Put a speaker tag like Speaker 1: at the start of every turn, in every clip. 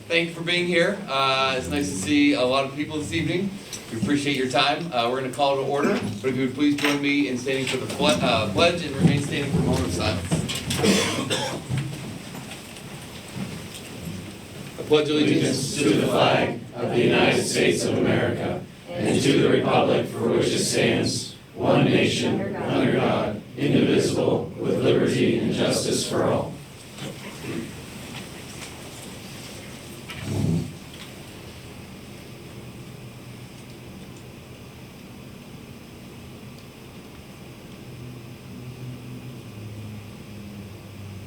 Speaker 1: Thank you for being here. It's nice to see a lot of people this evening. We appreciate your time. We're going to call it to order, but if you would please join me in standing for the pledge and remain standing for a moment of silence. I pledge allegiance
Speaker 2: to the flag of the United States of America and to the republic for which it stands, one nation, under God, indivisible, with liberty and justice for all.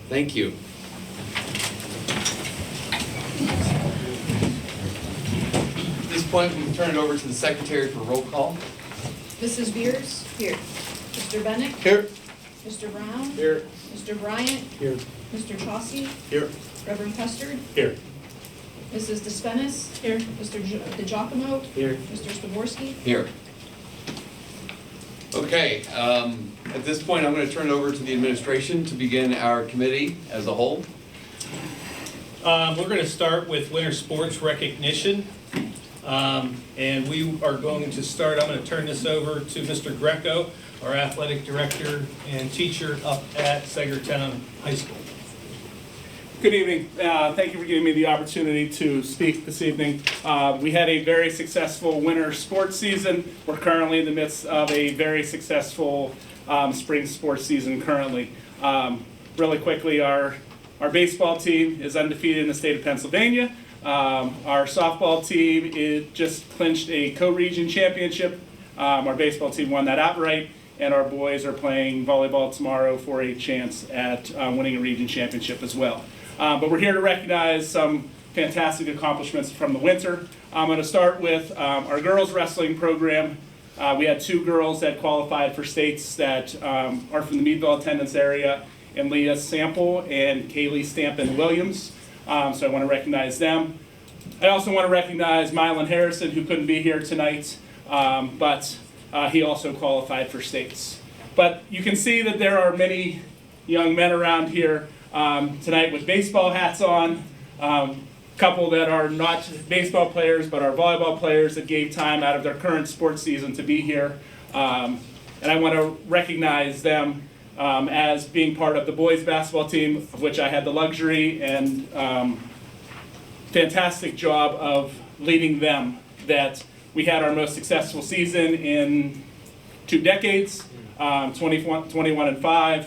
Speaker 1: Thank you. At this point, we can turn it over to the secretary for roll call.
Speaker 3: Mrs. Beers? Here. Mr. Bennett?
Speaker 1: Here.
Speaker 3: Mr. Brown?
Speaker 1: Here.
Speaker 3: Mr. Bryant?
Speaker 1: Here.
Speaker 3: Mr. Chauncey?
Speaker 1: Here.
Speaker 3: Reverend Custard?
Speaker 1: Here.
Speaker 3: Mrs. DeSpenis? Here. Mr. DiGiacomo?
Speaker 1: Here.
Speaker 3: Mr. Staworski?
Speaker 1: Here. Okay, at this point, I'm going to turn it over to the administration to begin our committee as a whole.
Speaker 4: We're going to start with winter sports recognition. And we are going to start, I'm going to turn this over to Mr. Greco, our athletic director and teacher up at Sagertown High School.
Speaker 5: Good evening. Thank you for giving me the opportunity to speak this evening. We had a very successful winter sports season. We're currently in the midst of a very successful spring sports season currently. Really quickly, our baseball team is undefeated in the state of Pennsylvania. Our softball team just clinched a co-region championship. Our baseball team won that outright, and our boys are playing volleyball tomorrow for a chance at winning a region championship as well. But we're here to recognize some fantastic accomplishments from the winter. I'm going to start with our girls wrestling program. We had two girls that qualified for states that are from the Meadville attendance area, and Leah Sample and Kaylee Stampin Williams. So I want to recognize them. I also want to recognize Mylan Harrison, who couldn't be here tonight, but he also qualified for states. But you can see that there are many young men around here tonight with baseball hats on, couple that are not baseball players but are volleyball players that gave time out of their current sports season to be here. And I want to recognize them as being part of the boys basketball team, of which I had the luxury and fantastic job of leading them, that we had our most successful season in 2 decades, 21-5,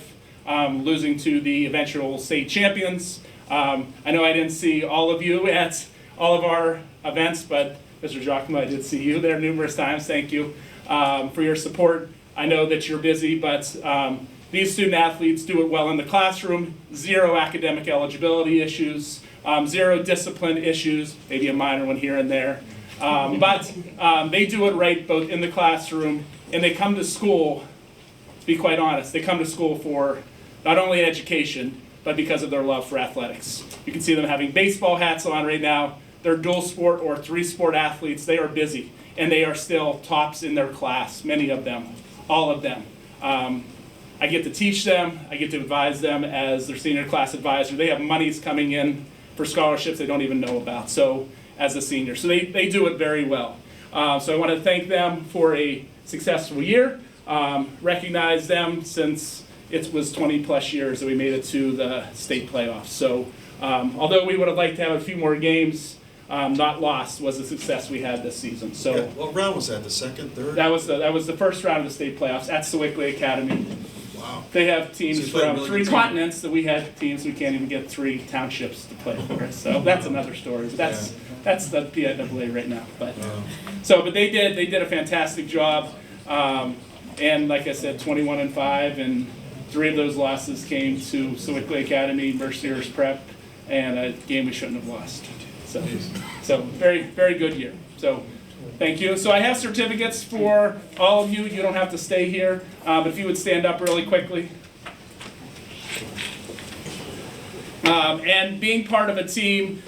Speaker 5: losing to the eventual state champions. I know I didn't see all of you at all of our events, but Mr. Giacomo, I did see you there numerous times. Thank you for your support. I know that you're busy, but these student athletes do it well in the classroom, 0 academic eligibility issues, 0 discipline issues, maybe a minor one here and there. But they do it right both in the classroom, and they come to school, to be quite honest, they come to school for not only education, but because of their love for athletics. You can see them having baseball hats on right now. They're dual sport or 3-sport athletes. They are busy, and they are still tops in their class, many of them, all of them. I get to teach them, I get to advise them as their senior class advisor. They have monies coming in for scholarships they don't even know about, so as a senior. So they do it very well. So I want to thank them for a successful year, recognize them since it was 20 plus years that we made it to the state playoffs. So although we would have liked to have a few more games, not lost was the success we had this season. So
Speaker 6: yeah, what round was that? The second, third?
Speaker 5: That was the first round of the state playoffs at Sewickley Academy.
Speaker 6: Wow.
Speaker 5: They have teams
Speaker 6: So
Speaker 5: from
Speaker 6: really
Speaker 5: 3 continents that we had teams we can't even get 3 townships to play for. So that's another story. That's the PIAA right now. But but they did a fantastic job. And like I said, 21-5, and 3 of those losses came to Sewickley Academy, Mercier's Prep, and a game we shouldn't have lost. So very, very good year. So thank you. So I have certificates for all of you. You don't have to stay here, but if you would stand up really quickly. And being part of a team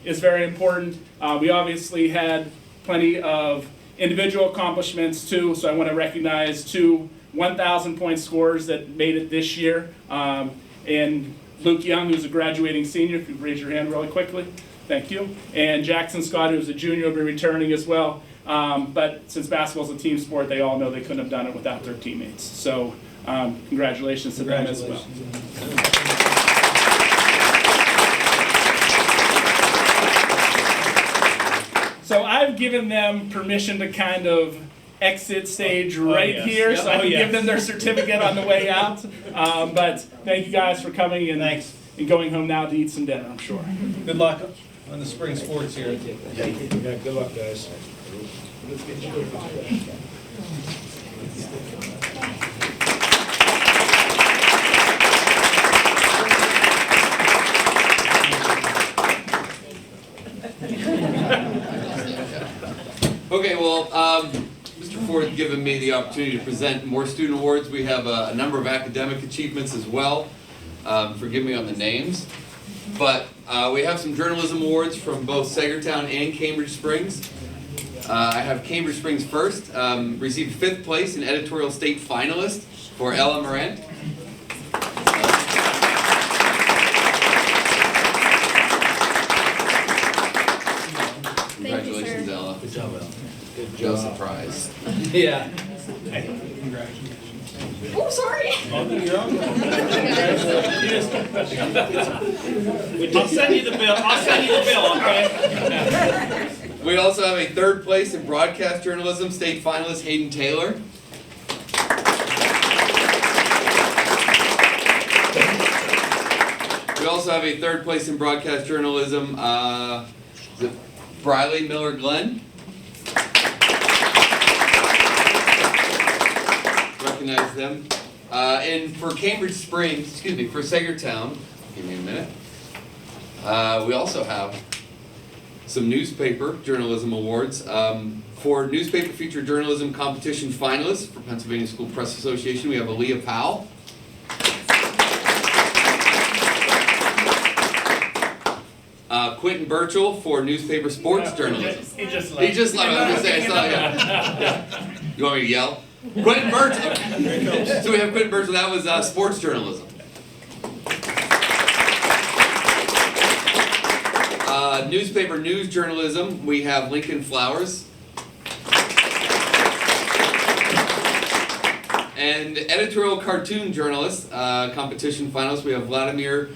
Speaker 5: is very important. We obviously had plenty of individual accomplishments too, so I want to recognize 2 1,000-point scorers that made it this year. And Luke Young, who's a graduating senior, if you raise your hand really quickly. Thank you. And Jackson Scott, who's a junior, will be returning as well. But since basketball is a team sport, they all know they couldn't have done it without their teammates. So congratulations to them as well. So I've given them permission to kind of exit stage right
Speaker 4: yes.
Speaker 5: here,
Speaker 4: Yep.
Speaker 5: so I can
Speaker 4: Oh, yes.
Speaker 5: give them their certificate on the way out. But thank you guys for coming and,
Speaker 4: Thanks.
Speaker 5: and going home now to eat some dinner, I'm sure.
Speaker 4: Good luck on the spring sports here.
Speaker 2: Yeah, good luck, guys.
Speaker 1: Okay, well, Mr. Ford has given me the opportunity to present more student awards. We have a number of academic achievements as well. Forgive me on the names. But we have some journalism awards from both Sagertown and Cambridge Springs. I have Cambridge Springs first. Received 5th place in editorial state finalist for Ella Morant. Congratulations, Ella.
Speaker 2: Good job, Al.
Speaker 1: Good job. No surprise.
Speaker 4: Yeah.
Speaker 3: Oh, sorry.
Speaker 4: I'll send you the bill. I'll send you the bill, okay?
Speaker 1: We also have a 3rd place in broadcast journalism, state finalist Hayden Taylor. We also have a 3rd place in broadcast journalism, is it Briley Miller Glenn? Recognize them. And for Cambridge Springs, excuse me, for Sagertown, give me a minute. We also have some newspaper journalism awards. For newspaper feature journalism competition finalists for Pennsylvania School Press Association, we have Aaliyah Powell. Quentin Burchell for newspaper sports journalism.
Speaker 5: He just
Speaker 1: He just left. I was gonna say, I saw yeah. You want me to yell? Quentin Burchell. So we have Quentin Burchell. That was sports journalism. Newspaper news journalism. We have Lincoln Flowers. And editorial cartoon journalist competition finalist. We have Vladimir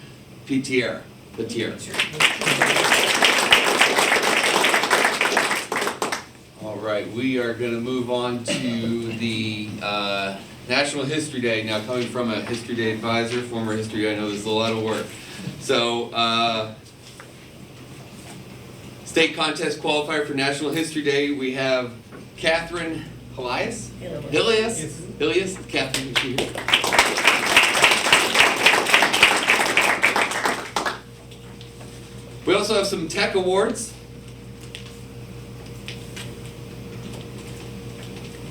Speaker 1: Petier. All right, we are going to move on to the National History Day. Now, coming from a History Day advisor, former History Day, I know this is a lot of work. So, state contest qualifier for National History Day, we have Catherine Hilias. Catherine, is she here? We also have some tech awards.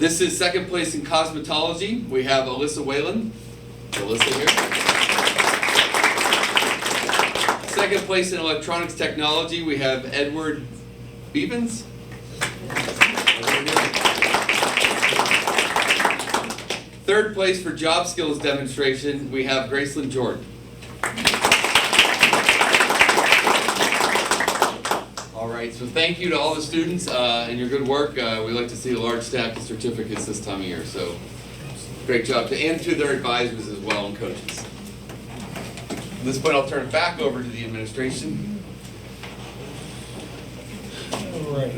Speaker 1: This is 2nd place in cosmetology. We have Alyssa Whalen. Alyssa here. 2nd place in electronics technology. We have Edward Beavens. 3rd place for job skills demonstration. We have Gracelyn Jordan. So thank you to all the students and your good work. We like to see a large stack of certificates this time of year. So great job and to their advisors as well and coaches. At this point, I'll turn it back over to the administration.
Speaker 4: All right.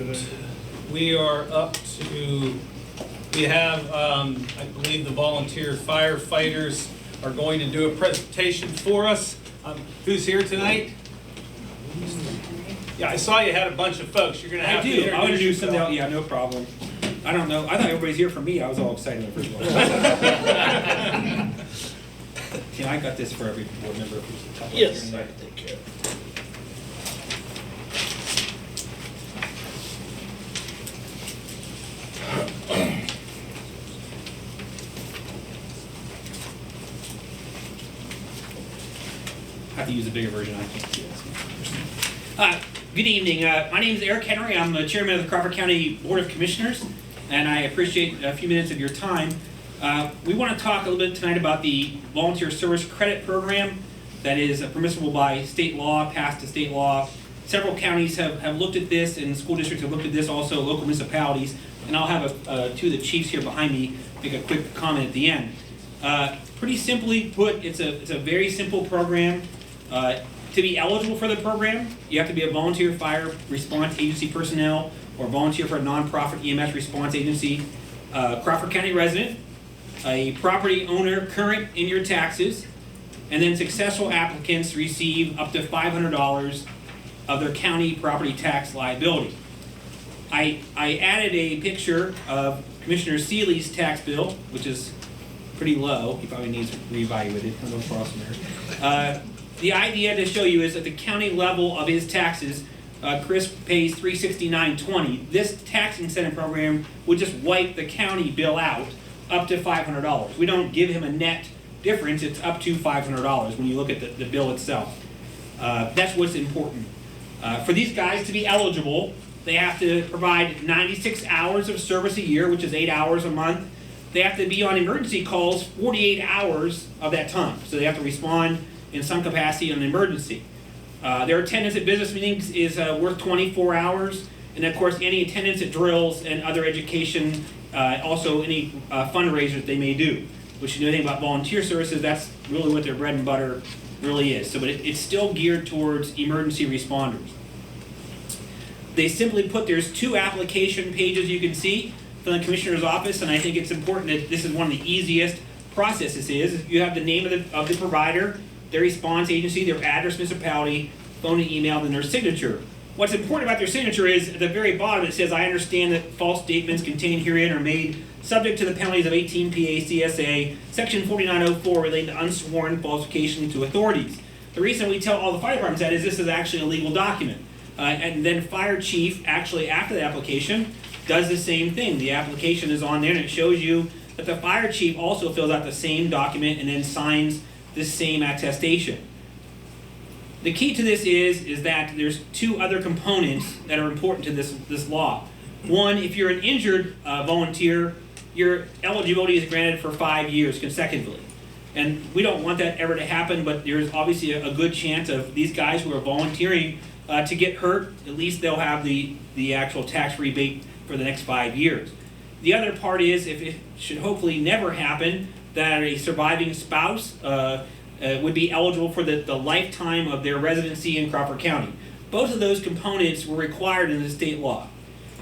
Speaker 4: We are up to, we have, I believe the volunteer firefighters are going to do a presentation for us. Who's here tonight? Yeah, I saw you had a bunch of folks. You're going to have to introduce
Speaker 7: I'll introduce them
Speaker 4: yourself.
Speaker 7: now. Yeah, no problem. I don't know. I thought everybody's here for me. I was all excited at first of all. Yeah, I got this for every board member.
Speaker 4: Yes.
Speaker 7: I can take care of I have to use a bigger version. I can't do this. Good evening. My name is Eric Henry. I'm the chairman of the Crawford County Board of Commissioners, and I appreciate a few minutes of your time. We want to talk a little bit tonight about the Volunteer Service Credit Program that is permissible by state law, passed to state law Several counties have looked at this, and school districts have looked at this, also local municipalities. And I'll have two of the chiefs here behind me make a quick comment at the end. Pretty simply put, it's a very simple program. To be eligible for the program, you have to be a volunteer fire response agency personnel or volunteer for a nonprofit EMS response agency, Crawford County resident, a property owner current in your taxes, and then successful applicants receive up to $500 of their county property tax liability. I added a picture of Commissioner Seeley's tax bill, which is pretty low. He probably needs reevaluated. I don't know cross there. The idea to show you is at the county level of his taxes, Chris pays $369.20. This tax incentive program would just wipe the county bill out up to $500. We don't give him a net difference. It's up to $500 when you look at the bill itself. That's what's important. For these guys to be eligible, they have to provide 96 hours of service a year, which is 8 hours a month. They have to be on emergency calls 48 hours of that time. So they have to respond in some capacity in an emergency. Their attendance at business meetings is worth 24 hours. And of course, any attendance at drills and other education, also any fundraisers they may do. Which, you know anything about volunteer services, that's really what their bread and butter really is. So, but it's still geared towards emergency responders. They simply put, there's 2 application pages you can see from the Commissioner's office, and I think it's important that this is one of the easiest processes is. You have the name of the provider, their response agency, their address, municipality, phone and email, and their signature. What's important about their signature is at the very bottom it says, I understand that false statements contained herein are made subject to the penalties of 18 PA CSA, Section 4904 relating to unsworn falsification to authorities. The reason we tell all the fire departments that is this is actually a legal document. And then fire chief, actually after the application, does the same thing. The application is on there and it shows you that the fire chief also fills out the same document and then signs the same attestation. The key to this is that there's 2 other components that are important to this law. One, if you're an injured volunteer, your eligibility is granted for 5 years consecutively. And we don't want that ever to happen, but there's obviously a good chance of these guys who are volunteering to get hurt. At least they'll have the actual tax rebate for the next 5 years. The other part is, if it should hopefully never happen, that a surviving spouse would be eligible for the lifetime of their residency in Crawford County. Both of those components were required in the state law.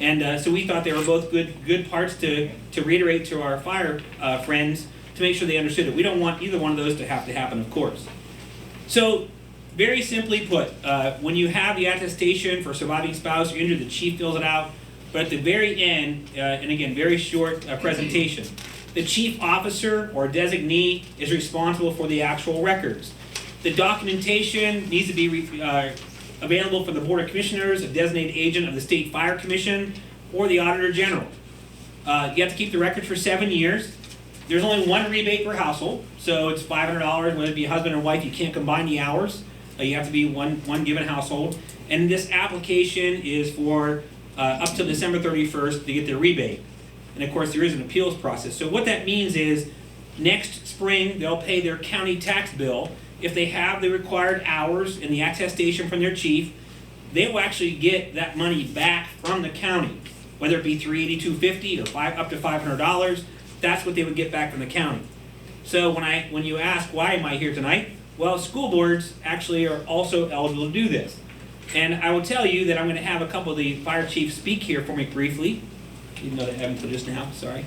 Speaker 7: And so we thought they were both good parts to reiterate to our fire friends to make sure they understood it. We don't want either one of those to happen, of course. So, very simply put, when you have the attestation for surviving spouse or injured, the chief fills it out. But at the very end, and again, very short presentation, the chief officer or designee is responsible for the actual records. The documentation needs to be available for the Board of Commissioners, a designated agent of the State Fire Commission, or the Auditor General. You have to keep the records for 7 years. There's only 1 rebate per household, so it's $500. Whether it be husband or wife, you can't combine the hours. You have to be one given household. And this application is for up to December 31st to get their rebate. And of course, there is an appeals process. So what that means is next spring, they'll pay their county tax bill. If they have the required hours and the attestation from their chief, they will actually get that money back from the county, whether it be $382.50 or up to $500. That's what they would get back from the county. So when you ask, why am I here tonight? Well, school boards actually are also eligible to do this. And I will tell you that I'm going to have a couple of the fire chiefs speak here for me briefly, even though they haven't put this now, sorry.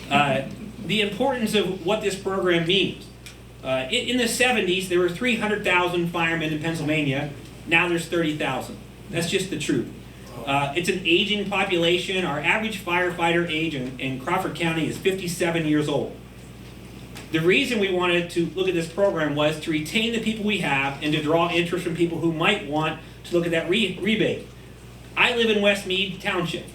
Speaker 7: The importance of what this program means. In the 70s, there were 300,000 firemen in Pennsylvania. Now there's 30,000. That's just the truth. It's an aging population. Our average firefighter age in Crawford County is 57 years old. The reason we wanted to look at this program was to retain the people we have and to draw interest from people who might want to look at that rebate. I live in Westmead Township.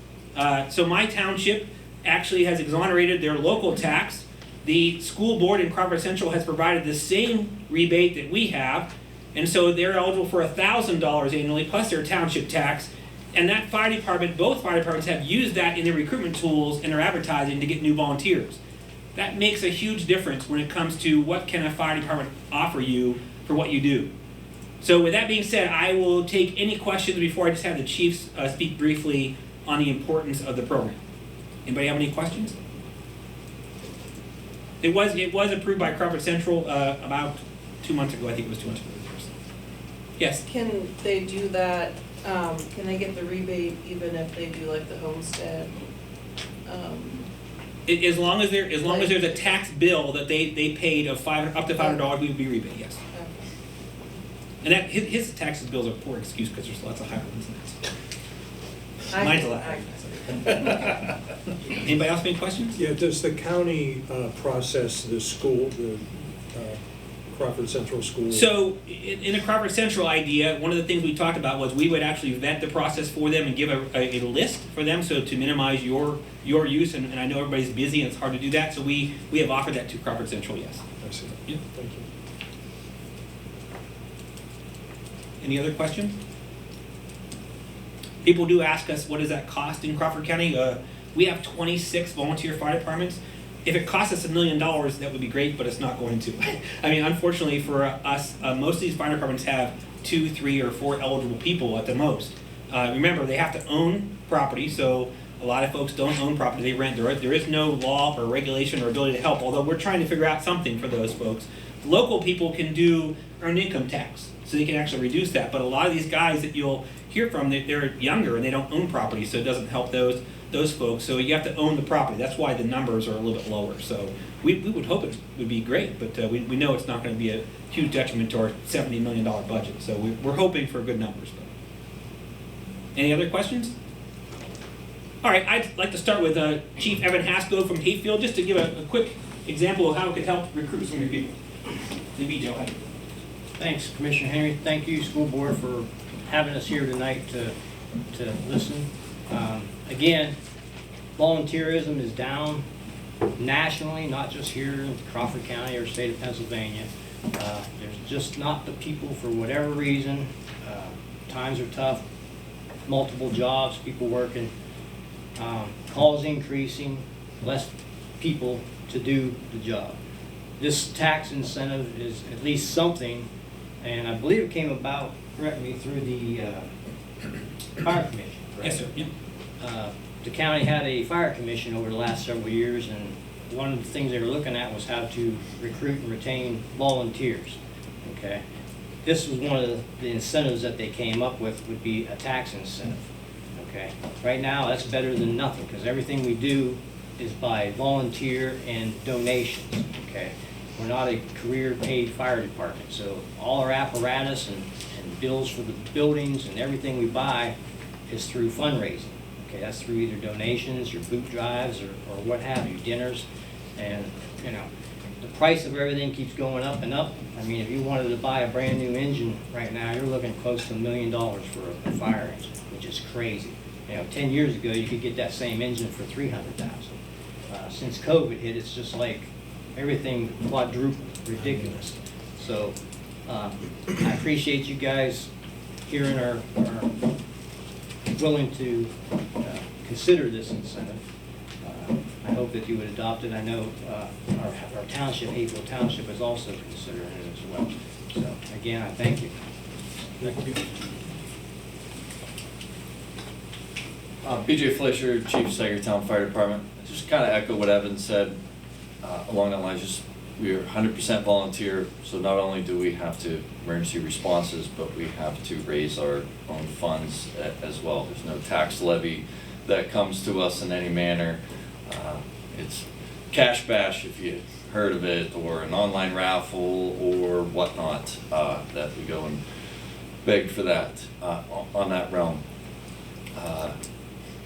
Speaker 7: So my township actually has exonerated their local tax. The school board in Crawford Central has provided the same rebate that we have, and so they're eligible for $1,000 annually plus their township tax. And that fire department, both fire departments have used that in their recruitment tools and their advertising to get new volunteers. That makes a huge difference when it comes to what can a fire department offer you for what you do. So with that being said, I will take any questions before I just have the chiefs speak briefly on the importance of the program. Anybody have any questions? It was approved by Crawford Central about 2 months ago. I think it was 2 months ago. Yes.
Speaker 3: Can they do that, can they get the rebate even if they do like the homestead?
Speaker 7: As long as there's a tax bill that they paid of up to $500, we would be rebate, yes. And that his taxes bills are a poor excuse because there's lots of higher ones than that. Mine's a lot higher. Anybody else have any questions?
Speaker 8: Yeah, does the county process the school, the Crawford Central School?
Speaker 7: So in the Crawford Central idea, one of the things we talked about was we would actually vet the process for them and give a list for them, so to minimize your use, and I know everybody's busy and it's hard to do that, so we have offered that to Crawford Central, yes.
Speaker 8: I see.
Speaker 7: Yeah.
Speaker 8: Thank you.
Speaker 7: Any other questions? People do ask us, what does that cost in Crawford County? We have 26 volunteer fire departments. If it costs us $1 million, that would be great, but it's not going to. I mean, unfortunately for us, most of these fire departments have 2, 3, or 4 eligible people at the most. Remember, they have to own property, so a lot of folks don't own property, they rent. There is no law or regulation or ability to help, although we're trying to figure out something for those folks. Local people can do earned income tax, so they can actually reduce that, but a lot of these guys that you'll hear from, they're younger and they don't own property, so it doesn't help those folks. So you have to own the property. That's why the numbers are a little bit lower. So we would hope it would be great, but we know it's not going to be a huge detriment to our $70 million budget. So we're hoping for good numbers. But. Any other questions? All right, I'd like to start with Chief Evan Haskell from Hayfield, just to give a quick example of how it could help recruit some of your people. Joe.
Speaker 9: Thanks, Commissioner Henry. Thank you, School Board, for having us here tonight to listen. Again, volunteerism is down nationally, not just here in Crawford County or state of Pennsylvania. There's just not the people for whatever reason. Times are tough, multiple jobs, people working, calls increasing, less people to do the job. This tax incentive is at least something, and I believe it came about, correct me, through the fire commission. Right?
Speaker 7: Yes, sir. Yeah.
Speaker 9: The county had a fire commission over the last several years, and one of the things they were looking at was how to recruit and retain volunteers. Okay, this was one of the incentives that they came up with, would be a tax incentive. Okay, right now that's better than nothing, because everything we do is by volunteer and donations. Okay, we're not a career paid fire department, so all our apparatus and bills for the buildings and everything we buy is through fundraising. Okay, that's through either donations or boot drives or what have you, dinners. And, you know, the price of everything keeps going up and up. I mean, if you wanted to buy a brand new engine right now, you're looking close to $1 million for a fire engine, which is crazy. You know, 10 years ago, you could get that same engine for $300,000. Since COVID hit, it's just like everything quadrupled, ridiculous. So I appreciate you guys hearing our willing to consider this incentive. I hope that you would adopt it. I know our township, Hayfield Township, is also considering it as well. So again, I thank you.
Speaker 8: Thank you.
Speaker 10: BJ Fleischer, Chief of Sagertown Fire Department. Just kind of echo what Evan said along that line. Just we are 100% volunteer, so not only do we have to emergency responses, but we have to raise our own funds as well. There's no tax levy that comes to us in any manner. It's Cash Bash, if you heard of it, or an online raffle or whatnot, that we go and beg for that on that realm.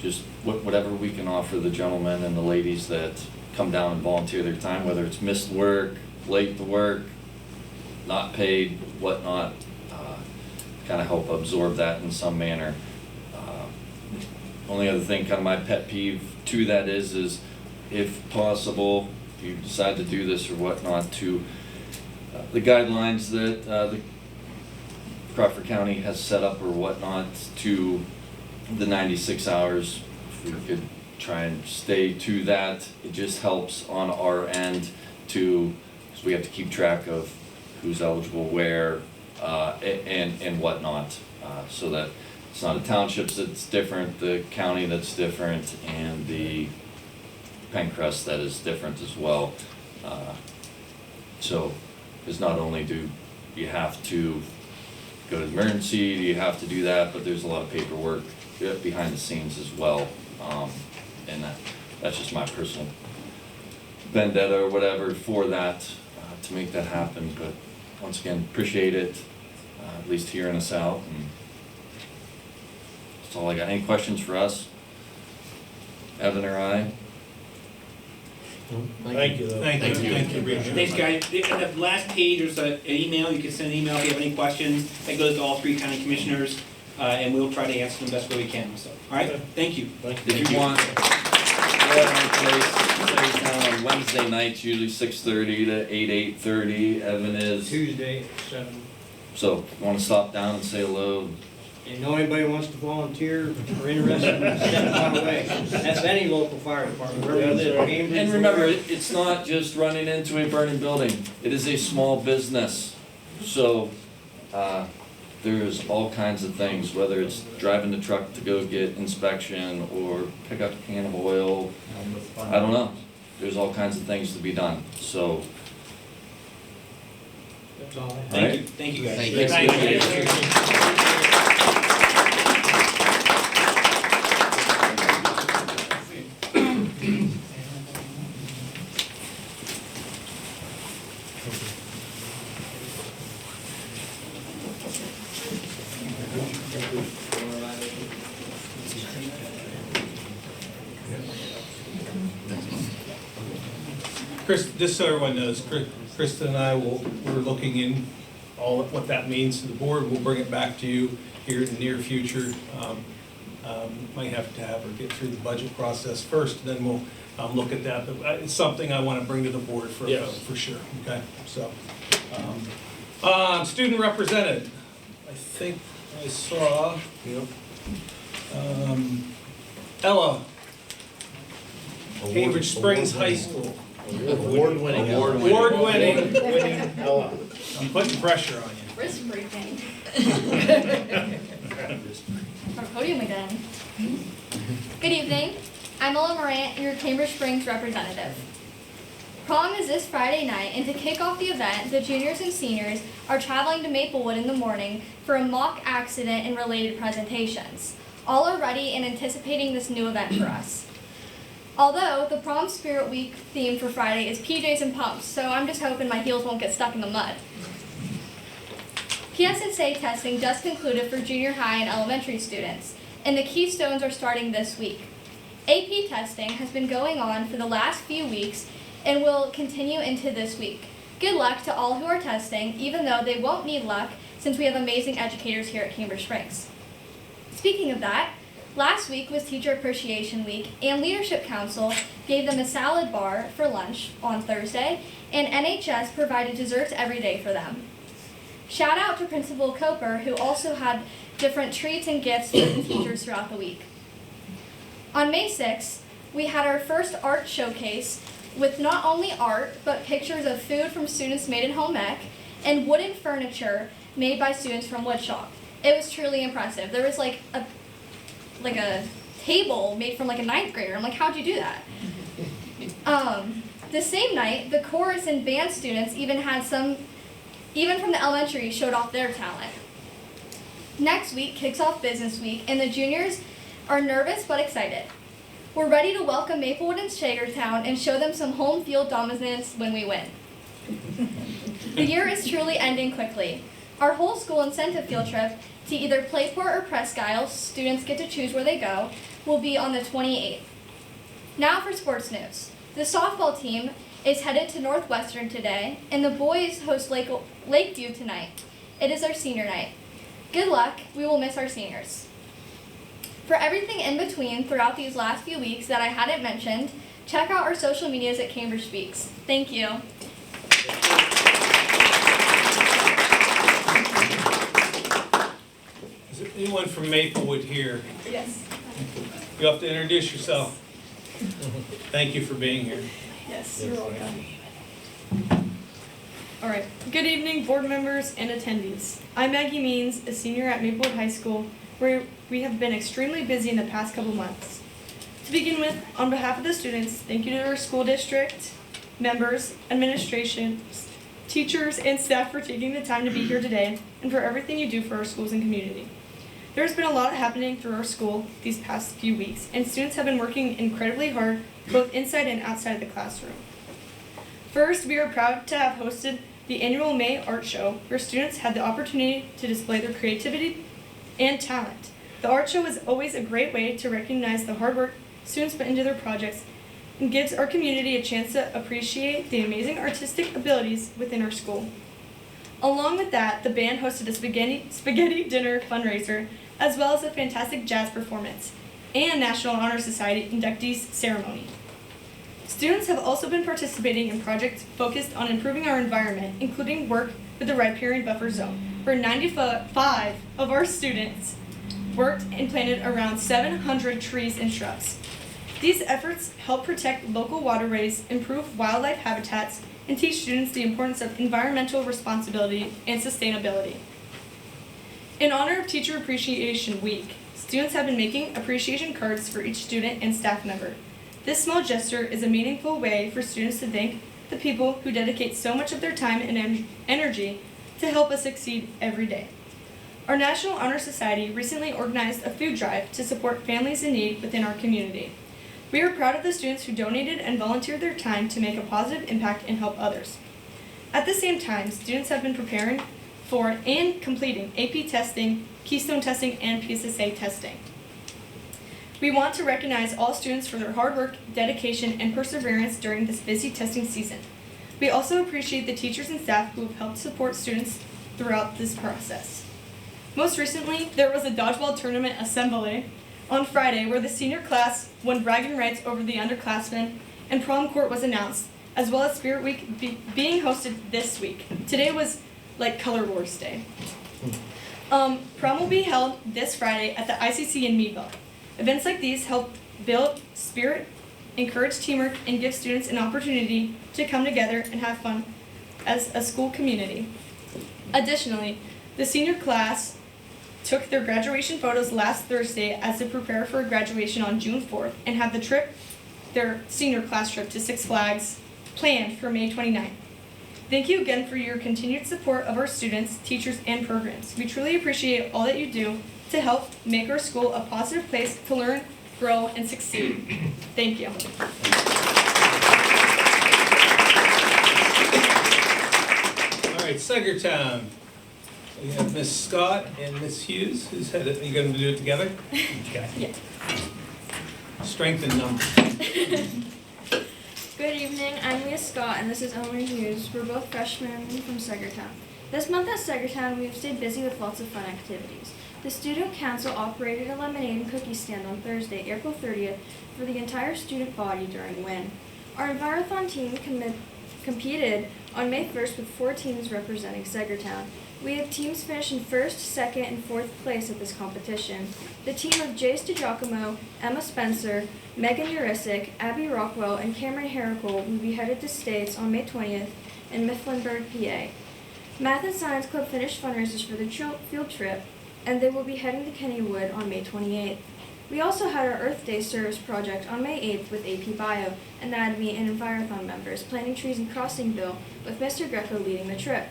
Speaker 10: Just whatever we can offer the gentlemen and the ladies that come down and volunteer their time, whether it's missed work, late to work, not paid, whatnot, kind of help absorb that in some manner. Only other thing, kind of my pet peeve to that is if possible, if you decide to do this or whatnot, to the guidelines that the Crawford County has set up or whatnot, to the 96 hours, if we could try and stay to that. It just helps on our end to, because we have to keep track of who's eligible where, and whatnot, so that it's not the townships that's different, the county that's different, and the PENNCREST that is different as well. So, because not only do you have to go to emergency, do you have to do that, but there's a lot of paperwork behind the scenes as well. And that's just my personal vendetta or whatever for that, to make that happen. But once again, appreciate it, at least hearing us out. And that's all I got. Any questions for us? Evan or I?
Speaker 8: Thank you, though.
Speaker 4: Thank you, Richard.
Speaker 7: Thanks, guys. At the last page, there's an email. You can send an email if you have any questions. That goes to all 3 county commissioners, and we'll try to answer them the best way we can. So, all right, thank you.
Speaker 10: If you want, we're at my place, down on Wednesday nights, usually 6:30 to 8:30. Evan is,
Speaker 9: Tuesday, 7.
Speaker 10: so if you want to stop down and say hello.
Speaker 9: And know anybody wants to volunteer or interested in stepping my way? That's any local fire department, wherever you live. Cambridge,
Speaker 10: And remember,
Speaker 9: wherever.
Speaker 10: it's not just running into a burning building. It is a small business. So, there's all kinds of things, whether it's driving the truck to go get inspection or pick up a can of oil. I don't know. There's all kinds of things to be done, so.
Speaker 9: That's all I have.
Speaker 7: Thank you. Thank you, guys.
Speaker 1: Thank you.
Speaker 4: Chris, just so everyone knows, Krista and I we're looking in all of what that means to the board. We'll bring it back to you here in the near future. Might have to have her get through the budget process first, then we'll look at that. But it's something I want to bring to the board for a vote, for sure, okay? So, student represented, I think I saw, Ella, Cambridge Springs High School.
Speaker 8: Award-winning.
Speaker 4: Award-winning.
Speaker 8: Ella.
Speaker 4: I'm putting pressure on you.
Speaker 11: Wrist breaking. Our podium again. Good evening. I'm Ella Morant, your Cambridge Springs representative. Prom is this Friday night, and to kick off the event, the juniors and seniors are traveling to Maplewood in the morning for a mock accident and related presentations. All are ready and anticipating this new event for us. Although the Prom Spirit Week theme for Friday is PJs and pumps, so I'm just hoping my heels won't get stuck in the mud. PSSA testing just concluded for junior high and elementary students, and the Keystones are starting this week. AP testing has been going on for the last few weeks and will continue into this week. Good luck to all who are testing, even though they won't need luck since we have amazing educators here at Cambridge Springs. Speaking of that, last week was Teacher Appreciation Week, and Leadership Council gave them a salad bar for lunch on Thursday, and NHS provided desserts every day for them. Shout out to Principal Coper, who also had different treats and gifts for the teachers throughout the week. On May 6th, we had our first art showcase with not only art, but pictures of food from students made in home ec and wooden furniture made by students from Woodshop. It was truly impressive. There was like a table made from like a 9th grader. I'm like, how'd you do that? The same night, the chorus and band students even from the elementary showed off their talent. Next week kicks off Business Week, and the juniors are nervous but excited. We're ready to welcome Maplewood and Shagertown and show them some home field dominance when we win. The year is truly ending quickly. Our whole school incentive field trip to either Playport or Presque Isle, students get to choose where they go, will be on the 28th. Now for sports news. The softball team is headed to Northwestern today, and the boys host Lakeview tonight. It is our senior night. Good luck. We will miss our seniors. For everything in between throughout these last few weeks that I hadn't mentioned, check out our social medias at Cambridge Speaks. Thank you.
Speaker 4: Is there anyone from Maplewood here?
Speaker 11: Yes.
Speaker 4: You have to introduce yourself. Thank you for being here.
Speaker 11: Yes, you're welcome.
Speaker 12: All right. Good evening, board members and attendees. I'm Maggie Means, a senior at Maplewood High School, where we have been extremely busy in the past couple months. To begin with, on behalf of the students, thank you to our school district, members, administration, teachers, and staff for taking the time to be here today and for everything you do for our schools and community. There's been a lot happening through our school these past few weeks, and students have been working incredibly hard, both inside and outside of the classroom. First, we are proud to have hosted the annual May Art Show, where students had the opportunity to display their creativity and talent. The art show is always a great way to recognize the hard work students put into their projects and gives our community a chance to appreciate the amazing artistic abilities within our school. Along with that, the band hosted a spaghetti dinner fundraiser, as well as a fantastic jazz performance and National Honor Society inductees ceremony. Students have also been participating in projects focused on improving our environment, including work with the riparian buffer zone, where 95 of our students worked and planted around 700 trees and shrubs. These efforts help protect local waterways, improve wildlife habitats, and teach students the importance of environmental responsibility and sustainability. In honor of Teacher Appreciation Week, students have been making appreciation cards for each student and staff member. This small gesture is a meaningful way for students to thank the people who dedicate so much of their time and energy to help us succeed every day. Our National Honor Society recently organized a food drive to support families in need within our community. We are proud of the students who donated and volunteered their time to make a positive impact and help others. At the same time, students have been preparing for and completing AP testing, Keystone testing, and PSSA testing. We want to recognize all students for their hard work, dedication, and perseverance during this busy testing season. We also appreciate the teachers and staff who have helped support students throughout this process. Most recently, there was a dodgeball tournament assembly on Friday where the senior class won bragging rights over the underclassmen, and prom court was announced, as well as Spirit Week being hosted this week. Today was like Color Wars Day. Prom will be held this Friday at the ICC in Meadville. Events like these help build spirit, encourage teamwork, and give students an opportunity to come together and have fun as a school community. Additionally, the senior class took their graduation photos last Thursday as they prepare for graduation on June 4th and have their senior class trip to Six Flags planned for May 29th. Thank you again for your continued support of our students, teachers, and programs. We truly appreciate all that you do to help make our school a positive place to learn, grow, and succeed. Thank you.
Speaker 4: All right, Sagertown. We have Miss Scott and Miss Hughes. Who's headed? Are you going to do it together? Okay.
Speaker 12: Yeah.
Speaker 4: Strength in numbers.
Speaker 13: Good evening, I'm Leah Scott and this is Elmer Hughes. We're both freshmen from Sagertown. This month at Sagertown, we have stayed busy with lots of fun activities. The Student Council operated a lemonade and cookie stand on Thursday, April 30th for the entire student body during WIN. Our Envirothon team competed on May 1st with 4 teams representing Sagertown. We had teams finish in 1st, 2nd, and 4th place at this competition. The team of Jace DeGiacomo, Emma Spencer, Megan Urisic, Abby Rockwell, and Cameron Heracole will be headed to States on May 20th in Mifflinburg, PA. Math and Science Club finished fundraisers for the field trip, and they will be heading to Kennywood on May 28th. We also had our Earth Day service project on May 8th with AP Bio, Anatomy, and Envirothon members planting trees in Crossingville with Mr. Greco leading the trip.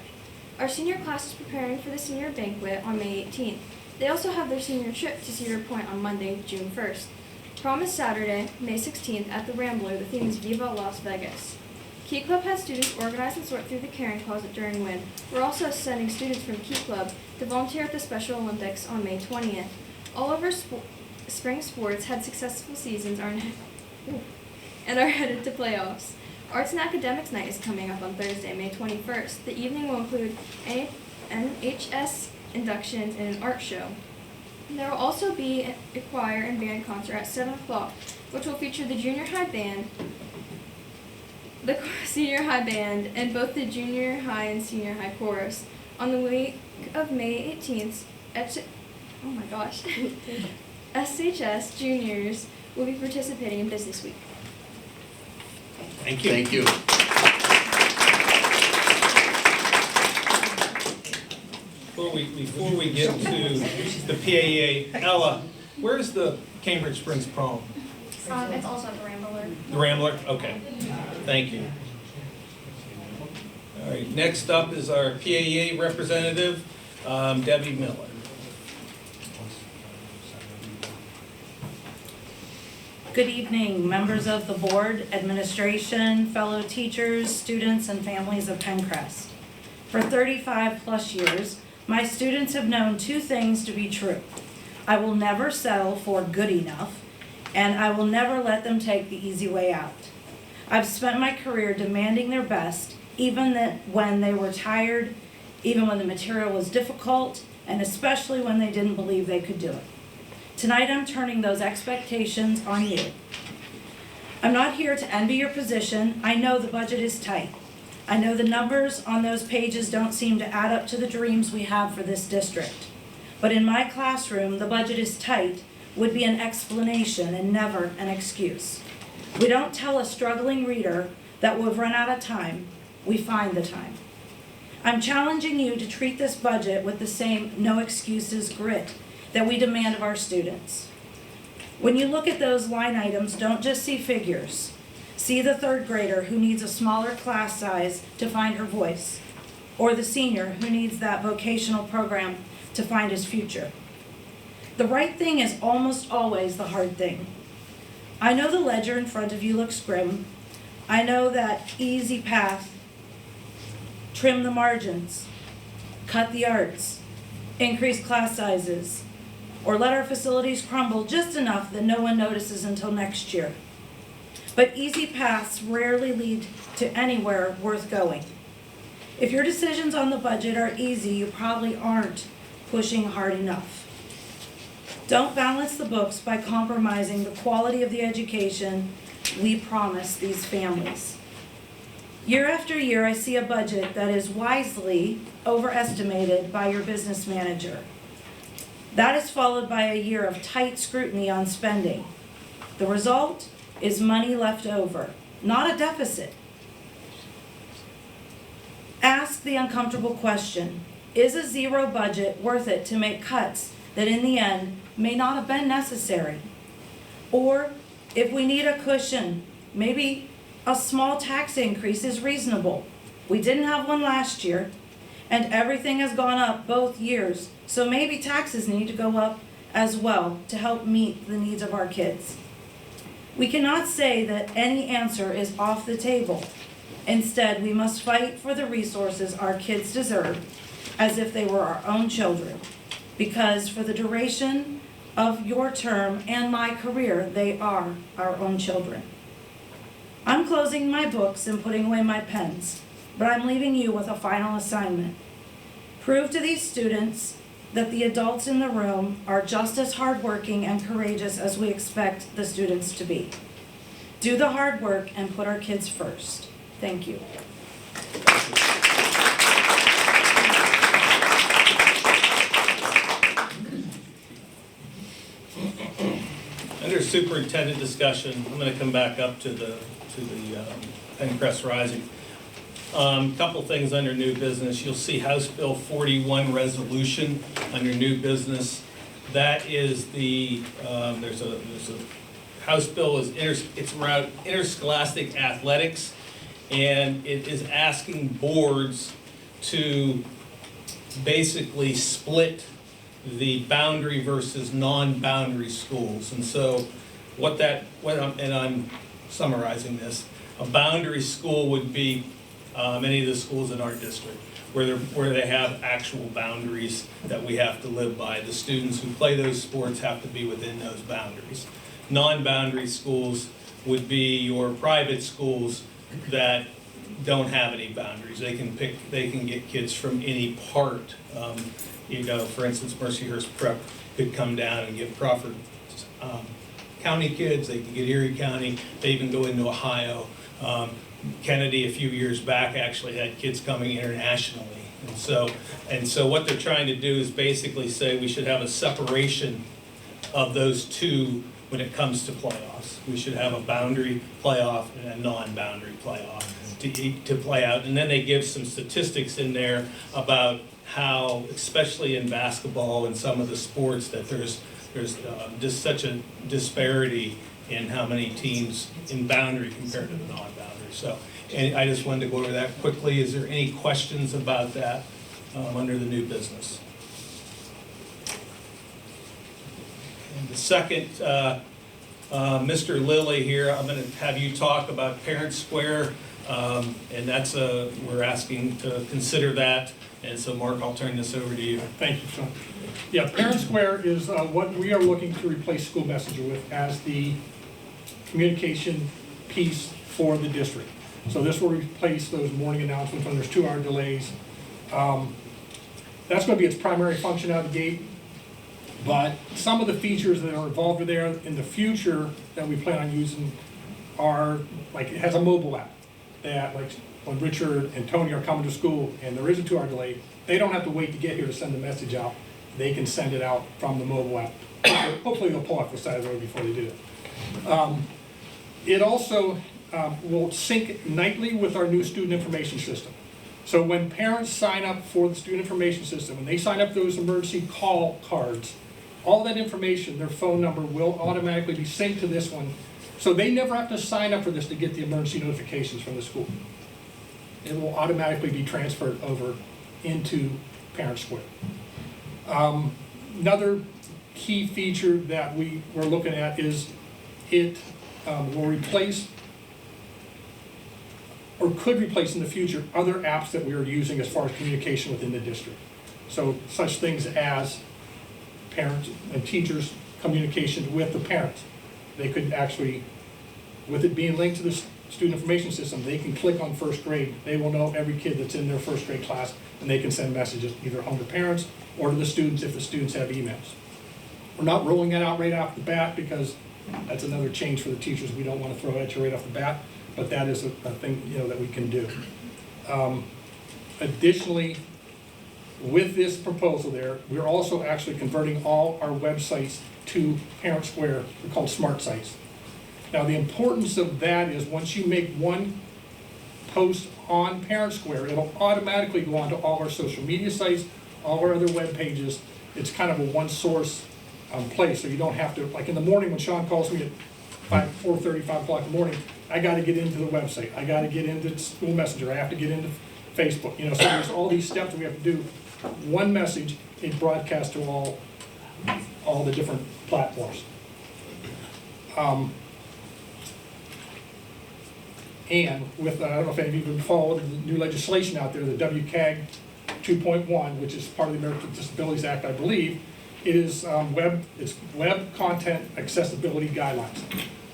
Speaker 13: Our senior class is preparing for the senior banquet on May 18th. They also have their senior trip to Cedar Point on Monday, June 1st. Prom is Saturday, May 16th at the Rambler. The theme is Viva Las Vegas. Key Club has students organize and sort through the carrying closet during WIN. We're also sending students from Key Club to volunteer at the Special Olympics on May 20th. All of our spring sports had successful seasons and are headed to playoffs. Arts and Academics Night is coming up on Thursday, May 21st. The evening will include NHS inductions and an art show. There will also be a choir and band concert at 7 o'clock, which will feature the junior high band, the senior high band, and both the junior high and senior high chorus. On the week of May 18th, SHS juniors will be participating in Business Week.
Speaker 4: Thank you.
Speaker 1: Thank you.
Speaker 4: before we get to the PAA, Ella, where's the Cambridge Springs prom?
Speaker 11: It's also at the Rambler.
Speaker 4: The Rambler? Okay, thank you. All right, next up is our PAA representative, Debbie Miller.
Speaker 14: Good evening, members of the board, administration, fellow teachers, students, and families of PENNCREST. For 35 plus years, my students have known two things to be true. I will never settle for good enough, and I will never let them take the easy way out. I've spent my career demanding their best, even when they were tired, even when the material was difficult, and especially when they didn't believe they could do it. Tonight I'm turning those expectations on you. I'm not here to envy your position. I know the budget is tight. I know the numbers on those pages don't seem to add up to the dreams we have for this district. But in my classroom, the budget is tight would be an explanation and never an excuse. We don't tell a struggling reader that we've run out of time. We find the time. I'm challenging you to treat this budget with the same no excuses grit that we demand of our students. When you look at those line items, don't just see figures. See the third grader who needs a smaller class size to find her voice, or the senior who needs that vocational program to find his future. The right thing is almost always the hard thing. I know the ledger in front of you looks grim. I know that easy path, trim the margins, cut the arts, increase class sizes, or let our facilities crumble just enough that no one notices until next year. But easy paths rarely lead to anywhere worth going. If your decisions on the budget are easy, you probably aren't pushing hard enough. Don't balance the books by compromising the quality of the education we promise these families. Year after year, I see a budget that is wisely overestimated by your business manager. That is followed by a year of tight scrutiny on spending. The result is money left over, not a deficit. Ask the uncomfortable question, is a zero budget worth it to make cuts that in the end may not have been necessary? Or if we need a cushion, maybe a small tax increase is reasonable. We didn't have one last year, and everything has gone up both years, so maybe taxes need to go up as well to help meet the needs of our kids. We cannot say that any answer is off the table. Instead, we must fight for the resources our kids deserve as if they were our own children, because for the duration of your term and my career, they are our own children. I'm closing my books and putting away my pens, but I'm leaving you with a final assignment. Prove to these students that the adults in the room are just as hardworking and courageous as we expect the students to be. Do the hard work and put our kids first. Thank you.
Speaker 4: Under superintendent discussion, I'm going to come back up to the PENNCREST Rising. Couple things under new business. You'll see House Bill 41 resolution under new business. That is the there's a House bill it's around interscholastic athletics, and it is asking boards to basically split the boundary versus non-boundary schools. And so and I'm summarizing this, a boundary school would be many of the schools in our district where they have actual boundaries that we have to live by. The students who play those sports have to be within those boundaries. Non-boundary schools would be your private schools that don't have any boundaries. They can get kids from any part. For instance, Mercyhurst Prep could come down and get Crawford County kids. They can get Erie County. They even go into Ohio. Kennedy a few years back actually had kids coming internationally. And so what they're trying to do is basically say we should have a separation of those two when it comes to playoffs. We should have a boundary playoff and a non-boundary playoff to play out. And then they give some statistics in there about how, especially in basketball and some of the sports, that there's just such a disparity in how many teams in boundary compared to the non-boundary. So, and I just wanted to go over that quickly. Is there any questions about that under the new business? And the second, Mr. Lilly here, I'm going to have you talk about Parent Square, and that's we're asking to consider that. And so, Mark, I'll turn this over to you.
Speaker 15: Thank you, Sean. Yeah, Parent Square is what we are looking to replace School Messenger with as the communication piece for the district. So this will replace those morning announcements when there's 2-hour delays. That's going to be its primary function out of the gate. But some of the features that are involved with there in the future that we plan on using are, like, it has a mobile app that, like, when Richard and Tony are coming to school and there is a 2-hour delay, they don't have to wait to get here to send the message out. They can send it out from the mobile app. Hopefully they'll pull off the side of the road before they do it. It also will sync nightly with our new student information system. So when parents sign up for the student information system, when they sign up those emergency call cards, all that information, their phone number, will automatically be synced to this one. So they never have to sign up for this to get the emergency notifications from the school. It will automatically be transferred over into Parent Square. Another key feature that we're looking at is it will replace, or could replace in the future, other apps that we are using as far as communication within the district. So such things as parents and teachers' communication with the parents. They could actually, with it being linked to the student information system, they can click on first grade. They will know every kid that's in their first grade class, and they can send messages either home to parents or to the students if the students have emails. We're not rolling that out right off the bat because that's another change for the teachers we don't want to throw at you right off the bat, but that is a thing, you know, that we can do. Additionally, with this proposal there, we're also actually converting all our websites to Parent Square. They're called smart sites. Now, the importance of that is once you make one post on Parent Square, it'll automatically go onto all our social media sites, all our other web pages. It's kind of a one source place, so you don't have to, like in the morning when Sean calls me at 4:30, 5 o'clock in the morning, I got to get into the website. I got to get into School Messenger. I have to get into Facebook. You know, so there's all these steps we have to do. One message, it broadcasts to all the different platforms. And with, I don't know if any of you have been following the new legislation out there, the WCAG 2.1, which is part of the American Disabilities Act, I believe, it is web content accessibility guidelines.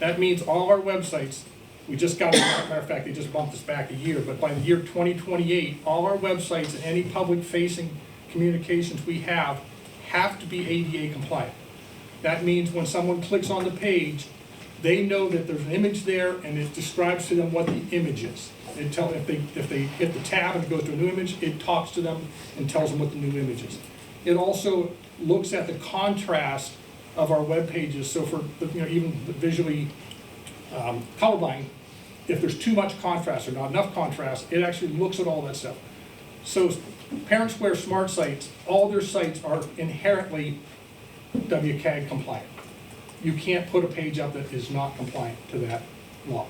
Speaker 15: That means all our websites, we just got, as a matter of fact, they just bumped us back a year, but by the year 2028, all our websites and any public-facing communications we have to be ADA compliant. That means when someone clicks on the page, they know that there's an image there and it describes to them what the image is. It if they hit the tab and it goes to a new image, it talks to them and tells them what the new image is. It also looks at the contrast of our web pages. So for even visually colorblind, if there's too much contrast or not enough contrast, it actually looks at all that stuff. So Parent Square Smart Sites, all their sites are inherently WCAG compliant. You can't put a page up that is not compliant to that law.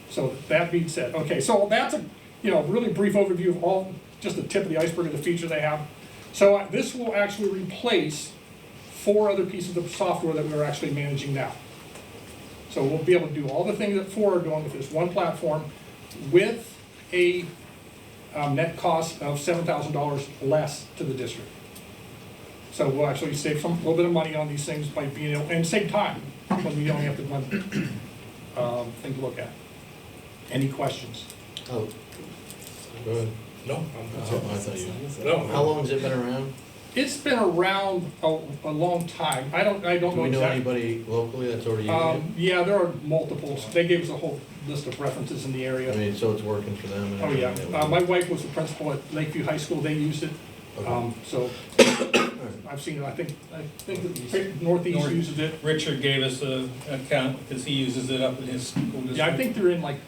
Speaker 15: So that being said, okay, so that's a really brief overview of all, just the tip of the iceberg of the features they have. So this will actually replace 4 other pieces of software that we're actually managing now. So we'll be able to do all the things that 4 are doing with this one platform with a net cost of $7,000 less to the district. So we'll actually save a little bit of money on these things by being able, and save time when we only have to one thing to look at. Any questions?
Speaker 2: Oh, go ahead.
Speaker 8: No.
Speaker 2: I thought you.
Speaker 8: No.
Speaker 2: How long has it been around?
Speaker 5: It's been around a long time. I don't
Speaker 2: Do
Speaker 5: know
Speaker 2: we know
Speaker 5: exactly.
Speaker 2: anybody locally that's already using it?
Speaker 5: Yeah, there are multiples. They gave us a whole list of references in the area.
Speaker 2: I mean, so it's working for them? And
Speaker 5: Oh, yeah.
Speaker 2: everything that
Speaker 5: My wife was the principal at Lakeview High School. They used it.
Speaker 2: Okay.
Speaker 5: So I've seen it. I think the Northeast uses it.
Speaker 4: Richard gave us an account because he uses it up in his school district.
Speaker 5: Yeah, I think they're in like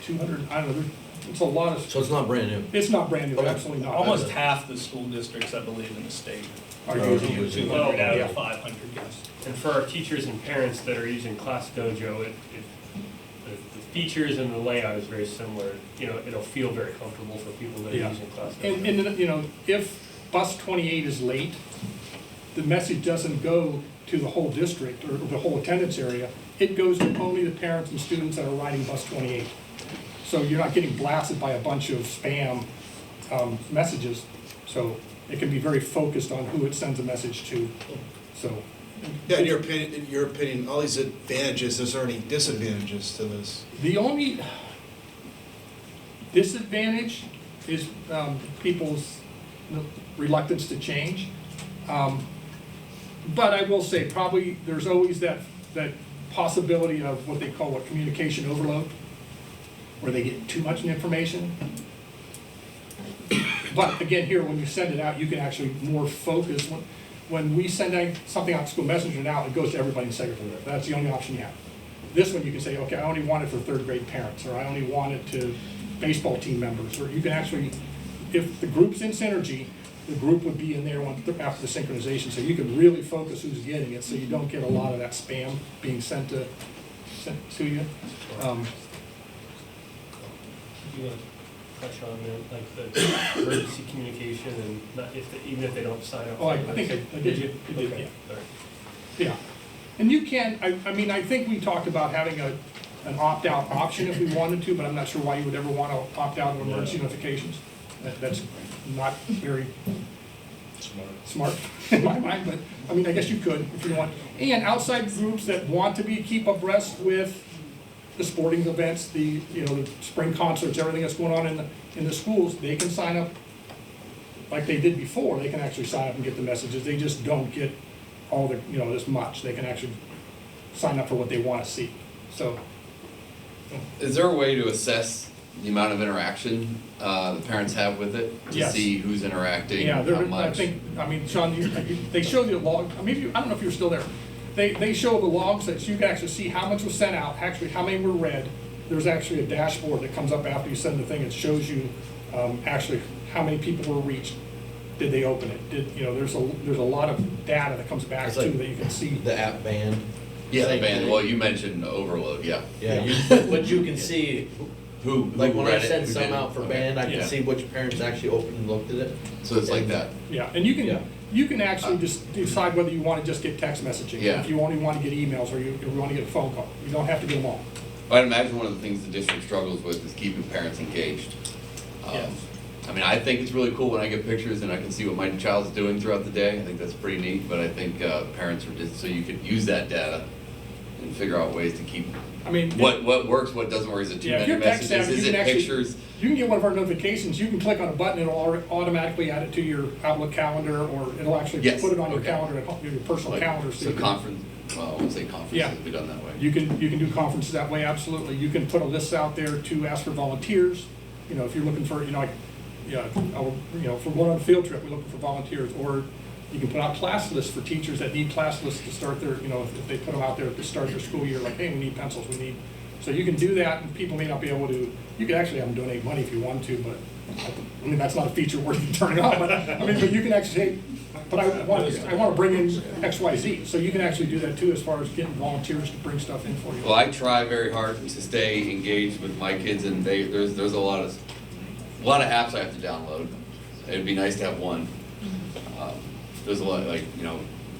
Speaker 5: 200, I don't know,
Speaker 15: It's a lot of,
Speaker 6: So it's not brand new?
Speaker 15: it's not brand new,
Speaker 6: Okay.
Speaker 15: absolutely not.
Speaker 4: Almost half the school districts, I believe, in the state
Speaker 15: Are
Speaker 4: are
Speaker 15: using
Speaker 4: using
Speaker 15: it.
Speaker 4: 200 out
Speaker 15: Yeah.
Speaker 4: of 500, yes.
Speaker 2: And for our teachers and parents that are using Class Dojo, the features and the layout is very similar. You know, it'll feel very comfortable for people that are
Speaker 15: Yeah.
Speaker 2: using Class Dojo.
Speaker 15: And, you know, if bus 28 is late, the message doesn't go to the whole district or the whole attendance area. It goes to only the parents and students that are riding bus 28. So you're not getting blasted by a bunch of spam messages. So it can be very focused on who it sends a message to, so.
Speaker 6: Yeah, in your opinion, all these advantages, is there any disadvantages to this?
Speaker 15: The only disadvantage is people's reluctance to change. But I will say, probably, there's always that possibility of what they call communication overload, where they get too much information. But again, here, when you send it out, you can actually more focus. When we send something out to school messenger now, it goes to everybody in Secretary. That's the only option you have. This one, you can say, okay, I only want it for third grade parents, or I only want it to baseball team members, or you can actually, if the group's in Synergy, the group would be in there after the synchronization, so you can really focus who's getting it, so you don't get a lot of that spam being sent to you.
Speaker 2: Do you want to touch on the emergency communication and not even if they don't sign up?
Speaker 15: Oh, I think I did.
Speaker 2: You?
Speaker 15: I did,
Speaker 2: Okay.
Speaker 15: yeah.
Speaker 2: All right.
Speaker 15: Yeah, and you can, I mean, I think we talked about having an opt-out option if we wanted to, but I'm not sure why you would ever want to opt out of emergency notifications. That's not very smart in my mind, but, I mean, I guess you could if you want. And outside groups that want to keep abreast with the sporting events, the spring concerts, everything that's going on in the schools, they can sign up like they did before. They can actually sign up and get the messages. They just don't get all the, as much. They can actually sign up for what they want to see. So,
Speaker 1: Is there a way to assess the amount of interaction the parents have with it? To
Speaker 15: Yes.
Speaker 1: see who's interacting,
Speaker 15: yeah,
Speaker 1: how much?
Speaker 15: I mean, Sean, they show the log, I don't know if you're still there. They show the logs that you can actually see how much was sent out, actually how many were read. There's actually a dashboard that comes up after you send the thing. It shows you actually how many people were reached. Did they open it? There's a lot of data that comes back
Speaker 6: It's
Speaker 15: too
Speaker 6: like
Speaker 15: that you can see.
Speaker 6: The app band.
Speaker 1: Yeah, the
Speaker 6: Same
Speaker 1: band,
Speaker 6: thing.
Speaker 1: well, you mentioned overload, yeah.
Speaker 6: Yeah, but you can see,
Speaker 1: Who
Speaker 6: like when I
Speaker 1: read it,
Speaker 6: send
Speaker 1: who
Speaker 6: some
Speaker 1: didn't.
Speaker 6: out for
Speaker 1: Okay.
Speaker 6: band, I
Speaker 15: Yeah.
Speaker 6: can see which parents actually opened and looked at it.
Speaker 1: So it's like that.
Speaker 15: Yeah, and you
Speaker 6: Yeah.
Speaker 15: can actually just decide whether you want to just get text messaging.
Speaker 1: Yeah.
Speaker 15: If you only want to get emails or you want to get a phone call. You don't have to get them all.
Speaker 1: I'd imagine one of the things the district struggles with is keeping parents engaged.
Speaker 15: Yes.
Speaker 1: I mean, I think it's really cool when I get pictures and I can see what my child's doing throughout the day. I think that's pretty neat, but I think parents are just, so you could use that data and figure out ways to keep,
Speaker 15: I mean,
Speaker 1: what works, what doesn't work. Is it too
Speaker 15: Yeah, if
Speaker 1: many
Speaker 15: you're text
Speaker 1: messages?
Speaker 15: savvy, you
Speaker 1: Is
Speaker 15: can
Speaker 1: it
Speaker 15: actually-
Speaker 1: pictures?
Speaker 15: you can get one of our notifications. You can click on a button, it'll automatically add it to your Outlook calendar, or it'll actually
Speaker 1: Yes,
Speaker 15: put it on your
Speaker 1: okay.
Speaker 15: calendar, your personal
Speaker 1: Like,
Speaker 15: calendar.
Speaker 1: So
Speaker 15: you can-
Speaker 1: conference, well, I wouldn't say conferences
Speaker 15: Yeah.
Speaker 1: would be done that way.
Speaker 15: You can do conferences that way, absolutely. You can put a list out there to ask for volunteers. If you're looking for, for one on a field trip, we're looking for volunteers. Or you can put out class lists for teachers that need class lists to start their, if they put them out there to start their school year, like, hey, we need pencils, so you can do that, and people may not be able to, you could actually have them donate money if you want to, but, I mean, that's not a feature worth turning on, but you can actually say, but I want to bring in X, Y, Z, so you can actually do that too, as far as getting volunteers to bring stuff in for you.
Speaker 1: Well, I try very hard to stay engaged with my kids, and there's a lot of apps I have to download. It'd be nice to have one. There's a lot,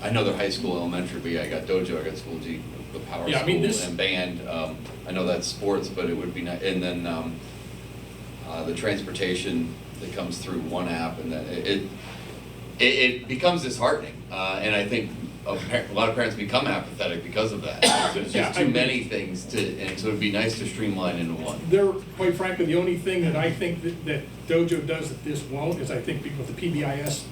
Speaker 1: I know they're high school, elementary, but yeah, I got Dojo, I got School G, the Power
Speaker 15: Yeah, I mean,
Speaker 1: School, and band. I know that's sports, but it would be nice, and then the transportation that comes through one app, and then it becomes disheartening, and I think a lot of parents become apathetic because of that. There's
Speaker 15: Yeah,
Speaker 1: just
Speaker 15: I
Speaker 1: too
Speaker 15: agree.
Speaker 1: many things and so it'd be nice to streamline into one.
Speaker 15: They're, quite frankly, the only thing that I think that Dojo does that this won't is I think with the PBIS,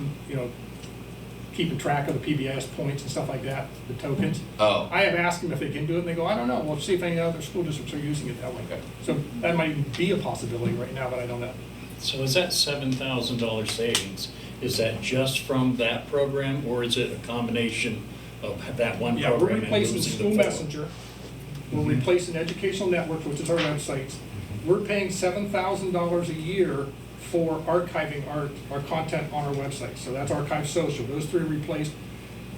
Speaker 15: keeping track of the PBIS points and stuff like that, the tokens.
Speaker 1: Oh.
Speaker 15: I have asked them if they can do it, and they go, I don't know, we'll see if any other school districts are using it that way.
Speaker 1: Okay.
Speaker 15: So that might even be a possibility right now, but I don't know.
Speaker 8: So is that $7,000 savings, is that just from that program, or is it a combination of that one
Speaker 15: Yeah, we're
Speaker 8: program and
Speaker 15: replacing
Speaker 8: losing
Speaker 15: School
Speaker 8: the four?
Speaker 15: Messenger, we're replacing Educational Network, which is our websites, we're paying $7,000 a year for archiving our content on our website. So that's Archive Social. Those three are replaced.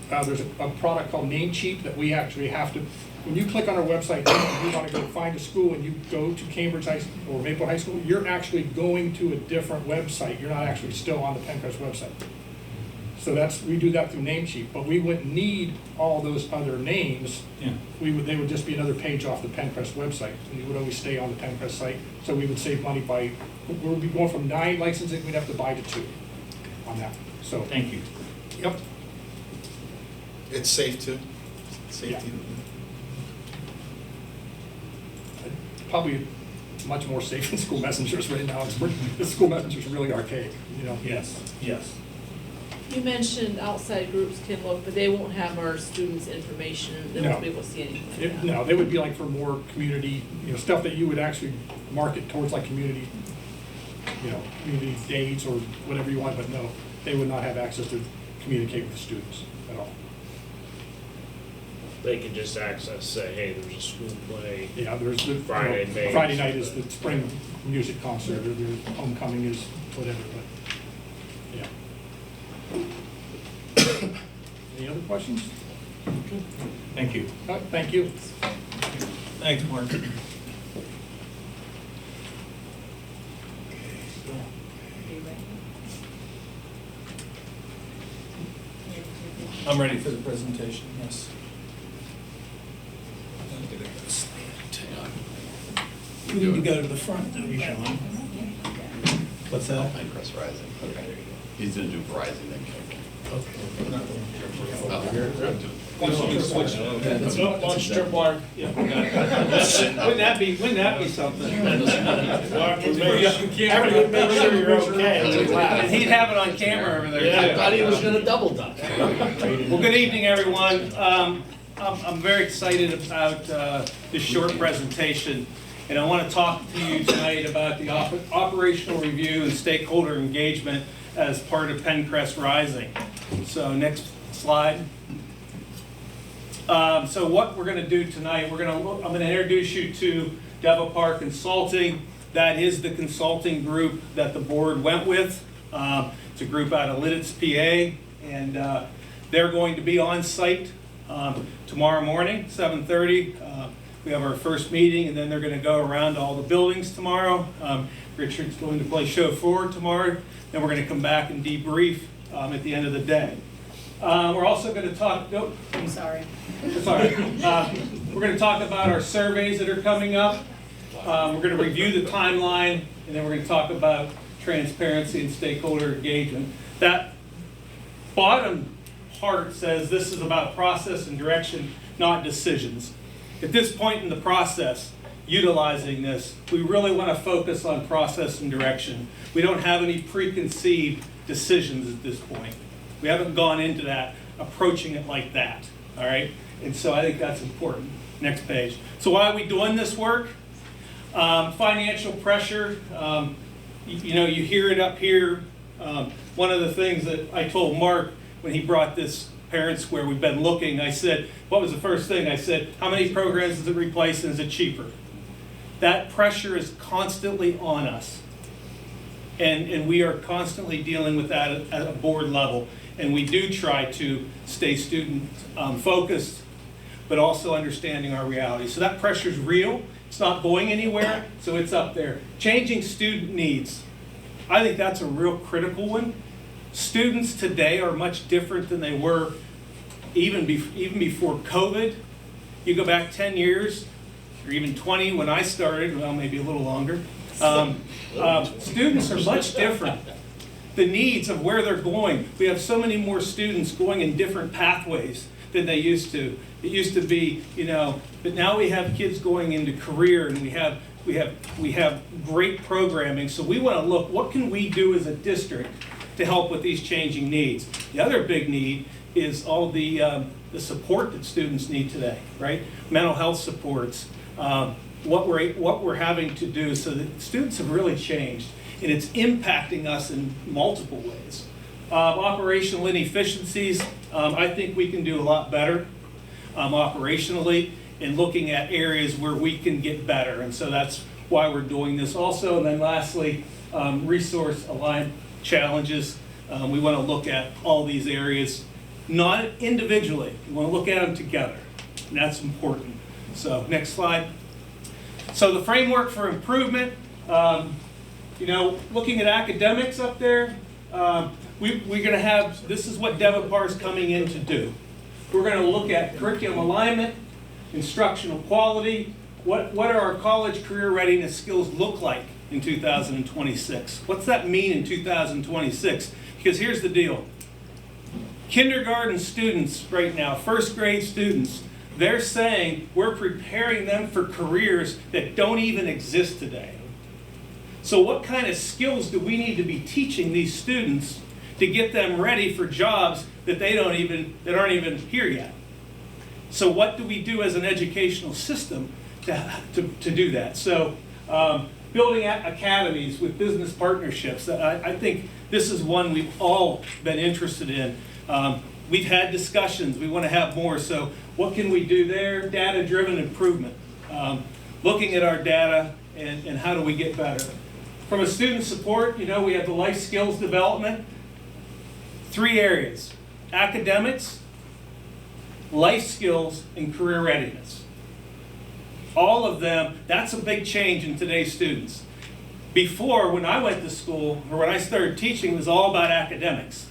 Speaker 15: There's a product called Namecheap that we actually have to, when you click on our website, and you want to go find a school and you go to Cambridge High School or Maple High School, you're actually going to a different website. You're not actually still on the PENNCREST website. So we do that through Namecheap, but we wouldn't need all those other names.
Speaker 8: Yeah.
Speaker 15: They would just be another page off the PENNCREST website, and you would always stay on the PENNCREST site. So we would save money by, we would be going from 9 licensing, we'd have to buy to 2 on that. So
Speaker 8: Thank you.
Speaker 15: Yep.
Speaker 6: It's safe too? Safety?
Speaker 15: Probably much more safe than school messengers right now. The school messengers are really archaic,
Speaker 8: Yes, yes.
Speaker 3: You mentioned outside groups can look, but they won't have our students' information, they
Speaker 15: No.
Speaker 3: won't be able to see anything like that.
Speaker 15: No, they would be like for more community, stuff that you would actually market towards like community, community days or whatever you want, but no, they would not have access to communicate with the students at all.
Speaker 16: They can just access, say, hey, there's a school play.
Speaker 15: Yeah, there's the
Speaker 16: Friday
Speaker 15: Friday night is the spring music concert, or the homecoming is whatever, but, yeah. Any other questions?
Speaker 8: Thank you.
Speaker 15: Thank you.
Speaker 4: Thanks, Mark. I'm ready for the presentation, yes. We need to go to the front, don't we, Sean? What's that?
Speaker 1: PENNCREST Rising. Okay, there you go. He's gonna do Rising then.
Speaker 16: Launch tripwire.
Speaker 7: Wouldn't that be something?
Speaker 16: Everyone make sure you're okay.
Speaker 7: And he'd have it on camera over there,
Speaker 16: Yeah, I
Speaker 7: too.
Speaker 16: thought he was gonna double duck.
Speaker 7: Well, good evening, everyone. I'm very excited about this short presentation, and I want to talk to you tonight about the operational review and stakeholder engagement as part of PENNCREST Rising. So next slide. So what we're going to do tonight, I'm going to introduce you to Devapar Consulting. That is the consulting group that the board went with. It's a group out of Lidditz, PA, and they're going to be on site tomorrow morning, 7:30. We have our first meeting, and then they're going to go around to all the buildings tomorrow. Richard's going to play show forward tomorrow. Then we're going to come back and debrief at the end of the day. We're also going to talk. Nope.
Speaker 3: I'm sorry.
Speaker 7: Sorry. We're going to talk about our surveys that are coming up. We're going to review the timeline, and then we're going to talk about transparency and stakeholder engagement. That bottom part says this is about process and direction, not decisions. At this point in the process, utilizing this, we really want to focus on process and direction. We don't have any preconceived decisions at this point. We haven't gone into that, approaching it like that, all right? And so I think that's important. Next page. So why are we doing this work? Financial pressure, you hear it up here. One of the things that I told Mark when he brought this Parent Square, we've been looking, I said, what was the first thing? I said, how many programs does it replace and is it cheaper? That pressure is constantly on us. And we are constantly dealing with that at a board level. And we do try to stay student focused, but also understanding our reality. So that pressure is real. It's not going anywhere, so it's up there. Changing student needs. I think that's a real critical one. Students today are much different than they were even before COVID. You go back 10 years, or even 20 when I started, well, maybe a little longer. Students are much different. The needs of where they're going. We have so many more students going in different pathways than they used to. It used to be, but now we have kids going into career, and we have great programming. So we want to look, what can we do as a district to help with these changing needs? The other big need is all the support that students need today, right? Mental health supports, what we're having to do. So that students have really changed, and it's impacting us in multiple ways. Operational inefficiencies, I think we can do a lot better operationally in looking at areas where we can get better. And so that's
Speaker 4: why we're doing this also. And then lastly, resource aligned challenges. We want to look at all these areas, not individually. We want to look at them together, and that's important. So next slide. So the framework for improvement, looking at academics up there, we're going to have, this is what DevAPAR is coming in to do. We're going to look at curriculum alignment, instructional quality, what are our college career readiness skills look like in 2026? What's that mean in 2026? Because here's the deal. Kindergarten students right now, first grade students, they're saying we're preparing them for careers that don't even exist today. So what kind of skills do we need to be teaching these students to get them ready for jobs that aren't even here yet? So what do we do as an educational system to do that? So building academies with business partnerships. I think this is one we've all been interested in. We've had discussions. We want to have more. So what can we do there? Data-driven improvement. Looking at our data and how do we get better. From a student support, we have the life skills development. 3 areas: academics, life skills, and career readiness. All of them, that's a big change in today's students. Before, when I went to school, or when I started teaching, it was all about academics.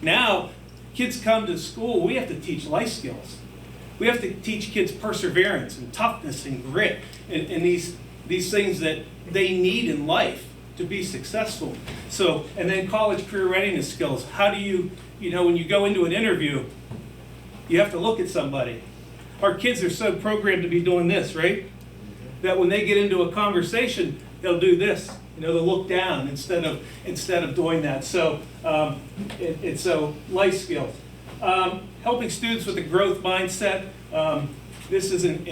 Speaker 4: Now, kids come to school, we have to teach life skills. We have to teach kids perseverance and toughness and grit and these things that they need in life to be successful. So, and then college career readiness skills. How do you, when you go into an interview, you have to look at somebody. Our kids are so programmed to be doing this, right? That when they get into a conversation, they'll do this. They'll look down instead of doing that. So it's life skills. Helping students with a growth mindset. This isn't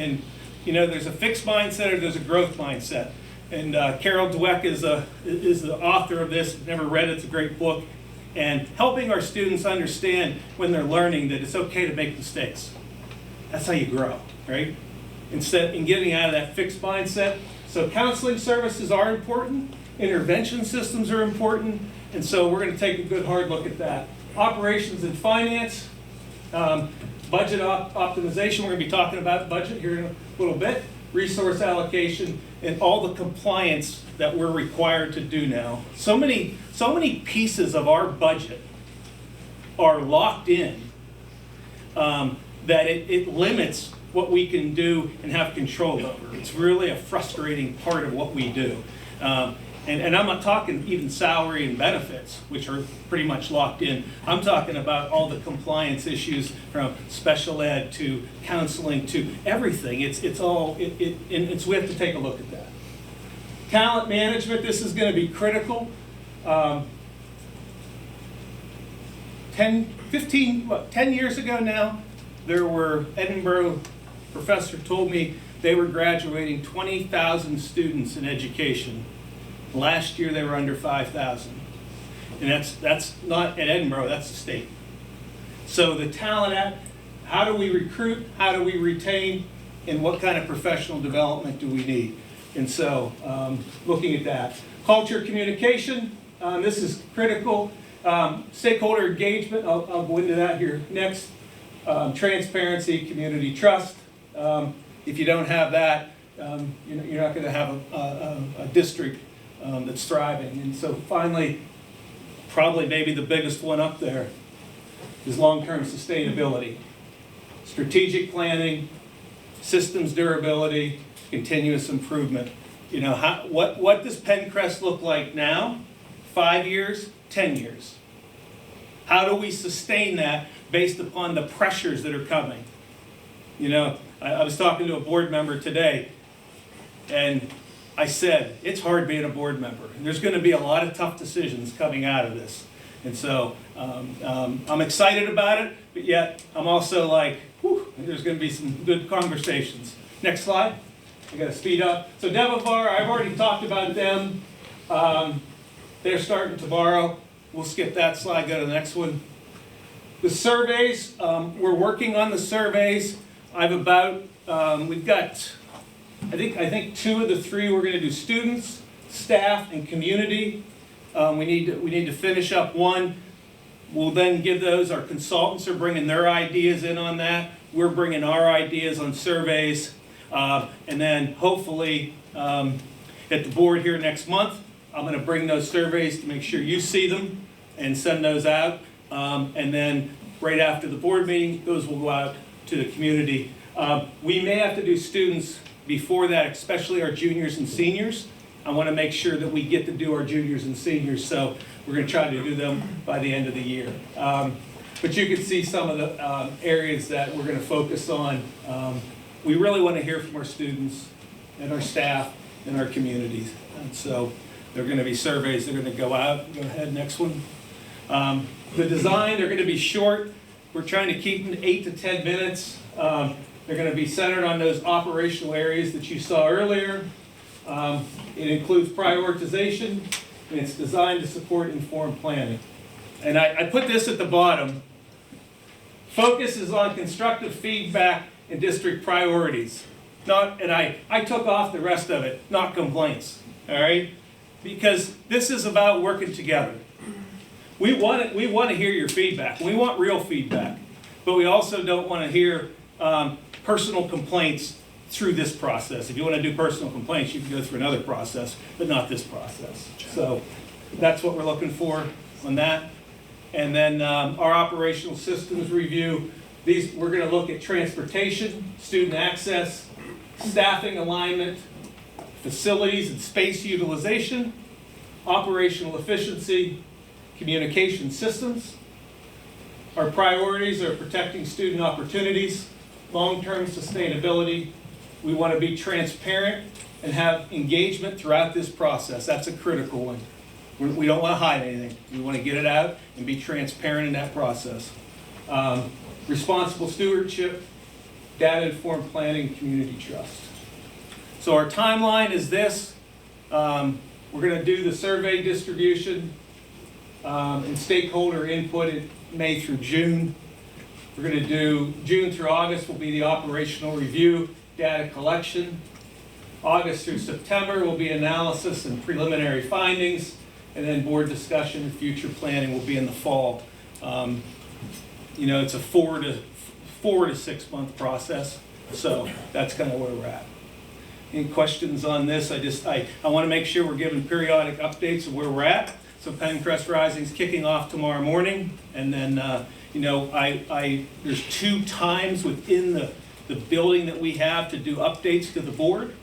Speaker 4: there's a fixed mindset or there's a growth mindset. And Carol Dweck is the author of this. Never read it. It's a great book. And helping our students understand when they're learning that it's okay to make mistakes. That's how you grow, right? Instead, in getting out of that fixed mindset. So counseling services are important. Intervention systems are important. And so we're going to take a good hard look at that. Operations and finance. Budget optimization. We're going to be talking about budget here in a little bit. Resource allocation and all the compliance that we're required to do now. So many pieces of our budget are locked in that it limits what we can do and have control over. It's really a frustrating part of what we do. And I'm not talking even salary and benefits, which are pretty much locked in. I'm talking about all the compliance issues from special ed to counseling to everything. It's all, we have to take a look at that. Talent management, this is going to be critical. 10 years ago now, there were, Edinburgh professor told me they were graduating 20,000 students in education. Last year they were under 5,000. And that's not at Edinburgh, that's the state. So the talent, how do we recruit, how do we retain, and what kind of professional development do we need? And so looking at that. Culture communication, this is critical. Stakeholder engagement, I'll go into that here next. Transparency, community trust. If you don't have that, you're not going to have a district that's thriving. And so finally, probably maybe the biggest one up there is long-term sustainability. Strategic planning, systems durability, continuous improvement. What does PENNCREST look like now? 5 years, 10 years. How do we sustain that based upon the pressures that are coming? I was talking to a board member today, and I said, it's hard being a board member. And there's going to be a lot of tough decisions coming out of this. And so I'm excited about it, but yet I'm also like, whew, there's going to be some good conversations. Next slide. I got to speed up. So DevAPAR, I've already talked about them. They're starting tomorrow. We'll skip that slide, go to the next one. The surveys, we're working on the surveys. We've got I think 2 of the 3 we're going to do students, staff, and community. We need to finish up 1. We'll then give those, our consultants are bringing their ideas in on that. We're bringing our ideas on surveys. And then hopefully at the board here next month, I'm going to bring those surveys to make sure you see them and send those out. And then right after the board meeting, those will go out to the community. We may have to do students before that, especially our juniors and seniors. I want to make sure that we get to do our juniors and seniors, so we're going to try to do them by the end of the year. But you can see some of the areas that we're going to focus on. We really want to hear from our students and our staff and our communities. And so there are going to be surveys that are going to go out. Go ahead, next one. The design, they're going to be short. We're trying to keep them 8 to 10 minutes. They're going to be centered on those operational areas that you saw earlier. It includes prioritization, and it's designed to support informed planning. And I put this at the bottom. Focus is on constructive feedback and district priorities. And I took off the rest of it, not complaints, all right? Because this is about working together. We want to hear your feedback. We want real feedback. But we also don't want to hear personal complaints through this process. If you want to do personal complaints, you can go through another process, but not this process. So that's what we're looking for on that. And then our operational systems review. We're going to look at transportation, student access, staffing alignment, facilities and space utilization, operational efficiency, communication systems. Our priorities are protecting student opportunities, long-term sustainability. We want to be transparent and have engagement throughout this process. That's a critical one. We don't want to hide anything. We want to get it out and be transparent in that process. Responsible stewardship, data-informed planning, community trust. So our timeline is this. We're going to do the survey distribution and stakeholder input in May through June. We're going to do June through August will be the operational review, data collection. August through September will be analysis and preliminary findings, and then board discussion and future planning will be in the fall. It's a 4 to 6 month process, so that's kind of where we're at. Any questions on this? I want to make sure we're giving periodic updates of where we're at. So PENNCREST Rising is kicking off tomorrow morning, and then there's 2 times within the building that we have to do updates to the board,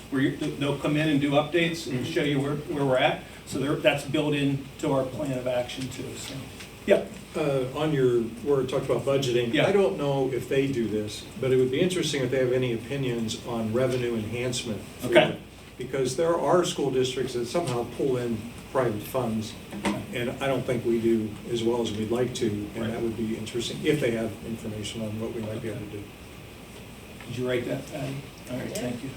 Speaker 4: where they'll come in and do updates and show you where we're at. So that's built into our plan of action too. So, yeah.
Speaker 17: On where it talked about budgeting,
Speaker 4: yeah.
Speaker 17: I don't know if they do this, but it would be interesting if they have any opinions on revenue enhancement.
Speaker 4: Okay.
Speaker 17: Because there are school districts that somehow pull in private funds, and I don't think we do as well as we'd like to, and that would be interesting if they have information on what we might be able to do.
Speaker 4: Did you write that, Patty? All right, thank you.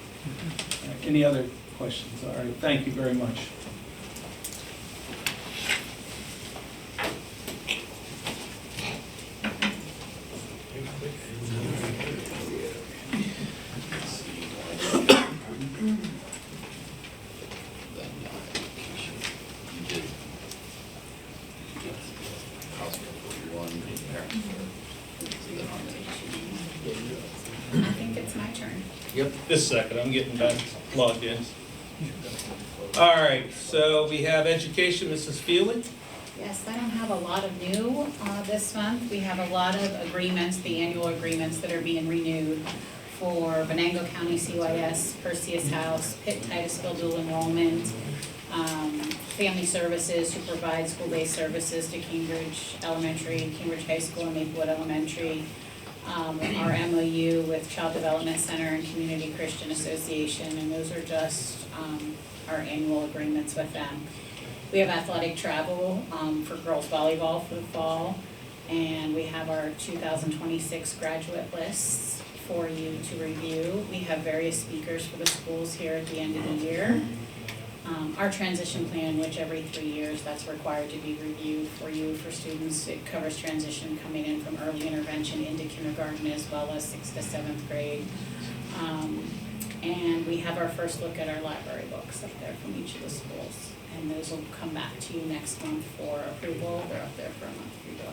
Speaker 4: All right, any other questions? All right, thank you very much.
Speaker 18: I think it's my turn.
Speaker 4: Yep. Just a second, I'm getting back logged in. All right, so we have education, Mrs. Feely.
Speaker 18: Yes, I don't have a lot of new this month. We have a lot of agreements, the annual agreements that are being renewed for Venango County CYS, Perseus House, Pitt Titusville dual enrollment, Family Services who provide school-based services to Cambridge Elementary, Cambridge High School, and Maplewood Elementary. Our MOU with Child Development Center and Community Christian Association, and those are just our annual agreements with them. We have athletic travel for girls volleyball for the fall, and we have our 2026 graduate lists for you to review. We have various speakers for the schools here at the end of the year. Our transition plan, which every 3 years that's required to be reviewed for you for students. It covers transition coming in from early intervention into kindergarten as well as 6th to 7th grade. And And we have our first look at our library books up there from each of the schools. And those will come back to you next month for approval. They're up there for a month for you to.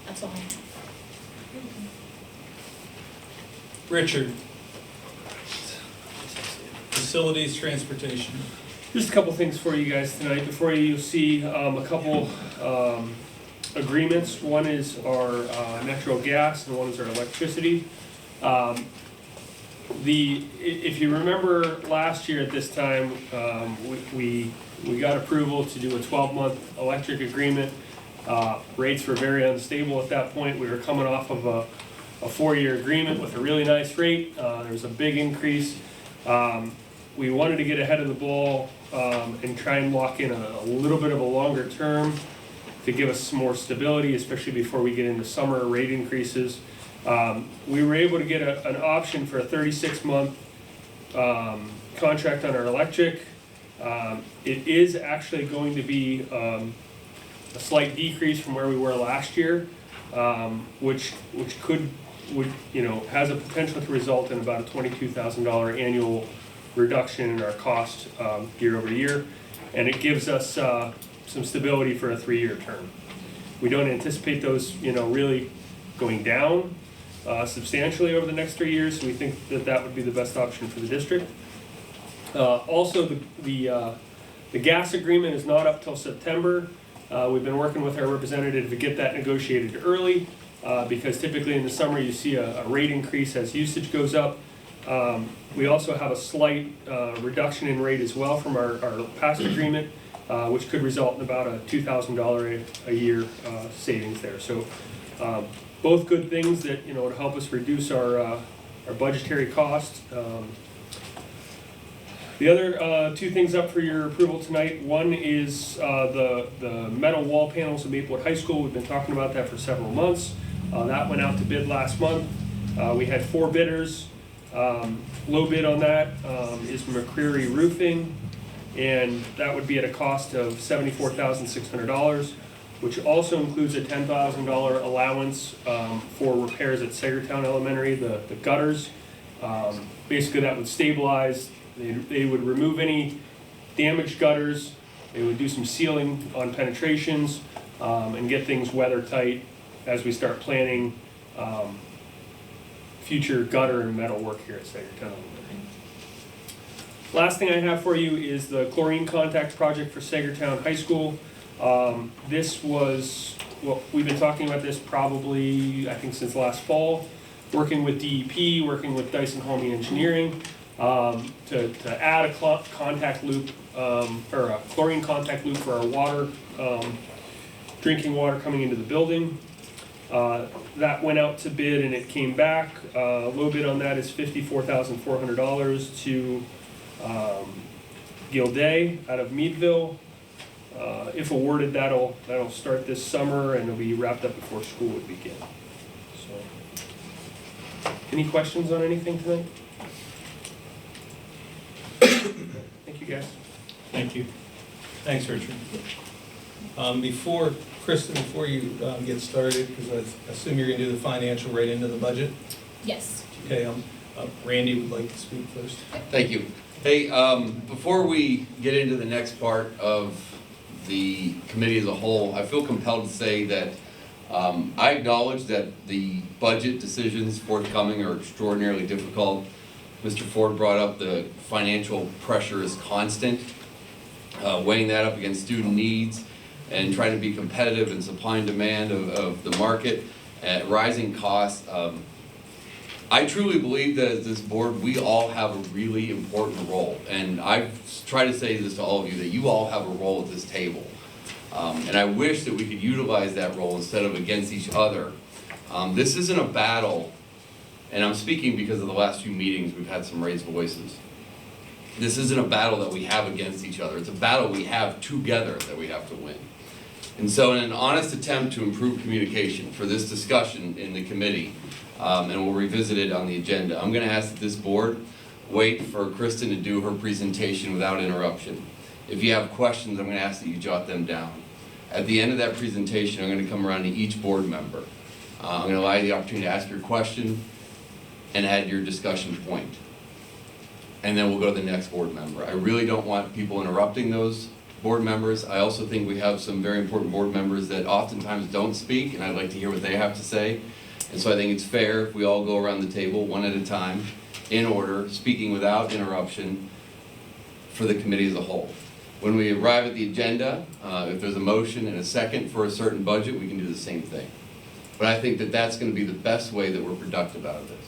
Speaker 18: That's all I have.
Speaker 4: Richard. Facilities, transportation.
Speaker 19: Just a couple things for you guys tonight. Before you'll see a couple agreements. One is our natural gas and one is our electricity. If you remember last year at this time, we got approval to do a 12-month electric agreement. Rates were very unstable at that point. We were coming off of a 4-year agreement with a really nice rate. There was a big increase. We wanted to get ahead of the ball and try and lock in a little bit of a longer term to give us some more stability, especially before we get into summer rate increases. We were able to get an option for a 36-month contract on our electric. It is actually going to be a slight decrease from where we were last year, which has a potential to result in about a $22,000 annual reduction in our cost year over year, and it gives us some stability for a 3-year term. We don't anticipate those, really going down substantially over the next 3 years, so we think that that would be the best option for the district. Also, the gas agreement is not up till September. We've been working with our representative to get that negotiated early, because typically in the summer you see a rate increase as usage goes up. We also have a slight reduction in rate as well from our past agreement, which could result in about a $2,000 a year savings there. So both good things that to help us reduce our budgetary costs. The other two things up for your approval tonight. One is the metal wall panels at Maplewood High School. We've been talking about that for several months. That went out to bid last month. We had 4 bidders. Low bid on that is McCreary Roofing, and that would be at a cost of $74,600, which also includes a $10,000 allowance for repairs at Sagertown Elementary, the gutters. Basically, that would stabilize. They would remove any damaged gutters. They would do some sealing on penetrations and get things weather tight as we start planning future gutter and metal work here at Sagertown. Last thing I have for you is the chlorine contact project for Sagertown High School. This was, we've been talking about this probably, I think, since last fall, working with DEP, working with Dyson Homey Engineering, to add a contact loop, or a chlorine contact loop for our water, drinking water coming into the building. That went out to bid and it came back. Low bid on that is $54,400 to Gilday out of Meadville. If awarded, that'll start this summer and it'll be wrapped up before school would begin. So, any questions on anything tonight? Thank you, guys.
Speaker 4: Thank you. Thanks, Richard. Kristen, before you get started, because I assume you're going to do the financial right into the budget?
Speaker 11: Yes.
Speaker 4: Okay, Randy would like to speak first.
Speaker 1: Thank you. Hey, before we get into the next part of the committee as a whole, I feel compelled to say that I acknowledge that the budget decisions forthcoming are extraordinarily difficult. Mr. Ford brought up the financial pressure is constant, weighing that up against student needs and trying to be competitive in supply and demand of the market at rising costs. I truly believe that as this board, we all have a really important role. And I've tried to say this to all of you, that you all have a role at this table. And I wish that we could utilize that role instead of against each other. This isn't a battle, and I'm speaking because of the last few meetings we've had some raised voices. This isn't a battle that we have against each other. It's a battle we have together that we have to win. And so in an honest attempt to improve communication for this discussion in the committee, and we'll revisit it on the agenda, I'm going to ask that this board wait for Kristen to do her presentation without interruption. If you have questions, I'm going to ask that you jot them down. At the end of that presentation, I'm going to come around to each board member. I'm going to allow you the opportunity to ask your question. and add your discussion point. And then we'll go to the next board member. I really don't want people interrupting those board members. I also think we have some very important board members that oftentimes don't speak, and I'd like to hear what they have to say. And so I think it's fair if we all go around the table one at a time, in order, speaking without interruption for the committee as a whole. When we arrive at the agenda, if there's a motion and a second for a certain budget, we can do the same thing. But I think that that's going to be the best way that we're productive out of this.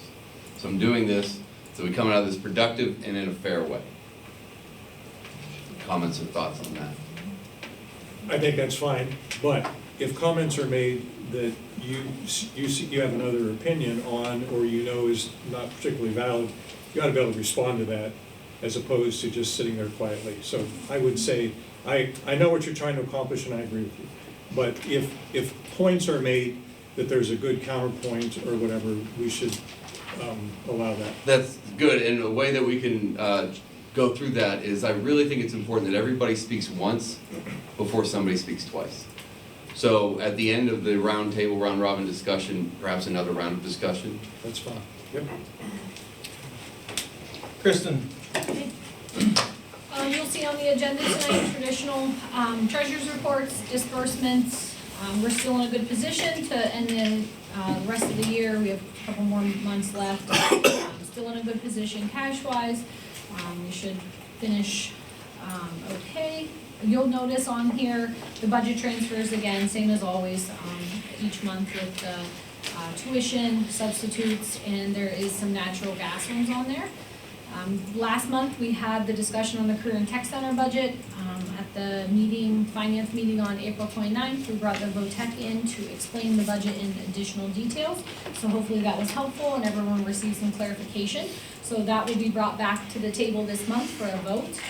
Speaker 1: So I'm doing this so we come out of this productive and in a fair way. Comments or thoughts on that?
Speaker 17: I think that's fine, but if comments are made that you have another opinion on, or you know is not particularly valid, you ought to be able to respond to that, as opposed to just sitting there quietly. So I would say, I know what you're trying to accomplish, and I agree with you. But if points are made that there's a good counterpoint or whatever, we should allow that.
Speaker 1: That's good, and a way that we can go through that is I really think it's important that everybody speaks once before somebody speaks twice. So at the end of the round table, round robin discussion, perhaps another round of discussion.
Speaker 17: That's fine. Yep.
Speaker 4: Kristen?
Speaker 11: You'll see on the agenda tonight, traditional treasurer's reports, disbursements. We're still in a good position to end the rest of the year. We have a couple more months left. Still in a good position cash-wise. We should finish okay. You'll notice on here the budget transfers again, same as always, each month with tuition, substitutes, and there is some natural gas ones on there. Last month we had the discussion on the Career and Tech Center budget. At the meeting, finance meeting on April 29th, we brought the VOTEC in to explain the budget in additional details. So hopefully that was helpful and everyone received some clarification. So that will be brought back to the table this month for a vote.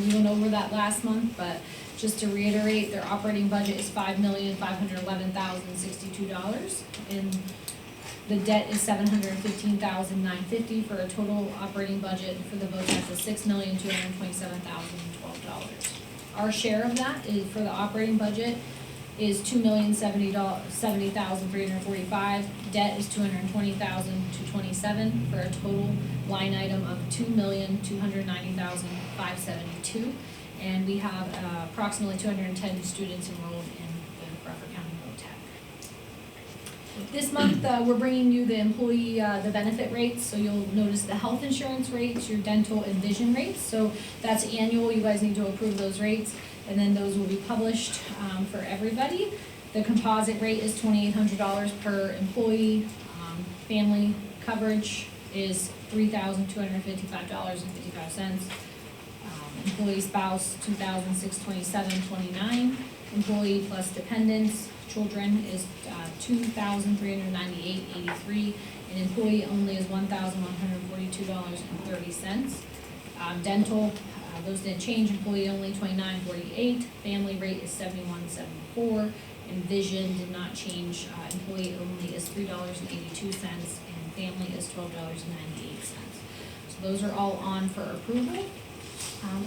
Speaker 11: We went over that last month, but just to reiterate, their operating budget is $5,511,062, and the debt is $715,950 for a total operating budget for the VOTEC of $6,227,012. Our share of that is for the operating budget is $2,070,345. Debt is $220,227 for a total line item of $2,290,572. And we have approximately 210 students enrolled in the Crawford County VOTEC. This month, we're bringing you the employee, the benefit rates. So you'll notice the health insurance rates, your dental and vision rates. So that's annual. You guys need to approve those rates. And then those will be published for everybody. The composite rate is $2,800 per employee. Family coverage is $3,255.55. Employee spouse, $2,627.29. Employee plus dependents, children is $2,398.83. And employee only is $1,142.30. Dental, those didn't change. Employee only $29.48. Family rate is $71.74. And vision did not change. Employee only is $3.82, and family is $12.98. So those are all on for approval.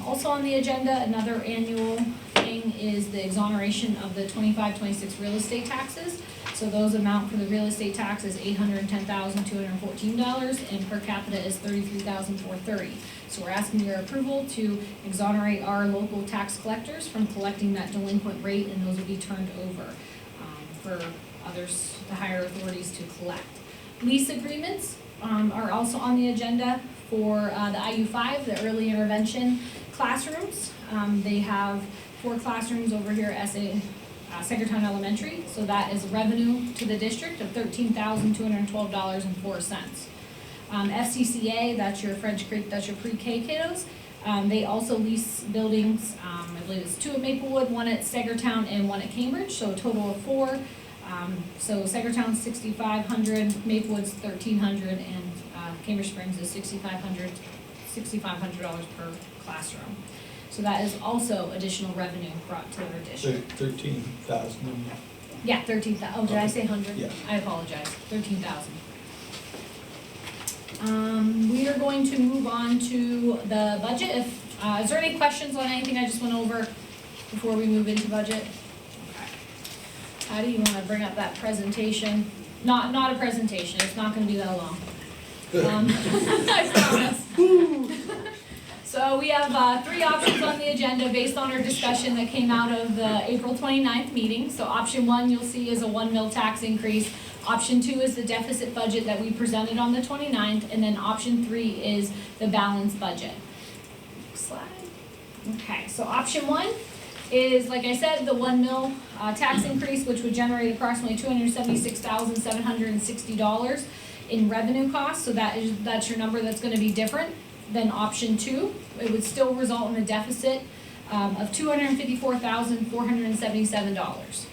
Speaker 11: Also on the agenda, another annual thing is the exoneration of the 25-26 real estate taxes. So those amount for the real estate tax is $810,214, and per capita is $33,430. So we're asking your approval to exonerate our local tax collectors from collecting that delinquent rate, and those will be turned over for others, the higher authorities, to collect. Lease agreements are also on the agenda for the IU5, the early intervention classrooms. They have 4 classrooms over here at Sagertown Elementary, so that is revenue to the district of $13,212.04. FCCA, that's your French Creek, that's your pre-K kiddos. They also lease buildings, I believe it's 2 at Maplewood, 1 at Sagertown, and 1 at Cambridge, so a total of 4. So Sagertown's $6,500, Maplewood's $1,300, and Cambridge Springs is $6,500 per classroom. So that is also additional revenue brought to our district.
Speaker 20: 13,000.
Speaker 11: Yeah, 13,000. Oh, did I say 100?
Speaker 20: Yeah.
Speaker 11: I apologize. 13,000. We are going to move on to the budget. Is there any questions on anything I just went over before we move into budget? Okay. How do you want to bring up that presentation? Not a presentation. It's not going to be that long.
Speaker 20: I promise. So we have 3 options on the agenda based on our discussion that came out of the April 29th meeting. So option 1 you'll see is a 1 mil tax increase. Option 2 is the deficit budget that we presented on the 29th, and then option 3 is the balanced budget. Next slide. Okay, so option 1 is, like I said, the 1 mil tax increase, which would generate approximately $276,760 in revenue costs. So that's your number that's going to be different than option 2. It would still result in a deficit of $254,477.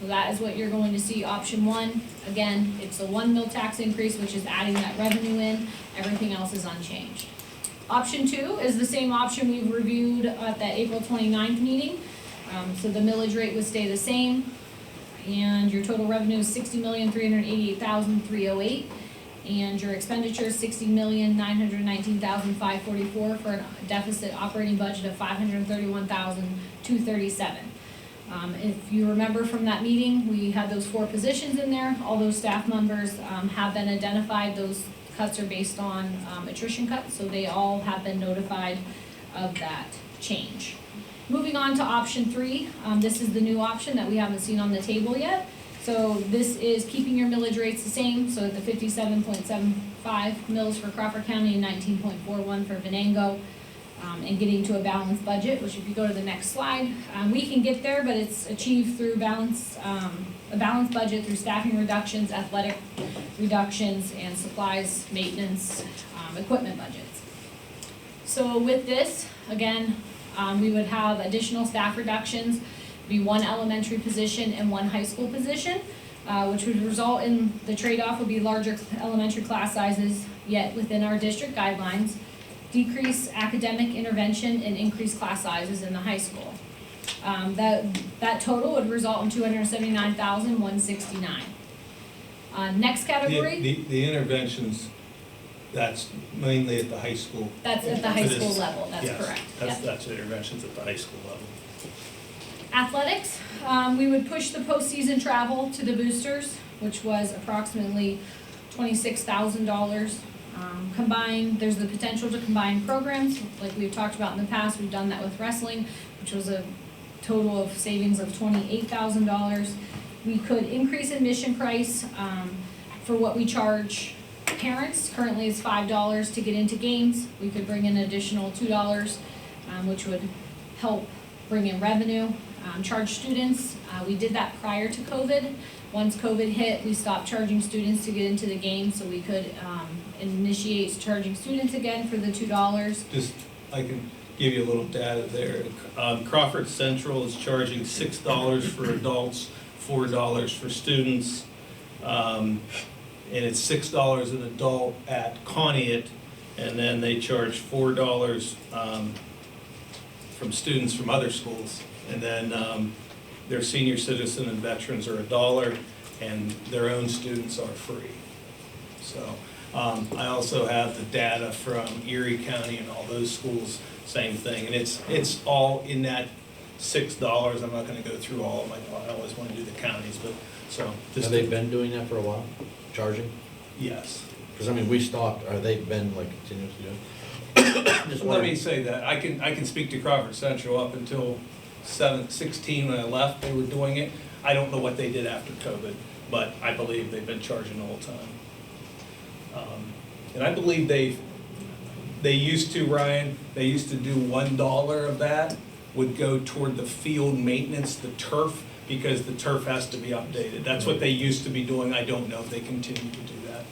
Speaker 20: So that is what you're going to see option 1. Again, it's a 1 mil tax increase, which is adding that revenue in. Everything else is unchanged. Option 2 is the same option we reviewed at that April 29th meeting. So the millage rate would stay the same, and your total revenue is $60,388,308, and your expenditure is $60,919,544 for a deficit operating budget of $531,237. If you remember from that meeting, we had those 4 positions in there. All those staff members have been identified. Those cuts are based on attrition cuts, so they all have been notified of that change. Moving on to option 3, this is the new option that we haven't seen on the table yet. So this is keeping your millage rates the same, so at the 57.75 mils for Crawford County and 19.41 for Venango, and getting to a balanced budget, which if you go to the next slide, we can get there, but it's achieved through a balanced budget through staffing reductions, athletic reductions, and supplies, maintenance, equipment budgets. So with this, again, we would have additional staff reductions, be 1 elementary position and 1 high school position, which would result in the trade-off would be larger elementary class sizes, yet within our district guidelines, decrease academic intervention and increase class sizes in the high school. That total would result in $279,169. Next category.
Speaker 4: The interventions, that's mainly at the high school.
Speaker 20: That's at the high school level, that's
Speaker 4: Yes,
Speaker 20: correct.
Speaker 4: That's interventions at the high school level.
Speaker 20: Athletics, we would push the postseason travel to the boosters, which was approximately $26,000. Combined, there's the potential to combine programs, like we've talked about in the past. We've done that with wrestling, which was a total of savings of $28,000. We could increase admission price for what we charge parents. Currently it's $5 to get into games. We could bring in an additional $2, which would help bring in revenue. Charge students, we did that prior to COVID. Once COVID hit, we stopped charging students to get into the game, so we could initiate charging students again for the $2.
Speaker 4: Just, I can give you a little data there. Crawford Central is charging $6 for adults, $4 for students. And it's $6 an adult at Conneaut, and then they charge $4 from students from other schools. And then their senior citizen and veterans are $1, and their own students are free. So I also have the data from Erie County and all those schools, same thing. And it's all in that $6. I'm not going to go through all of them. I always want to do the counties, but so.
Speaker 2: Have they been doing that for a while, charging?
Speaker 4: Yes.
Speaker 2: Because I mean, we stopped, or they've been like continuously doing?
Speaker 4: Let me say that, I can speak to Crawford Central up until 16 when I left, they were doing it. I don't know what they did after COVID, but I believe they've been charging the whole time. And I believe they used to, Ryan, they used to do $1 of that would go toward the field maintenance, the turf, because the turf has to be updated. That's what they used to be doing. I don't know if they continue to do that.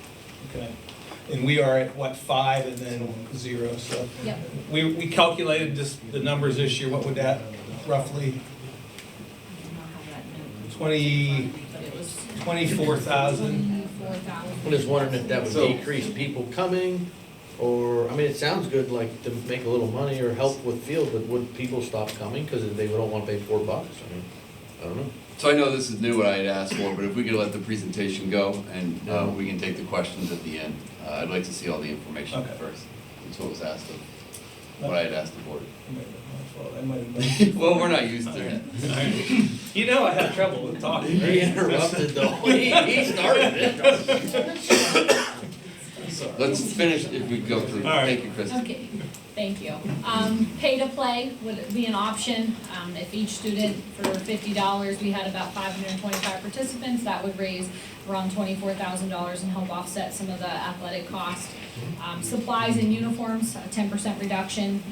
Speaker 4: Okay. And we are at what, 5 and then 0, so.
Speaker 20: Yep.
Speaker 4: We calculated just the numbers this year. What would that roughly? 24,000.
Speaker 2: I'm just wondering if that would decrease people coming, or, I mean, it sounds good, like, to make a little money or help with field, but would people stop coming because they don't want to pay $4? I mean, I don't know.
Speaker 1: So I know this is new what I had asked for, but if we could let the presentation go and we can take the questions at the end. I'd like to see all the information first. That's what was asked of, what I had asked the board. Well, we're not used to it.
Speaker 4: You know I had trouble with talking.
Speaker 2: He interrupted though. He started it.
Speaker 1: let's finish if we go through.
Speaker 4: All right.
Speaker 1: Thank you, Chris.
Speaker 20: Okay, thank you. Pay to play would be an option. If each student for $50, we had about 525 participants, that would raise around $24,000 and help offset some of the athletic costs. Supplies and uniforms, a 10% reduction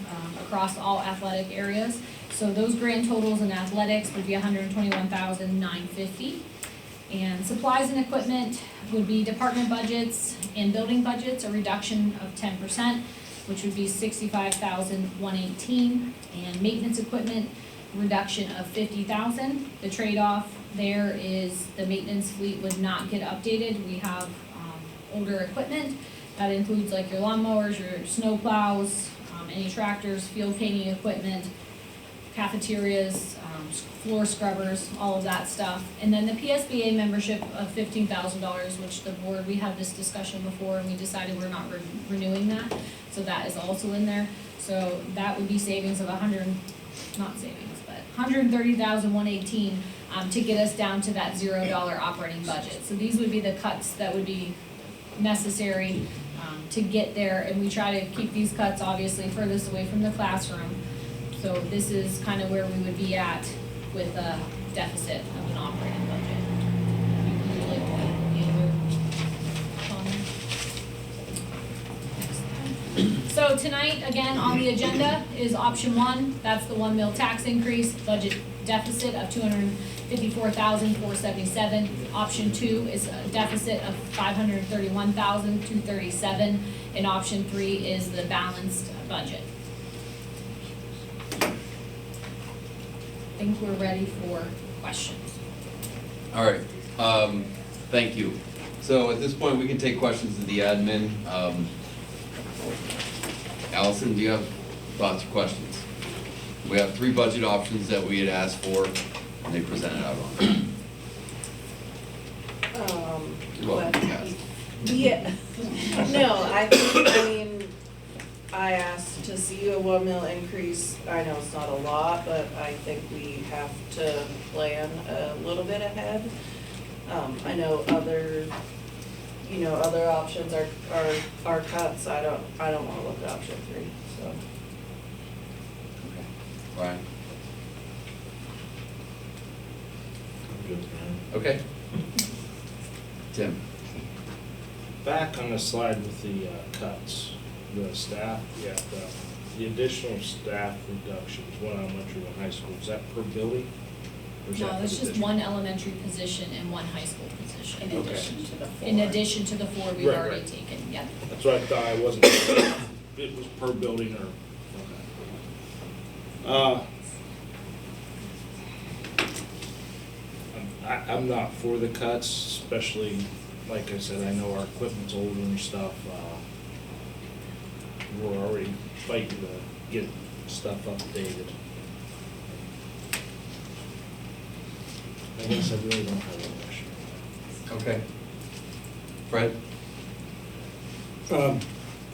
Speaker 20: across all athletic areas. So those grand totals in athletics would be $121,950. And supplies and equipment would be department budgets and building budgets, a reduction of 10%, which would be $65,118. And maintenance equipment, reduction of $50,000. The trade-off there is the maintenance fleet would not get updated. We have older equipment. That includes like your lawnmowers, your snow plows, any tractors, field painting equipment, cafeterias, floor scrubbers, all of that stuff. And then the PSBA membership of $15,000, which the board, we had this discussion before and we decided we're not renewing that. So that is also in there. So that would be savings of $130,118 to get us down to that $0 operating budget. So these would be the cuts that would be necessary to get there. And we try to keep these cuts obviously furthest away from the classroom. So this is kind of where we would be at with a deficit of an operating budget. Would you like any other comments? So tonight, again, on the agenda is option 1. That's the 1 mil tax increase, budget deficit of $254,477. Option 2 is a deficit of $531,237. And option 3 is the balanced budget. I think we're ready for questions.
Speaker 1: All right, thank you. So at this point, we can take questions of the admin. Allison, do you have thoughts or questions? We have 3 budget options that we had asked for, and they presented out on. You're welcome, Cass.
Speaker 3: Yeah, no, I mean, I asked to see a 1 mil increase. I know it's not a lot, but I think we have to plan a little bit ahead. I know other options are cuts. I don't wanna look at option 3, so.
Speaker 1: Ryan? Okay. Tim?
Speaker 16: Back on the slide with the cuts, the staff, the additional staff reductions, one elementary, one high school, is that per building? Or is that
Speaker 20: No,
Speaker 16: for
Speaker 20: it's
Speaker 16: the
Speaker 20: just
Speaker 16: district?
Speaker 20: 1 elementary position and 1 high school position.
Speaker 18: In addition to the 4.
Speaker 20: In addition to the 4 we've
Speaker 16: Right,
Speaker 20: already
Speaker 16: right.
Speaker 20: taken, yeah.
Speaker 16: That's what I thought, I wasn't, it was per building or, okay. I'm not for the cuts, especially, like I said, I know our equipment's older and stuff. We're already fighting to get stuff updated. I guess I really don't have an issue.
Speaker 1: Okay. Fred?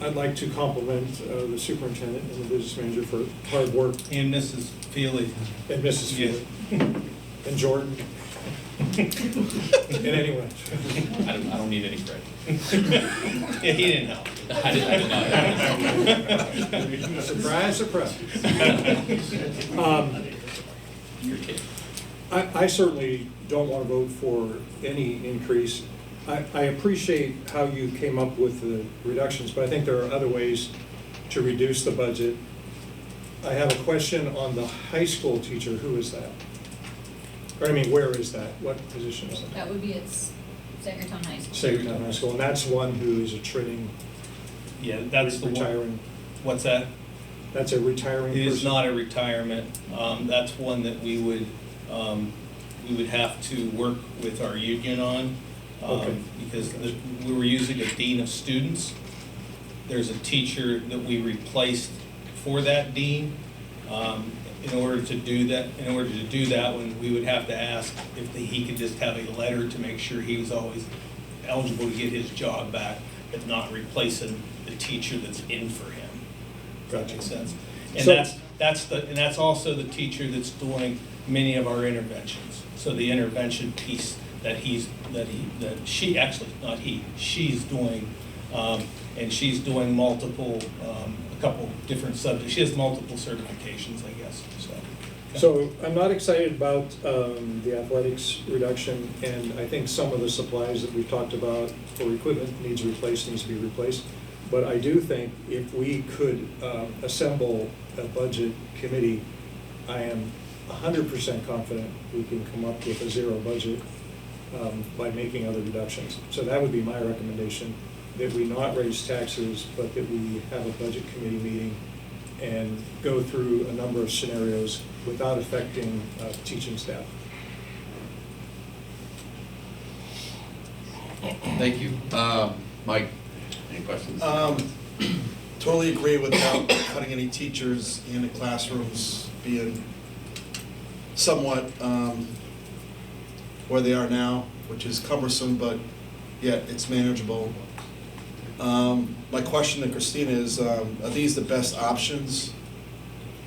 Speaker 17: I'd like to compliment the superintendent and the business manager for hard work.
Speaker 4: And Mrs. Feely.
Speaker 17: And Mrs. Feely. And Jordan. And anyone.
Speaker 21: I don't need any credit.
Speaker 4: Yeah, he didn't help.
Speaker 21: I did not.
Speaker 17: Surprise, surprise.
Speaker 21: You're kidding.
Speaker 17: I certainly don't want to vote for any increase. I appreciate how you came up with the reductions, but I think there are other ways to reduce the budget. I have a question on the high school teacher. Who is that? Or, I mean, where is that? What position is that?
Speaker 20: That would be at Sagertown High School.
Speaker 17: Sagertown High School, and that's one who is attriting.
Speaker 4: Yeah, that's the one.
Speaker 17: Retiring.
Speaker 4: What's that?
Speaker 17: That's a retiring
Speaker 4: It
Speaker 17: person?
Speaker 4: is not a retirement. That's one that we would have to work with our union on.
Speaker 17: Okay.
Speaker 4: Because we were using a dean of students. There's a teacher that we replaced for that dean. In order to do that, one, we would have to ask if he could just have a letter to make sure he was always eligible to get his job back, but not replacing the teacher that's in for him. Does that make sense? And
Speaker 17: So-
Speaker 4: that's also the teacher that's doing many of our interventions. So the intervention piece she's doing And she's doing multiple, a couple different subjects. She has multiple certifications, I guess, so.
Speaker 17: So I'm not excited about the athletics reduction, and I think some of the supplies that we've talked about for equipment needs to be replaced. But I do think if we could assemble a budget committee, I am 100% confident we can come up with a zero budget by making other reductions. So that would be my recommendation, that we not raise taxes, but that we have a budget committee meeting and go through a number of scenarios without affecting teaching staff.
Speaker 1: Thank you. Mike, any questions?
Speaker 6: Totally agree without cutting any teachers in the classrooms being somewhat where they are now, which is cumbersome, but yet it's manageable. My question to Christina is, are these the best options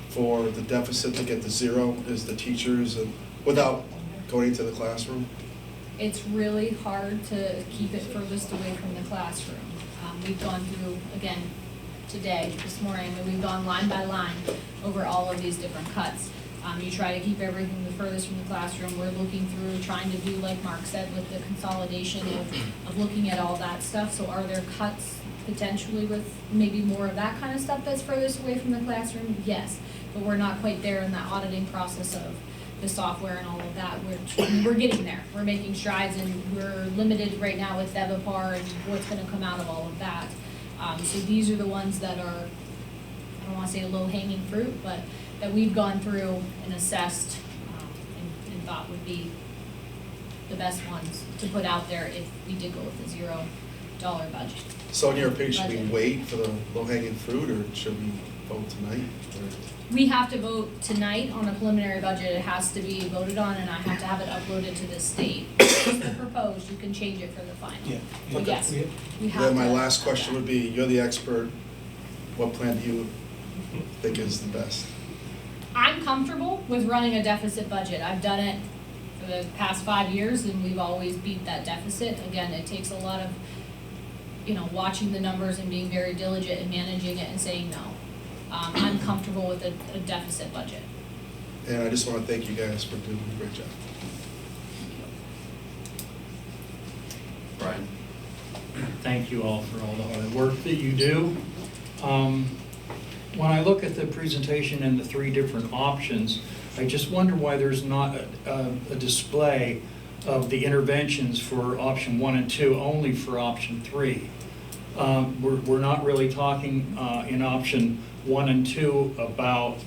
Speaker 6: for the deficit to get to zero, is the teachers and without going into the classroom?
Speaker 20: It's really hard to keep it furthest away from the classroom. We've gone through, again, today, this morning, and we've gone line by line over all of these different cuts. You try to keep everything the furthest from the classroom. We're looking through, trying to do, like Mark said, with the consolidation of looking at all that stuff. So are there cuts potentially with maybe more of that kind of stuff that's furthest away from the classroom? Yes, but we're not quite there in that auditing process of the software and all of that. We're getting there. We're making strides, and we're limited right now with Devapar and what's going to come out of all of that. So these are the ones that are, I don't want to say low-hanging fruit, but that we've gone through and assessed and thought would be the best ones to put out there if we did go with a $0 budget.
Speaker 6: So in your opinion, should we wait for the low-hanging fruit, or should we vote tonight?
Speaker 20: We have to vote tonight on a preliminary budget. It has to be voted on, and I have to have it uploaded to the state. If it's proposed, you can change it for the final.
Speaker 6: Yeah.
Speaker 20: But
Speaker 6: Okay.
Speaker 20: yes, we have
Speaker 6: Then my
Speaker 20: to
Speaker 6: last
Speaker 20: have
Speaker 6: question
Speaker 20: that.
Speaker 6: would be, you're the expert, what plan do you think is the best?
Speaker 20: I'm comfortable with running a deficit budget. I've done it for the past 5 years, and we've always beat that deficit. Again, it takes a lot of, watching the numbers and being very diligent and managing it and saying no. I'm comfortable with a deficit budget.
Speaker 6: And I just want to thank you guys for doing a great job.
Speaker 1: Brian?
Speaker 8: Thank you all for all the hard work that you do. When I look at the presentation and the three different options, I just wonder why there's not a display of the interventions for option 1 and 2, only for option 3. We're not really talking in option 1 and 2 about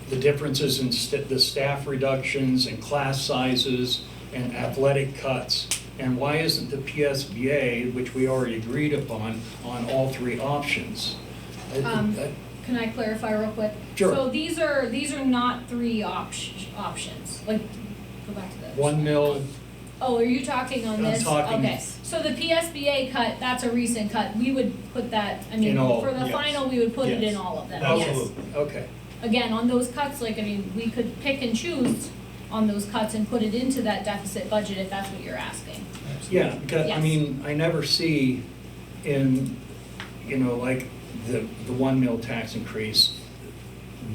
Speaker 8: the differences in the staff reductions and class sizes and athletic cuts. And why isn't the PSBA, which we already agreed upon, on all three options?
Speaker 20: Can I clarify real quick?
Speaker 8: Sure.
Speaker 20: So these are not three options. Like, go back to those.
Speaker 8: 1 mil.
Speaker 20: Oh, are you talking on
Speaker 8: I'm
Speaker 20: this?
Speaker 8: talking-
Speaker 20: Okay, so the PSBA cut, that's a recent cut. We would put that,
Speaker 8: In all,
Speaker 20: for the
Speaker 8: yes.
Speaker 20: final, we would put it in all of them, yes.
Speaker 8: Absolutely. Okay.
Speaker 20: Again, on those cuts, we could pick and choose on those cuts and put it into that deficit budget if that's what you're asking.
Speaker 8: Yeah, because,
Speaker 20: Yes.
Speaker 8: I never see in, like the 1 mil tax increase,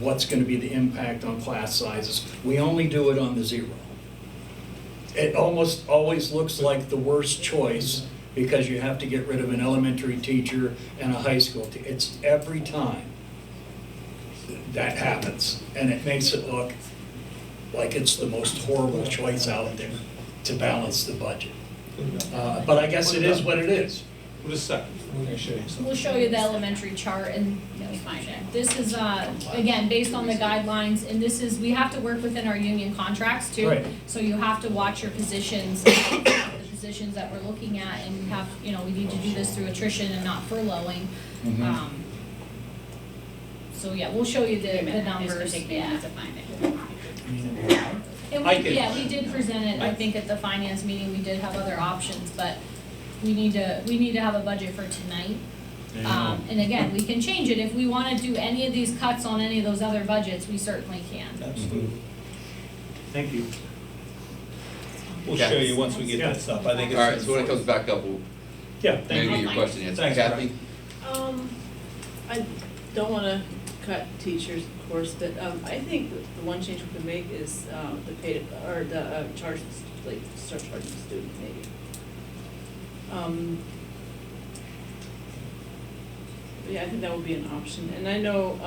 Speaker 8: what's gonna be the impact on class sizes. We only do it on the 0. It almost always looks like the worst choice because you have to get rid of an elementary teacher and a high school teacher. It's every time that happens, and it makes it look like it's the most horrible choice out there to balance the budget. But I guess it is what it is.
Speaker 4: Just a second, we're gonna show you something.
Speaker 20: We'll show you the elementary chart and this is, again, based on the guidelines, and this is, we have to work within our union contracts too.
Speaker 8: Right.
Speaker 20: So you have to watch your positions, the positions that we're looking at, and we have, we need to do this through attrition and not furloughing.
Speaker 8: Mhm.
Speaker 20: So yeah, we'll show you the numbers.
Speaker 18: Take me a minute to find it.
Speaker 20: And we did present it, I think at the finance meeting, we did have other options, but we need to have a budget for tonight. And again, we can change it. If we wanna do any of these cuts on any of those other budgets, we certainly can.
Speaker 4: Absolutely.
Speaker 8: Thank you.
Speaker 4: We'll show you once we get this up. I think it's.
Speaker 1: All right, so when it comes back up, we'll
Speaker 17: Yeah, thank
Speaker 1: Maybe
Speaker 17: you.
Speaker 1: your question answered.
Speaker 17: Thanks,
Speaker 1: Kathy?
Speaker 10: I don't wanna cut teachers, of course, but, I think that the one change we could make is, the pay to, or the, charge, like, start charging the student maybe. Yeah, I think that would be an option, and I know,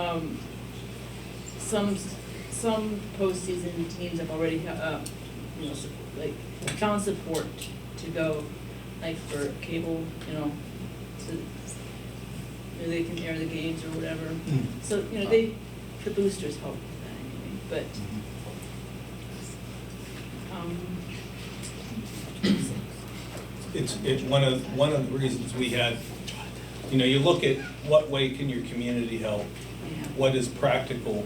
Speaker 10: some postseason teams have already, you know, like, found support to go, like, for cable, you know, to, they can air the games or whatever. So, you know, the boosters help with that anyway, but,
Speaker 4: It's one of the reasons we had, you know, you look at what way can your community help, what is practical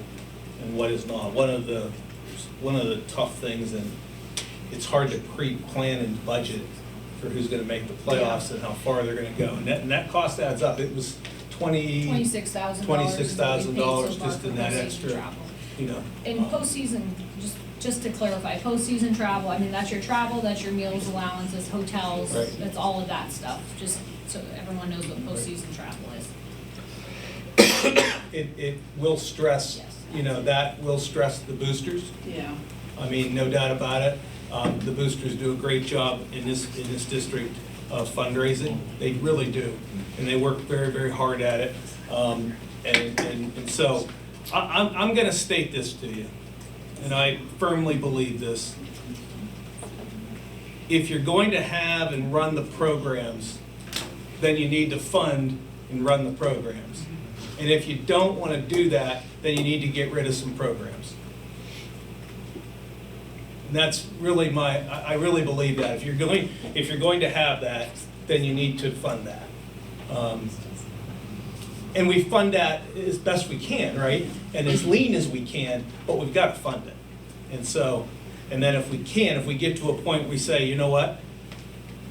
Speaker 4: and what is not. One of the tough things, and it's hard to pre-plan and budget for who's gonna make the playoffs and how far they're gonna go. And that cost adds up. It was
Speaker 20: $26,000
Speaker 4: just in that extra, you know.
Speaker 20: In postseason, just to clarify, postseason travel, I mean, that's your travel, that's your meals allowances, hotels,
Speaker 4: Right.
Speaker 20: that's all of that stuff, just so everyone knows what postseason travel is.
Speaker 4: It will stress, you know, that will stress the boosters.
Speaker 10: yeah.
Speaker 4: I mean, no doubt about it. The boosters do a great job in this district of fundraising. They really do. And they work very, very hard at it. And so I'm gonna state this to you, and I firmly believe this. If you're going to have and run the programs, then you need to fund and run the programs. And if you don't want to do that, then you need to get rid of some programs. And that's really I really believe that. If you're going to have that, then you need to fund that. And we fund that as best we can, right? And as lean as we can, but we've got to fund it. And so, and then if we get to a point where we say, you know what,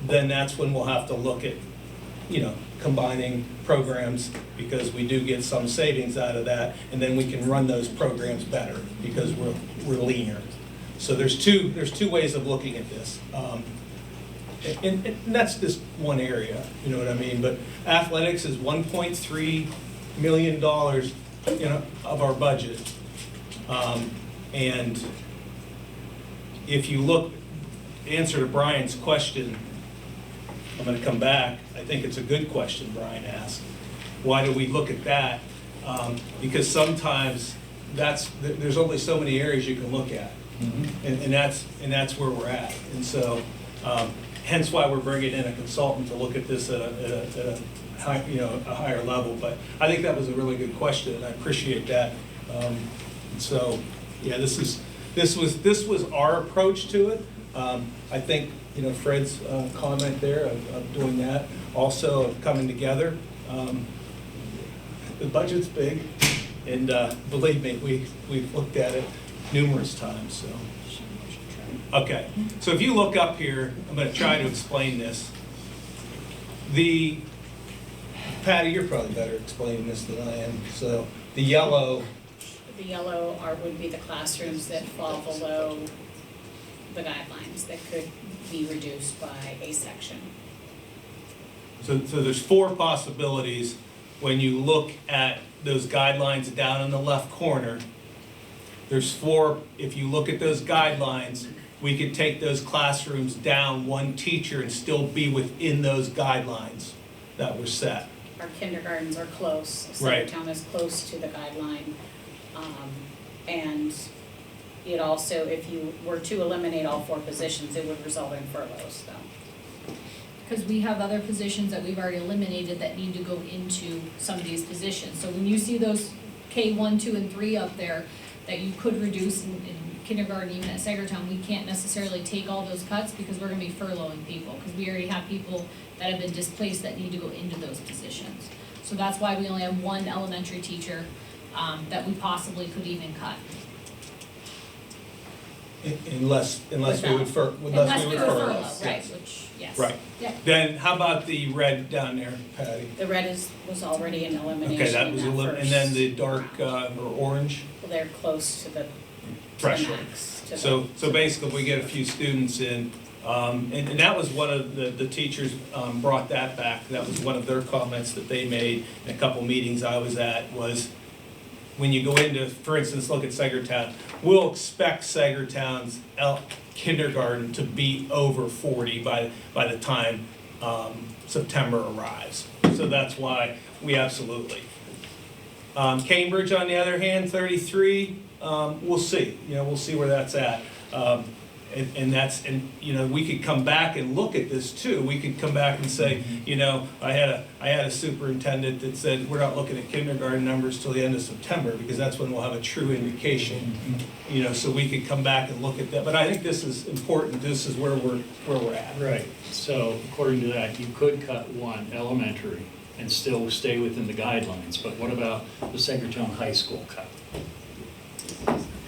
Speaker 4: then that's when we'll have to look at, you know, combining programs, because we do get some savings out of that, and then we can run those programs better because we're leaner. So there's two ways of looking at this. And that's just one area, you know what I mean? But athletics is $1.3 million, you know, of our budget. And if you look, answer to Brian's question, I'm gonna come back. I think it's a good question Brian asked. Why do we look at that? Because sometimes there's only so many areas you can look at. And that's where we're at. And so, hence why we're bringing in a consultant to look at this at a high, you know, a higher level. But I think that was a really good question, and I appreciate that. So, yeah, this was our approach to it. I think, you know, Fred's comment there of doing that, also of coming together. The budget's big, and believe me, we've looked at it numerous times. So, okay. So if you look up here, I'm going to try to explain this. Patty, you're probably better explaining this than I am. So the yellow.
Speaker 18: The yellow would be the classrooms that fall below the guidelines that could be reduced by a section.
Speaker 4: So there's 4 possibilities when you look at those guidelines down in the left corner. There's 4, if you look at those guidelines, we could take those classrooms down 1 teacher and still be within those guidelines that were set.
Speaker 18: Our kindergartens are close,
Speaker 4: Right.
Speaker 18: Centertown is close to the guideline. And it also, if you were to eliminate all 4 positions, it would result in furloughs though.
Speaker 20: Because we have other positions that we've already eliminated that need to go into some of these positions. So when you see those K1, 2, and 3 up there that you could reduce in kindergarten, even at Sagertown, we can't necessarily take all those cuts because we're gonna be furloughing people, because we already have people that have been displaced that need to go into those positions. So that's why we only have 1 elementary teacher that we possibly could even cut.
Speaker 4: Unless we would furlough.
Speaker 20: Right, which, yes.
Speaker 4: Right.
Speaker 20: Yep.
Speaker 4: Then how about the red down there, Patty?
Speaker 18: The red was already an elimination
Speaker 4: Okay, that
Speaker 18: in
Speaker 4: was
Speaker 18: that
Speaker 4: and then the dark or orange?
Speaker 18: Well, they're close to the
Speaker 4: Threshold.
Speaker 18: max.
Speaker 4: So basically, if we get a few students in, And that was one of the teachers brought that back. That was one of their comments that they made in a couple meetings I was at, was when you go into, for instance, look at Sagertown, we'll expect Sagertown's kindergarten to be over 40 by the time September arrives. So that's why we absolutely. Cambridge, on the other hand, 33, we'll see. We'll see where that's at. And we could come back and look at this too. We could come back and say, I had a superintendent that said we're not looking at kindergarten numbers till the end of September because that's when we'll have a true indication. So we could come back and look at that. But I think this is important. This is where we're at.
Speaker 8: Right. So according to that, you could cut one elementary and still stay within the guidelines. But what about the Sagertown High School cut?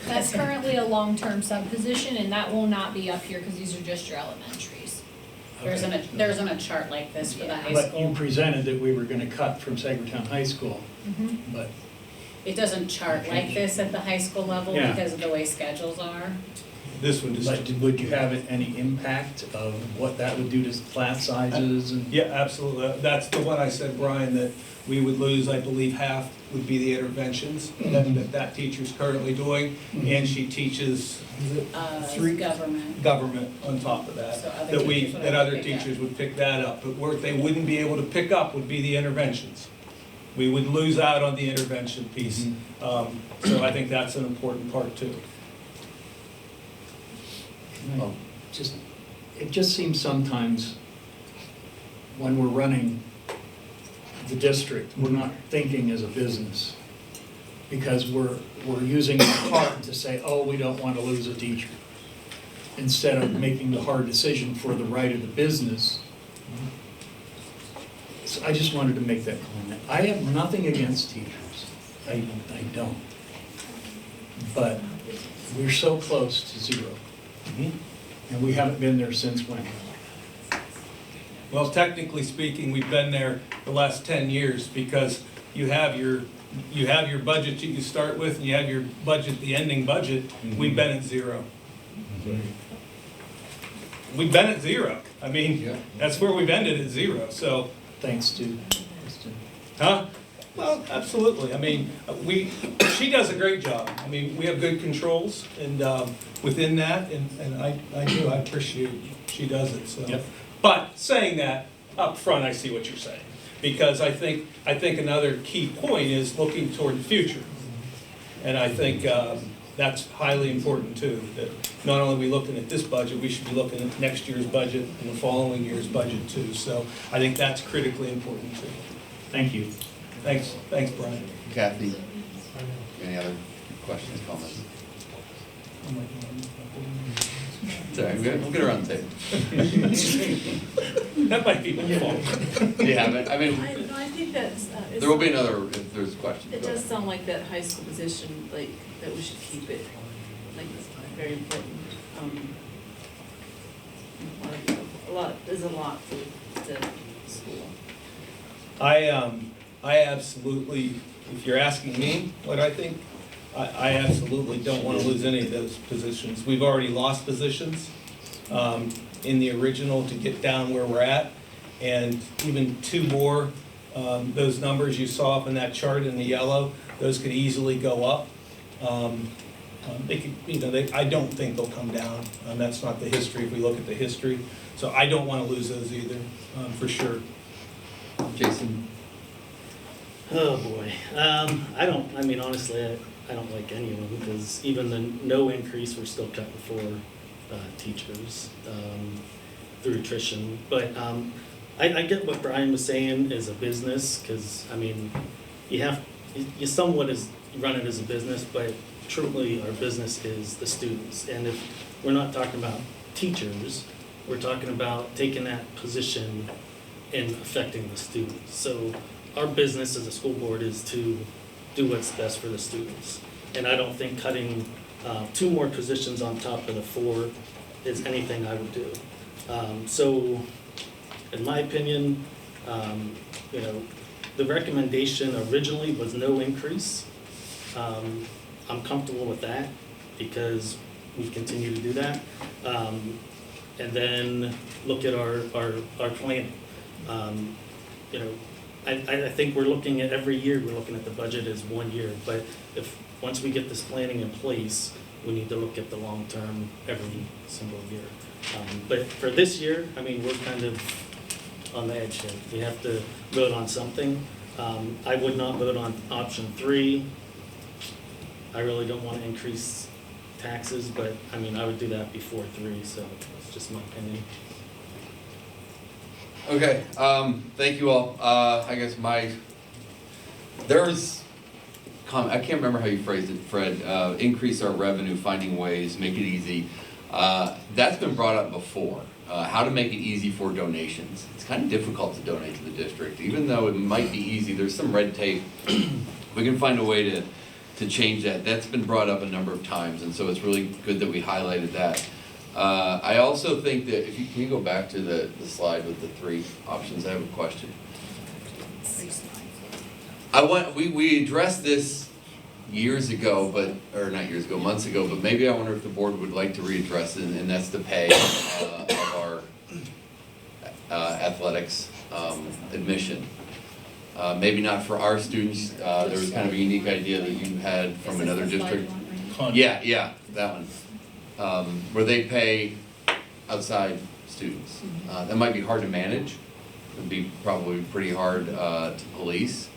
Speaker 20: That's currently a long-term sub-position, and that will not be up here because these are just your elementaries.
Speaker 18: There isn't a chart like this for the high
Speaker 8: But
Speaker 18: school.
Speaker 8: you presented that we were going to cut from Sagertown High School, but
Speaker 18: It doesn't chart like this at the high school level
Speaker 8: Yeah.
Speaker 18: because of the way schedules are.
Speaker 4: This one just.
Speaker 8: But would you have any impact of what that would do to class sizes? And
Speaker 4: Yeah, absolutely. That's the one I said, Brian, that we would lose, I believe, half would be the interventions that teacher's currently doing. And she teaches, is it government on top of that.
Speaker 18: So other
Speaker 4: Other
Speaker 18: teachers would pick
Speaker 4: teachers would pick that up. But where they wouldn't be able to pick up would be the interventions. We would lose out on the intervention piece. So I think that's an important part too.
Speaker 8: it just seems sometimes when we're running the district, we're not thinking as a business. Because we're using our heart to say, oh, we don't want to lose a teacher. Instead of making the hard decision for the right of the business. So I just wanted to make that comment. I have nothing against teachers. I don't. But we're so close to zero. And we haven't been there since when?
Speaker 4: Well, technically speaking, we've been there the last 10 years because you have your budget that you start with and you have your budget, the ending budget. We've been at zero. We've been at zero. I mean, that's where we've ended at zero. So
Speaker 8: thanks to.
Speaker 4: Huh? Well, absolutely. I mean, she does a great job. I mean, we have good controls and within that, and I appreciate she does it. So.
Speaker 8: Yep.
Speaker 4: But saying that up front, I see what you're saying, because I think another key point is looking toward the future, and I think that's highly important too. That not only are we looking at this budget, we should be looking at next year's budget and the following year's budget too. So I think that's critically important too.
Speaker 8: Thank you.
Speaker 4: Thanks, Brian.
Speaker 1: Kathy, any other questions, comments? Sorry, we'll get around the table.
Speaker 4: That might be my fault.
Speaker 1: Do you have it? I mean,
Speaker 3: I think that's.
Speaker 1: there will be another if there's questions.
Speaker 3: It does sound like that high school position, like, that we should keep it, like, it's very important. There's a lot to school.
Speaker 4: I absolutely, if you're asking me what I think, I absolutely don't want to lose any of those positions. We've already lost positions in the original to get down where we're at, and even two more. Those numbers you saw up in that chart in the yellow, those could easily go up. They could, I don't think they'll come down. That's not the history if we look at the history. So I don't want to lose those either, for sure.
Speaker 1: Jason?
Speaker 9: Oh, boy. Honestly, I don't like any of them because even the no increase, we're still cutting for teachers through attrition. But I get what Brian was saying as a business because, you somewhat run it as a business, but truly our business is the students. And if we're not talking about teachers, we're talking about taking that position and affecting the students. So our business as a school board is to do what's best for the students. And I don't think cutting 2 more positions on top of the 4 is anything I would do. So in my opinion, the recommendation originally was no increase. I'm comfortable with that because we continue to do that. and then look at our planning. You know, I think we're looking at every year, we're looking at the budget as 1 year, but once we get this planning in place, we need to look at the long term every single year. But for this year, I mean, we're kind of on the edge here. We have to vote on something. I would not vote on option 3. I really don't want to increase taxes, but I mean, I would do that before 3, so it's just my opinion.
Speaker 1: Okay, thank you all. I guess I can't remember how you phrased it, Fred, increase our revenue, finding ways, make it easy. That's been brought up before, how to make it easy for donations. It's kind of difficult to donate to the district, even though it might be easy, there's some red tape. We can find a way to change that. That's been brought up a number of times, and so it's really good that we highlighted that. I also think that, can you go back to the slide with the 3 options? I have a question. We addressed this years ago, months ago, but maybe I wonder if the board would like to readdress it, and that's the pay of our athletics admission. Maybe not for our students. There was kind of a unique idea that you had from another district. Yeah, that one. Where they pay outside students. That might be hard to manage. It'd be probably pretty hard to police.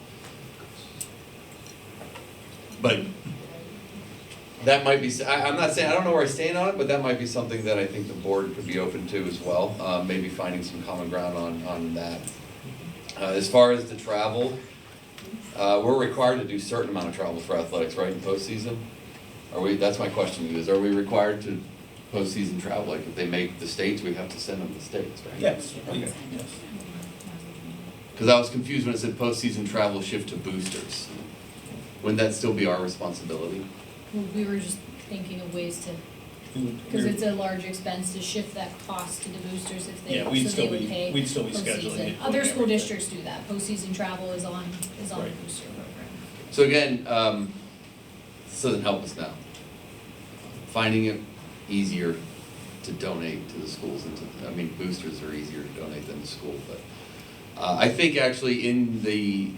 Speaker 1: But that might be, I'm not saying, I don't know where I stand on it, but that might be something that I think the board could be open to as well. Maybe finding some common ground on that. As far as the travel, we're required to do a certain amount of travel for athletics, right, in postseason? That's my question to you, are we required to postseason travel? Like if they make the states, we have to send them to the states, right?
Speaker 4: Yes.
Speaker 1: Okay.
Speaker 4: Yes.
Speaker 1: Because I was confused when it said postseason travel shift to boosters. Wouldn't that still be our responsibility?
Speaker 20: Well, we were just thinking of ways to, because it's a large expense to shift that cost to the boosters if they,
Speaker 4: Yeah,
Speaker 20: so
Speaker 4: we'd
Speaker 20: they
Speaker 4: still
Speaker 20: would
Speaker 4: be-
Speaker 20: pay
Speaker 4: we'd still be scheduling
Speaker 20: postseason.
Speaker 4: it.
Speaker 20: Other school districts do that, postseason travel is on the
Speaker 4: Right.
Speaker 20: booster program.
Speaker 1: So again, this doesn't help us now. Finding it easier to donate to the schools boosters are easier to donate than the school, but I think actually in the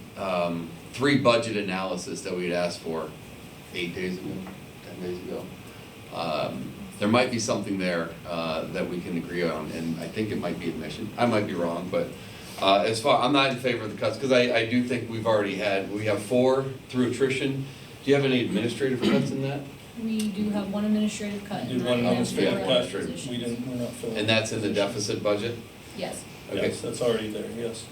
Speaker 1: 3 budget analysis that we'd asked for 8 days ago, 10 days ago, there might be something there that we can agree on, and I think it might be admission. I might be wrong, but I'm not in favor of the cuts, because I do think we have 4 through attrition. Do you have any administrative cuts in that?
Speaker 20: We do have one administrative cut.
Speaker 4: Do
Speaker 20: and
Speaker 4: one
Speaker 20: we have 4
Speaker 4: administrative
Speaker 20: other
Speaker 4: cut,
Speaker 20: positions.
Speaker 4: we're not filling.
Speaker 1: And that's in the deficit budget?
Speaker 20: Yes.
Speaker 1: Okay.
Speaker 4: Yes, that's already there, yes.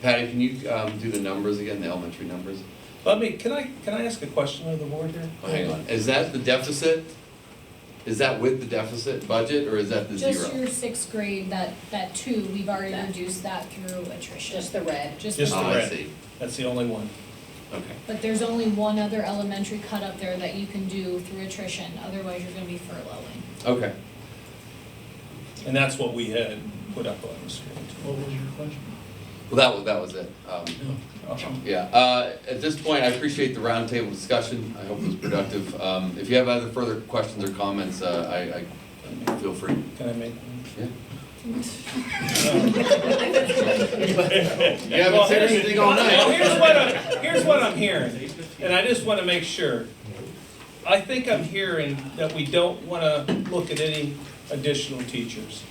Speaker 1: Patty, can you do the numbers again, the elementary numbers?
Speaker 4: Can I ask a question of the board here?
Speaker 1: Oh, hang on, is that the deficit? Is that with the deficit budget, or is that the 0?
Speaker 20: Just your 6th grade, that 2, we've already reduced that through attrition.
Speaker 3: Just the red.
Speaker 20: Just
Speaker 4: Just
Speaker 20: the
Speaker 4: the
Speaker 1: I
Speaker 4: red.
Speaker 1: see.
Speaker 4: That's the only one.
Speaker 1: Okay.
Speaker 20: But there's only one other elementary cut up there that you can do through attrition, otherwise you're gonna be furloughing.
Speaker 1: Okay.
Speaker 4: And that's what we had put up on the screen.
Speaker 8: What was your question?
Speaker 1: Well, that was it. Yeah, at this point, I appreciate the roundtable discussion. I hope it was productive. If you have other further questions or comments, I feel free.
Speaker 4: Can I make one?
Speaker 1: Yeah.
Speaker 2: You haven't said anything all night.
Speaker 4: Well, here's what I'm hearing, and I just want to make sure. I think I'm hearing that we don't want to look at any additional teachers.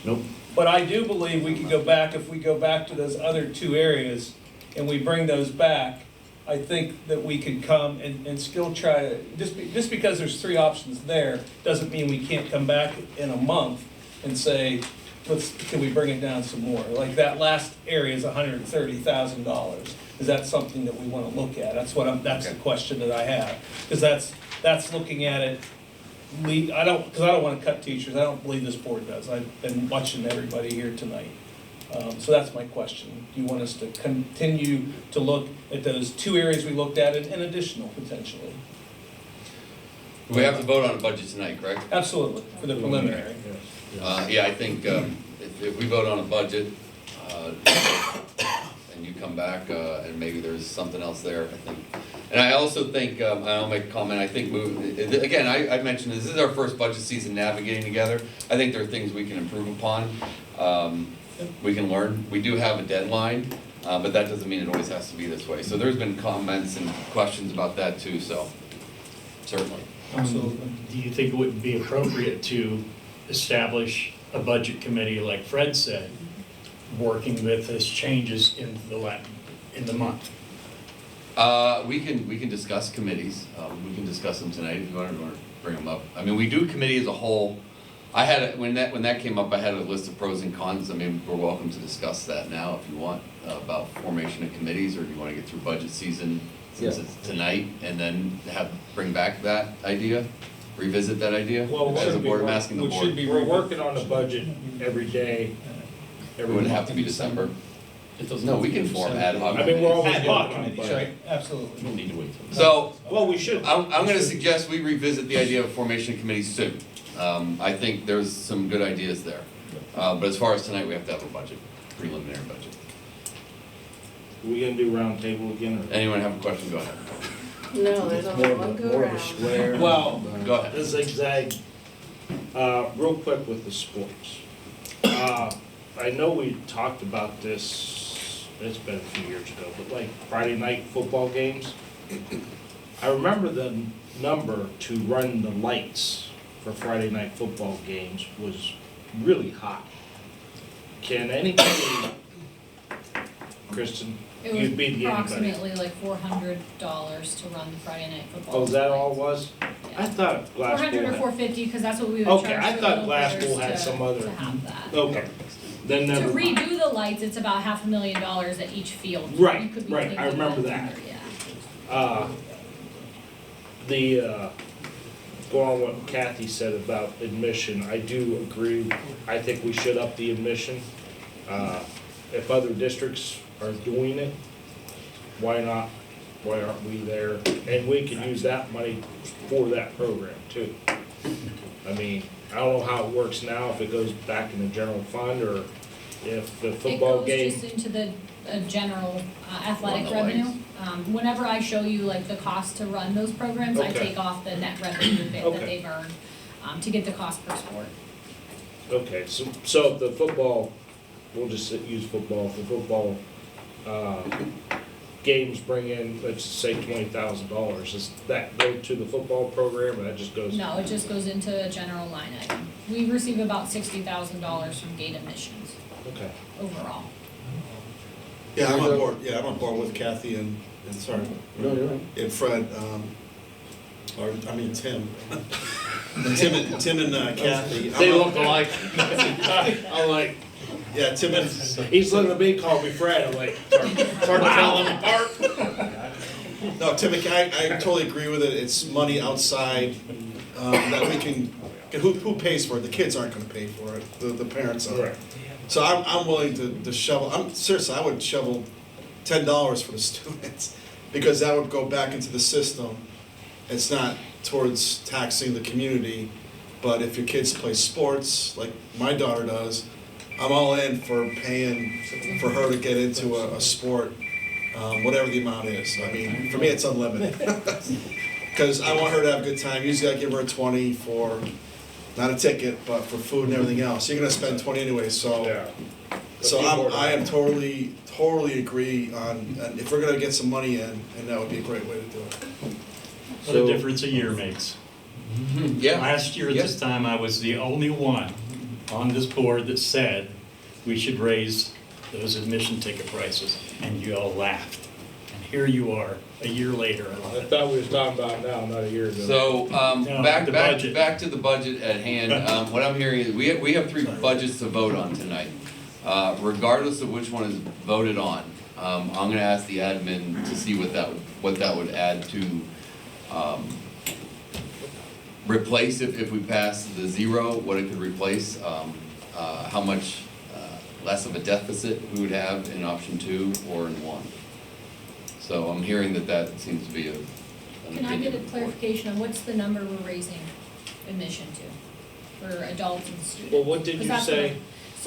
Speaker 2: Nope.
Speaker 4: But I do believe we could go back, if we go back to those other 2 areas and we bring those back, I think that we could come and still try to, just because there's 3 options there, doesn't mean we can't come back in a month and say, can we bring it down some more? Like that last area is $130,000. Is that something that we want to look at? That's the question that I have. Because that's looking at it, because I don't want to cut teachers. I don't believe this board does. I've been watching everybody here tonight. So that's my question. Do you want us to continue to look at those 2 areas we looked at and additional potentially?
Speaker 1: We have to vote on a budget tonight, correct?
Speaker 4: Absolutely, for the preliminary.
Speaker 1: Yeah, I think if we vote on a budget, and and you come back, and maybe there's something else there, I think. And I also think, I'll make a comment, I think, again, I mentioned this is our first budget season navigating together. I think there are things we can improve upon, we can learn. We do have a deadline, but that doesn't mean it always has to be this way. So there's been comments and questions about that too, so certainly.
Speaker 8: Do you think it would be appropriate to establish a budget committee, like Fred said, working with us changes in the month?
Speaker 1: We can discuss committees. We can discuss them tonight if you want to bring them up. I mean, we do committee as a whole. I had when that came up, I had a list of pros and cons. I mean, we're welcome to discuss that now if you want about formation of committees, or if you want to get through budget season since it's tonight, and then bring back that idea, revisit that idea.
Speaker 16: Well,
Speaker 1: as a board, I'm asking the board.
Speaker 16: We're working on the budget every day.
Speaker 1: It wouldn't have to be December. No, we can form ad hoc.
Speaker 16: I mean, we're always
Speaker 1: ad hoc
Speaker 16: working on
Speaker 1: committees,
Speaker 16: budget.
Speaker 1: right?
Speaker 4: Absolutely.
Speaker 21: We don't need to wait till.
Speaker 1: So,
Speaker 16: well, we should.
Speaker 1: I'm going to suggest we revisit the idea of formation of committees soon. I think there's some good ideas there. But as far as tonight, we have to have a budget, preliminary budget.
Speaker 16: Are we gonna do round table again? Or?
Speaker 1: Anyone have a question? Go ahead.
Speaker 3: No, there's only one go round.
Speaker 16: Square. Well,
Speaker 1: go ahead.
Speaker 16: The zigzag. Real quick with the sports. I know we talked about this, it's been a few years ago, but like Friday night football games. I remember the number to run the lights for Friday night football games was really high. Can anybody, Kristen,
Speaker 20: It
Speaker 16: you'd
Speaker 20: was
Speaker 16: be the
Speaker 20: approximately like $400 to run the Friday night football.
Speaker 16: Oh, is that all it was? I thought Glasspool
Speaker 20: 400 or
Speaker 16: had-
Speaker 20: 450, because that's what we would
Speaker 16: Okay,
Speaker 20: charge
Speaker 16: I
Speaker 20: for
Speaker 16: thought
Speaker 20: little
Speaker 16: Glasspool
Speaker 20: players
Speaker 16: had
Speaker 20: to-
Speaker 16: some other.
Speaker 20: to have that.
Speaker 16: Okay, then
Speaker 20: To
Speaker 16: never mind.
Speaker 20: redo the lights, it's about $500,000 at each field.
Speaker 16: Right,
Speaker 20: You could be
Speaker 16: right, I
Speaker 20: thinking
Speaker 16: remember
Speaker 20: about
Speaker 16: that.
Speaker 20: Yeah.
Speaker 16: Go on what Kathy said about admission, I do agree, I think we should up the admission. If other districts are doing it, why not, why aren't we there? And we can use that money for that program too. I mean, I don't know how it works now, if it goes back in the general fund, or if the football game.
Speaker 20: It goes just into the general athletic
Speaker 1: Run the
Speaker 20: revenue.
Speaker 1: lights.
Speaker 20: Whenever I show you like the cost to run those programs, I
Speaker 16: Okay.
Speaker 20: take off the net revenue that
Speaker 16: Okay.
Speaker 20: they've earned to get the cost per sport.
Speaker 16: Okay, so if the football, we'll just use football, if the football, games bring in, let's say $20,000, does that go to the football program, or that just goes?
Speaker 20: No, it just goes into a general line item. We receive about $60,000 from gate admissions
Speaker 16: Okay.
Speaker 20: overall.
Speaker 6: Yeah, I'm on board, I'm on board with Kathy and sorry.
Speaker 2: No, you're right.
Speaker 6: And Fred, Tim. Tim and Kathy.
Speaker 16: They
Speaker 6: I'm
Speaker 16: look
Speaker 6: on-
Speaker 16: alike. I'm like,
Speaker 6: Yeah, Tim and,
Speaker 16: he's looking at me, called me Fred, I'm like, hard to tell them apart.
Speaker 6: no, Tim, I totally agree with it. It's money outside that we can, who pays for it? The kids aren't gonna pay for it, the parents are.
Speaker 16: Right.
Speaker 6: So I'm willing to shovel, seriously, I would shovel $10 for the students, because that would go back into the system. It's not towards taxing the community, but if your kids play sports, like my daughter does, I'm all in for paying for her to get into a sport, whatever the amount is. I mean, for me, it's unlimited. Because I want her to have a good time. Usually I give her a 20 for, not a ticket, but for food and everything else. You're gonna spend 20 anyway, so.
Speaker 16: Yeah.
Speaker 6: So I am totally agree on, if we're gonna get some money in, and that would be a great way to do it.
Speaker 12: What a difference a year makes.
Speaker 1: Yeah.
Speaker 12: Last year at this time, I was the only one on this board that said we should raise those admission ticket prices, and you all laughed. And here you are, a year later.
Speaker 16: I thought we was talking about now, not a year ago.
Speaker 1: So,
Speaker 12: No,
Speaker 1: back
Speaker 12: the budget.
Speaker 1: to the budget at hand. What I'm hearing is, we have 3 budgets to vote on tonight. Regardless of which one is voted on, I'm gonna ask the admin to see what that would add to, replace if we pass the 0, what it could replace, how much less of a deficit we would have in option 2 or in 1. So I'm hearing that seems to be an
Speaker 20: Can I get a
Speaker 1: opinion.
Speaker 20: clarification on what's the number we're raising admission to for adults and students?
Speaker 16: Well, what did
Speaker 20: 'Cause
Speaker 16: you
Speaker 20: that's
Speaker 16: say?
Speaker 20: what-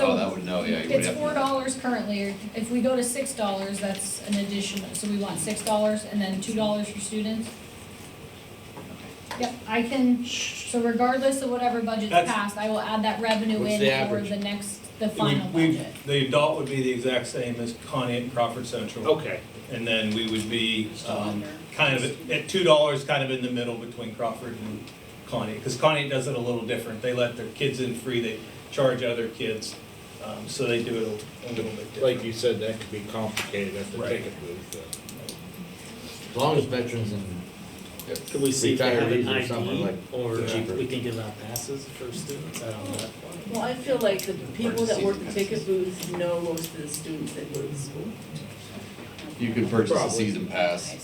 Speaker 1: Oh, that would know, yeah. you would
Speaker 20: It's
Speaker 1: have to know.
Speaker 20: $4 currently, if we go to $6, that's an additional, so we want $6 and then $2 for students. Yep, I can, so regardless of whatever budget's
Speaker 4: That's-
Speaker 20: passed, I will add that revenue
Speaker 2: What's
Speaker 20: in
Speaker 2: the
Speaker 20: for
Speaker 2: average?
Speaker 20: the final budget.
Speaker 4: The adult would be the exact same as Connie and Crawford Central.
Speaker 16: Okay.
Speaker 4: And then we would be, kind of at $2, kind of in the middle between Crawford and Connie. Because Connie does it a little different. They let their kids in free, they charge other kids, so they do it a little bit different.
Speaker 16: Like you said, that could be complicated at the
Speaker 4: Right.
Speaker 16: ticket booth.
Speaker 2: As long as veterans and
Speaker 9: Could we see if they have an
Speaker 2: retirees or something
Speaker 9: ID,
Speaker 2: like
Speaker 9: or
Speaker 2: cheaper.
Speaker 9: we can give out passes for students, I don't know.
Speaker 10: Well, I feel like the people that work the ticket booth know most of the students that go to school.
Speaker 1: You could purchase a
Speaker 16: Probably.
Speaker 1: season pass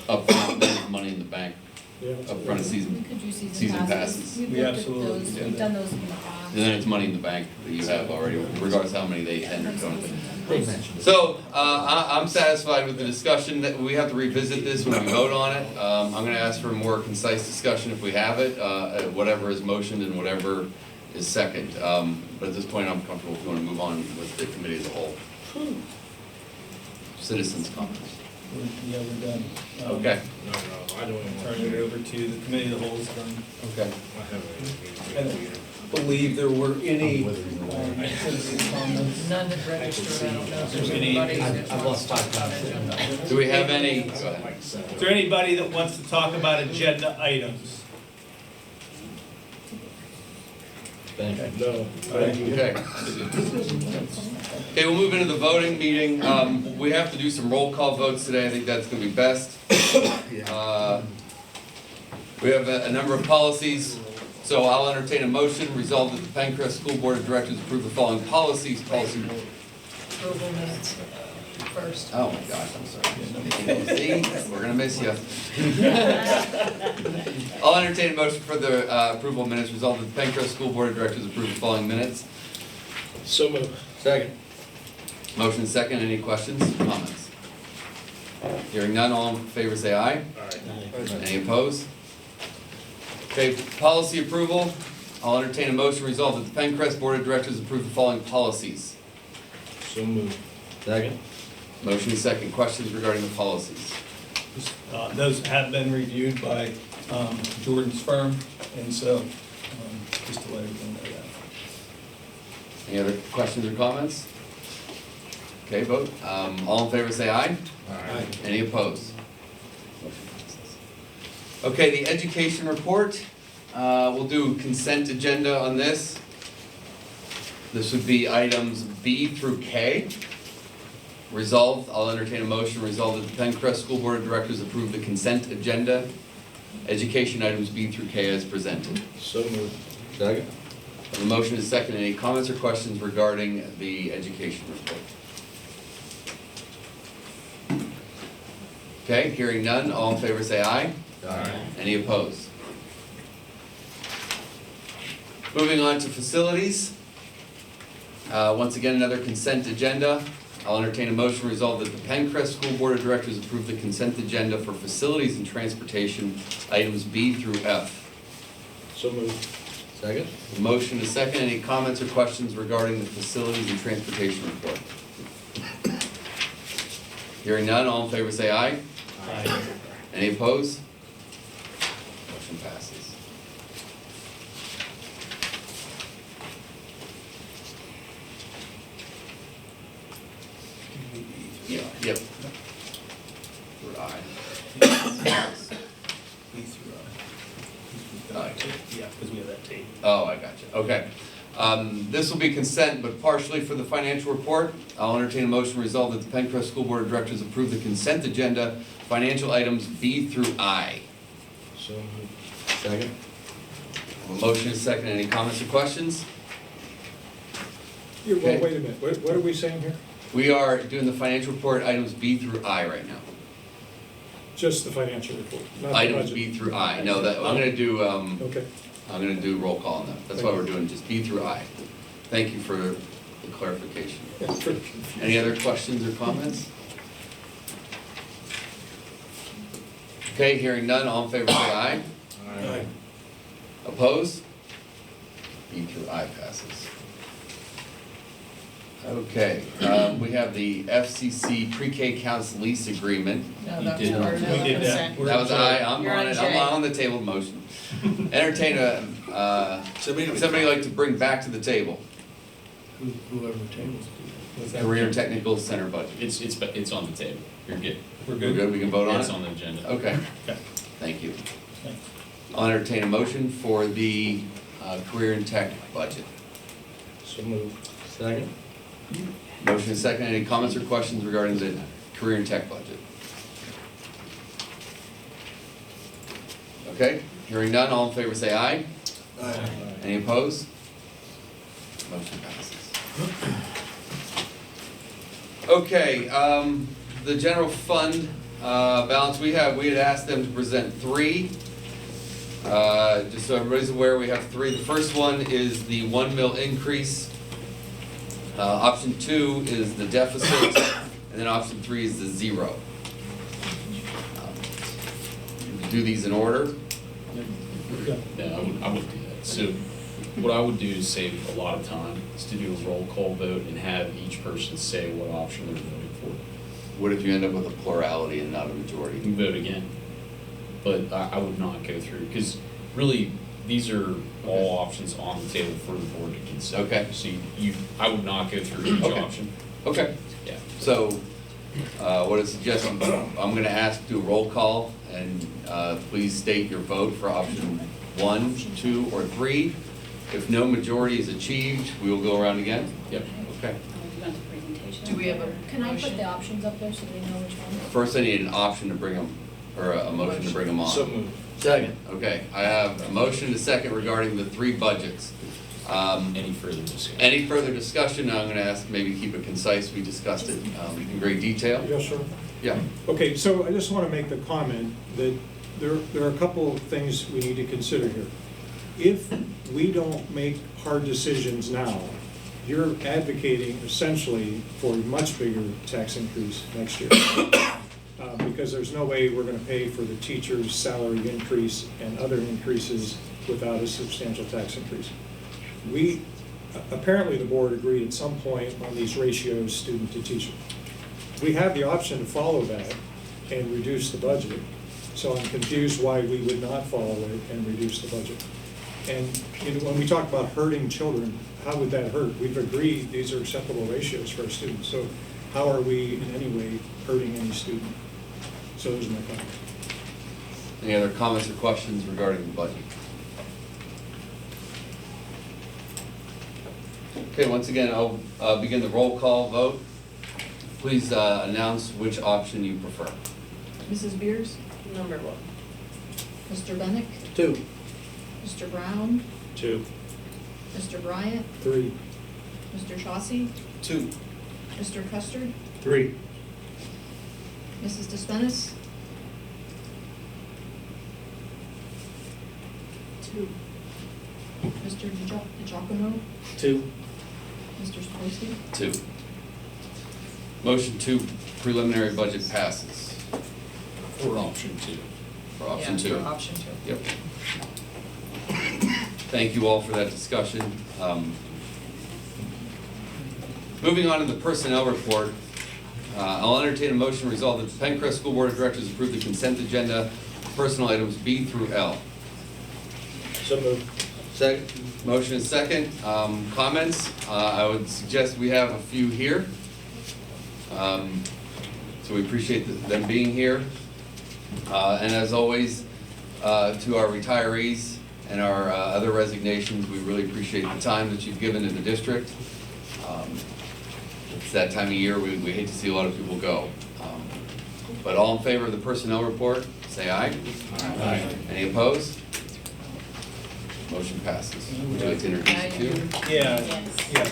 Speaker 1: up front, there's money in the bank,
Speaker 16: Yeah.
Speaker 1: up front of
Speaker 20: We
Speaker 1: season.
Speaker 20: could do
Speaker 1: Season
Speaker 20: season
Speaker 1: passes.
Speaker 20: passes. We've
Speaker 4: We
Speaker 20: looked at
Speaker 4: absolutely
Speaker 20: those,
Speaker 4: do
Speaker 20: we've
Speaker 4: that.
Speaker 20: done those in the past.
Speaker 1: And then it's money in the bank that you have already, regardless how many they enter.
Speaker 2: They mentioned it.
Speaker 1: So, I'm satisfied with the discussion, that we have to revisit this when we vote on it. I'm gonna ask for a more concise discussion if we have it, whatever is motioned and whatever is second. But at this point, I'm comfortable if you wanna move on with the committee as a whole. Citizens' comments.
Speaker 4: Yeah, we're done.
Speaker 1: Okay,
Speaker 16: No, I don't even want
Speaker 4: Turn it over to the committee of the whole is done.
Speaker 1: okay.
Speaker 4: I don't believe there were any citizen comments.
Speaker 3: None have registered, I don't know if there's
Speaker 4: Any-
Speaker 3: anybody.
Speaker 2: I've lost 5 times.
Speaker 1: Do we have any, go ahead.
Speaker 4: Is there anybody that wants to talk about agenda items?
Speaker 16: No.
Speaker 1: Okay. Okay, we'll move into the voting meeting. We have to do some roll call votes today. I think that's gonna be best. We have a number of policies, so I'll entertain a motion. Resolved that the PENNCREST School Board of Directors approve the following policies. Policy.
Speaker 3: Approval minutes first.
Speaker 1: Oh my gosh, I'm sorry. See, we're gonna miss you. I'll entertain a motion for the approval of minutes. Resolved that the PENNCREST School Board of Directors approve the following minutes.
Speaker 16: So moved.
Speaker 2: Second.
Speaker 1: Motion second, any questions, comments? Hearing none, all in favor say aye. Any opposed? Okay, policy approval, I'll entertain a motion resolved that the PENNCREST Board of Directors approve the following policies.
Speaker 16: So moved.
Speaker 2: Second.
Speaker 1: Motion second, questions regarding the policies?
Speaker 4: Those have been reviewed by Jordan's firm, and so, just to let everyone know that.
Speaker 1: Any other questions or comments? Okay, vote. All in favor say aye.
Speaker 16: Aye.
Speaker 1: Any opposed? Motion passes. Okay, the education report, we'll do consent agenda on this. This would be items B through K. Resolved, I'll entertain a motion, resolved that the PENNCREST School Board of Directors approve the consent agenda, education items B through K as presented.
Speaker 16: So moved.
Speaker 2: Second.
Speaker 1: The motion is second, any comments or questions regarding the education report? Okay, hearing none, all in favor say aye.
Speaker 2: Aye.
Speaker 1: Any opposed? Moving on to facilities. Once again, another consent agenda. I'll entertain a motion resolved that the PENNCREST School Board of Directors approve the consent agenda for facilities and transportation, items B through F.
Speaker 16: So moved.
Speaker 2: Second.
Speaker 1: The motion is second, any comments or questions regarding the facilities and transportation report? Hearing none, all in favor say aye.
Speaker 16: Aye.
Speaker 1: Any opposed? Motion passes. Yeah, yep. For aye.
Speaker 4: B through
Speaker 1: Aye.
Speaker 4: Yeah, because we have that tape.
Speaker 1: Oh, I gotcha, okay. This will be consent, but partially for the financial report. I'll entertain a motion resolved that the PENNCREST School Board of Directors approve the consent agenda, financial items B through I.
Speaker 16: So moved.
Speaker 2: Second.
Speaker 1: A motion is second, any comments or questions?
Speaker 17: Yeah,
Speaker 1: Okay.
Speaker 17: well, wait a minute, what are we saying here?
Speaker 1: We are doing the financial report, items B through I right now.
Speaker 17: Just the financial report, not the
Speaker 1: Items
Speaker 17: budget?
Speaker 1: B through I, no, that, I'm gonna do,
Speaker 17: Okay.
Speaker 1: I'm gonna do roll call on that. That's why we're doing just B through I. Thank you for the clarification.
Speaker 17: Yeah, it's pretty confusing.
Speaker 1: Any other questions or comments? Okay, hearing none, all in favor say aye.
Speaker 17: Aye.
Speaker 1: Opposed? B through I passes. Okay, we have the FCC pre-K counts lease agreement.
Speaker 3: No,
Speaker 1: You
Speaker 3: that's
Speaker 1: did-
Speaker 3: part of the
Speaker 4: We did that.
Speaker 3: consent.
Speaker 1: That was I'm
Speaker 3: You're
Speaker 1: on
Speaker 3: on
Speaker 1: it,
Speaker 3: J.
Speaker 1: I'm on the table motion. Entertain somebody like to bring back to the table,
Speaker 2: Whoever tables.
Speaker 1: Career Technical Center budget.
Speaker 21: It's on the table. You're good.
Speaker 4: We're
Speaker 1: We're
Speaker 4: good.
Speaker 1: good, we can vote on
Speaker 21: It's
Speaker 1: it?
Speaker 21: on the agenda.
Speaker 1: Okay,
Speaker 4: Okay.
Speaker 1: thank you.
Speaker 4: Thanks.
Speaker 1: I'll entertain a motion for the Career and Tech budget.
Speaker 16: So moved.
Speaker 2: Second?
Speaker 1: Motion is second, any comments or questions regarding the Career and Tech budget? Okay, hearing none, all in favor say aye.
Speaker 6: Aye.
Speaker 1: Any opposed? Motion passes. Okay, the general fund balance, we had asked them to present three. Just so everybody's aware, we have three. The first one is the 1 mil increase. Option 2 is the deficit, and then option 3 is the zero. Do these in order.
Speaker 21: No, I wouldn't do that. So what I would do is save a lot of time, is to do a roll call vote and have each person say what option they're voting for.
Speaker 1: What if you end up with a plurality and not a majority?
Speaker 21: You can vote again. But I would not go through, because really, these are all options on the table for the board to consider.
Speaker 1: Okay.
Speaker 21: So I would not go through each
Speaker 1: Okay.
Speaker 21: option.
Speaker 1: Okay.
Speaker 21: Yeah.
Speaker 1: So, what I suggest, I'm gonna ask, do a roll call, and please state your vote for option 1, 2, or 3. If no majority is achieved, we will go around again.
Speaker 21: Yep.
Speaker 1: Okay.
Speaker 3: Do we have a
Speaker 20: Can I put
Speaker 3: motion?
Speaker 20: the options up there so they know which one?
Speaker 1: First, I need an option to bring them, or a motion to bring them on.
Speaker 16: So moved.
Speaker 2: Second.
Speaker 1: Okay, I have a motion to second regarding the 3 budgets.
Speaker 21: Any further discussion?
Speaker 1: Any further discussion? I'm gonna ask, maybe keep it concise, we discussed it in great detail.
Speaker 17: Yes, sir.
Speaker 1: Yeah.
Speaker 17: Okay, so I just want to make the comment that there are a couple of things we need to consider here. If we don't make hard decisions now, you're advocating essentially for a much bigger tax increase next year. Because there's no way we're going to pay for the teacher's salary increase and other increases without a substantial tax increase. Apparently the board agreed at some point on these ratios, student to teacher. We have the option to follow that and reduce the budget. So I'm confused why we would not follow it and reduce the budget. And when we talk about hurting children, how would that hurt? We've agreed these are acceptable ratios for our students. So how are we in any way hurting any student? So those are my comments.
Speaker 1: Any other comments or questions regarding the budget? Okay, once again, I'll begin the roll call vote. Please announce which option you prefer.
Speaker 3: Mrs. Beers? Number 1.
Speaker 13: Mr. Bennett,
Speaker 2: 2.
Speaker 13: Mr. Brown,
Speaker 16: 2.
Speaker 13: Mr. Bryant,
Speaker 17: 3.
Speaker 13: Mr. Chauncey,
Speaker 6: 2.
Speaker 13: Mr. Custard,
Speaker 17: 3.
Speaker 13: Mrs. Despenis,
Speaker 3: 2.
Speaker 13: Mr. DiGiacomo,
Speaker 2: 2.
Speaker 13: Mr. Swayze.
Speaker 1: 2. Motion 2, preliminary budget passes.
Speaker 21: For option 2.
Speaker 1: For option 2.
Speaker 3: Yeah, for option 2.
Speaker 1: Yep. Thank you all for that discussion. Moving on to the personnel report, I'll entertain a motion to resolve that the PENNCREST School Board of Directors approve the consent agenda, personnel items B through L.
Speaker 16: So moved.
Speaker 1: Second. Motion is second. Comments? I would suggest we have a few here. So we appreciate them being here. And as always, to our retirees and our other resignations, we really appreciate the time that you've given to the district. It's that time of year, we hate to see a lot of people go. But all in favor of the personnel report, say aye. Aye. Any opposed? Motion passes. Would you like to introduce you?
Speaker 4: Yeah, yeah.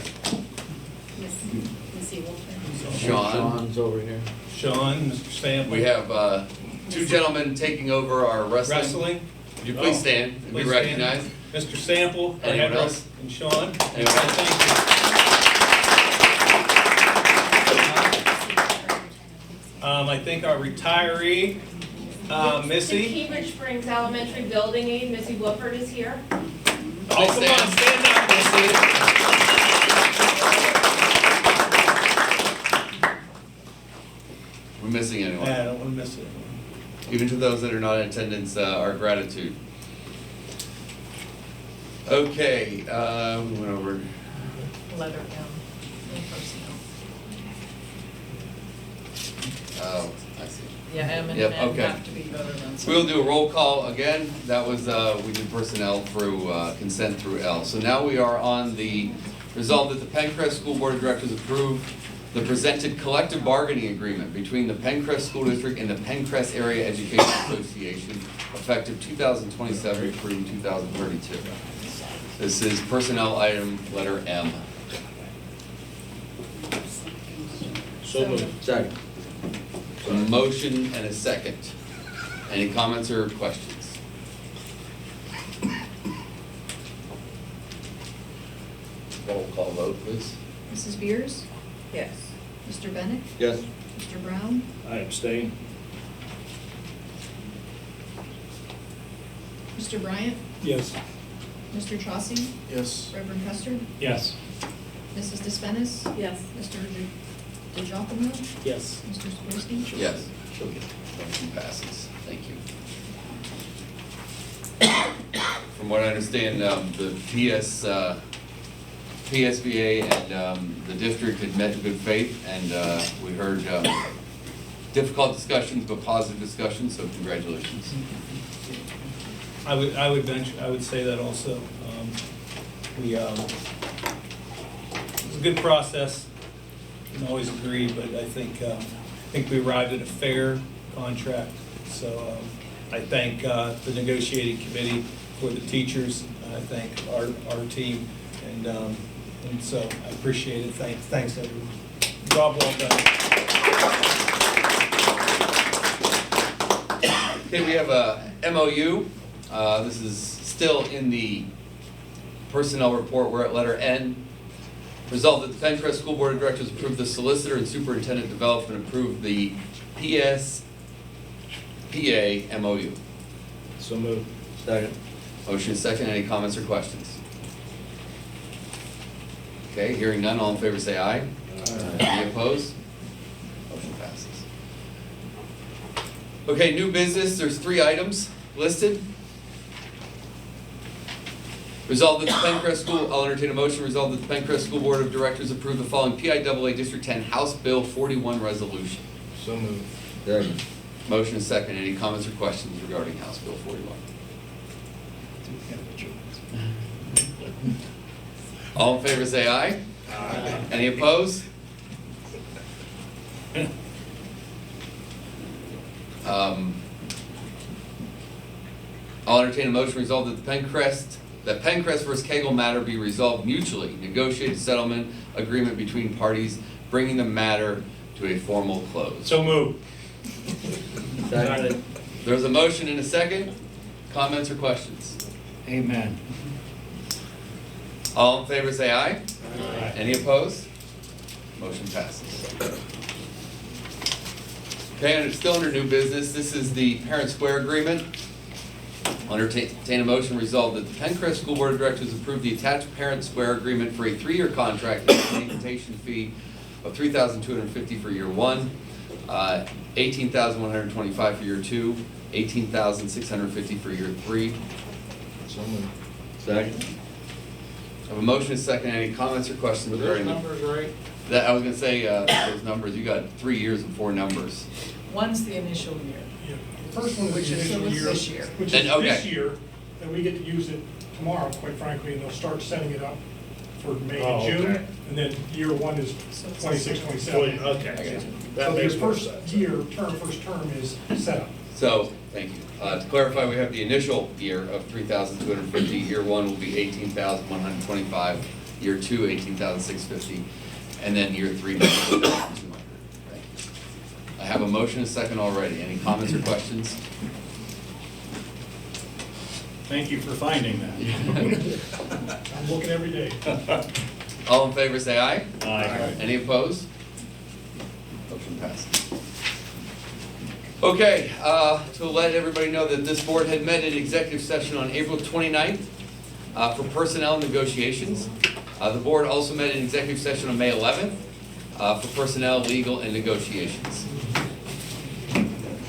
Speaker 13: Missy Wolfman.
Speaker 2: Sean's over here.
Speaker 4: Sean, Mr. Sample.
Speaker 1: We have 2 gentlemen taking over our wrestling.
Speaker 4: Wrestling.
Speaker 1: Would you please stand and be
Speaker 4: Please stand.
Speaker 1: recognized?
Speaker 4: Mr. Sample. our
Speaker 1: Anyone
Speaker 4: head
Speaker 1: else?
Speaker 4: wrestler, And Sean.
Speaker 1: Anyone else?
Speaker 4: Thank you. I think our retiree, Missy.
Speaker 22: Cambridge Springs Elementary Building Aide, Missy Woodford is here.
Speaker 4: Oh, come on, stand up, Missy.
Speaker 1: missing anyone.
Speaker 4: I don't want to miss it.
Speaker 1: Even to those that are not in attendance, our gratitude. Okay, we went over.
Speaker 13: Letter M, in personnel.
Speaker 1: Oh, I see.
Speaker 3: Yeah, M and
Speaker 1: Yep,
Speaker 3: N
Speaker 1: okay.
Speaker 3: have to be voted on.
Speaker 1: We'll do a roll call again. That was, we did personnel through, consent through L. So now we are on the resolve that the PENNCREST School Board of Directors approve the presented collective bargaining agreement between the PENNCREST School District and the PENNCREST Area Education Association effective 2027 through 2032. This is personnel item letter M.
Speaker 16: So moved.
Speaker 2: Second.
Speaker 1: A motion and a second. Any comments or questions? Roll call vote, please.
Speaker 13: Mrs. Beers?
Speaker 3: Yes.
Speaker 13: Mr. Bennett?
Speaker 2: Yes.
Speaker 13: Mr. Brown?
Speaker 16: I abstain.
Speaker 13: Mr. Bryant?
Speaker 17: Yes.
Speaker 13: Mr. Chauncey?
Speaker 6: Yes.
Speaker 13: Reverend Custer?
Speaker 12: Yes.
Speaker 13: Mrs. Despenis?
Speaker 10: Yes.
Speaker 13: Mr. DeGiacomo?
Speaker 9: Yes.
Speaker 13: Mr. Saporsky?
Speaker 1: Yes. Motion passes. Thank you. From what I understand, the PSBA and the district had met in good faith, and we heard difficult discussions, but positive discussions, so congratulations.
Speaker 4: I would venture, I would say that also. It was a good process. Didn't always agree, but I think we arrived at a fair contract. So I thank the negotiating committee for the teachers. I thank our team, and so I appreciate it. Thanks everyone. Job well done.
Speaker 1: Okay, we have a MOU. This is still in the personnel report. We're at letter N. Resolved that the PENNCREST School Board of Directors approve the solicitor and superintendent development, approve the PSPA MOU.
Speaker 16: So moved.
Speaker 2: Second.
Speaker 1: Motion is second. Any comments or questions? Okay, hearing none, all in favor say aye. Any opposed? Motion passes. Okay, new business, there's 3 items listed. Resolved that the PENNCREST School, I'll entertain a motion, resolved that the PENNCREST School Board of Directors approve the following PIAA District 10 House Bill 41 resolution.
Speaker 16: So moved.
Speaker 2: Second.
Speaker 1: Motion is second. Any comments or questions regarding House Bill 41? All in favor say aye.
Speaker 16: Aye.
Speaker 1: Any opposed? I'll entertain a motion resolved that PENNCREST versus Kegel matter be resolved mutually. Negotiated settlement agreement between parties, bringing the matter to a formal close.
Speaker 16: So moved.
Speaker 2: Second.
Speaker 1: There's a motion and a second. Comments or questions?
Speaker 12: Amen.
Speaker 1: All in favor say aye.
Speaker 16: Aye.
Speaker 1: Any opposed? Motion passes. Okay, and it's still under new business. This is the Parent Square Agreement. I'll entertain a motion resolved that the PENNCREST School Board of Directors approve the attached Parent Square Agreement for a 3-year contract with an implementation fee of $3,250 for year 1, $18,125 for year 2, $18,650 for year 3.
Speaker 16: So moved.
Speaker 2: Second.
Speaker 1: I have a motion and a second. Any comments or questions
Speaker 16: Were those
Speaker 1: regarding
Speaker 16: numbers right?
Speaker 1: that? I was gonna say, those numbers, you got 3 years and 4 numbers.
Speaker 3: One's the initial year.
Speaker 15: Yeah, the first one
Speaker 3: Which
Speaker 15: is
Speaker 3: is
Speaker 15: the initial year.
Speaker 3: this year.
Speaker 15: Which
Speaker 1: And,
Speaker 15: is
Speaker 1: okay.
Speaker 15: this year, and we get to use it tomorrow, quite frankly, and they'll start setting it up for May
Speaker 16: Oh,
Speaker 15: and June.
Speaker 16: okay.
Speaker 15: And then year 1 is
Speaker 3: So it's
Speaker 15: 26, 27.
Speaker 16: Okay.
Speaker 1: I got you.
Speaker 16: That
Speaker 15: So
Speaker 16: makes
Speaker 15: the
Speaker 16: more
Speaker 15: first
Speaker 16: sense.
Speaker 15: first term is set up.
Speaker 1: So, thank you. To clarify, we have the initial year of $3,250. Year 1 will be $18,125. Year 2, $18,650. And then year 3, $200. I have a motion and a second already. Any comments or questions?
Speaker 12: Thank you for finding that.
Speaker 15: I'm looking every day.
Speaker 1: All in favor say aye.
Speaker 12: Aye.
Speaker 1: Any opposed? Motion passes. Okay, to let everybody know that this board had met in executive session on April 29th for personnel negotiations. The board also met in executive session on May 11th for personnel, legal, and negotiations.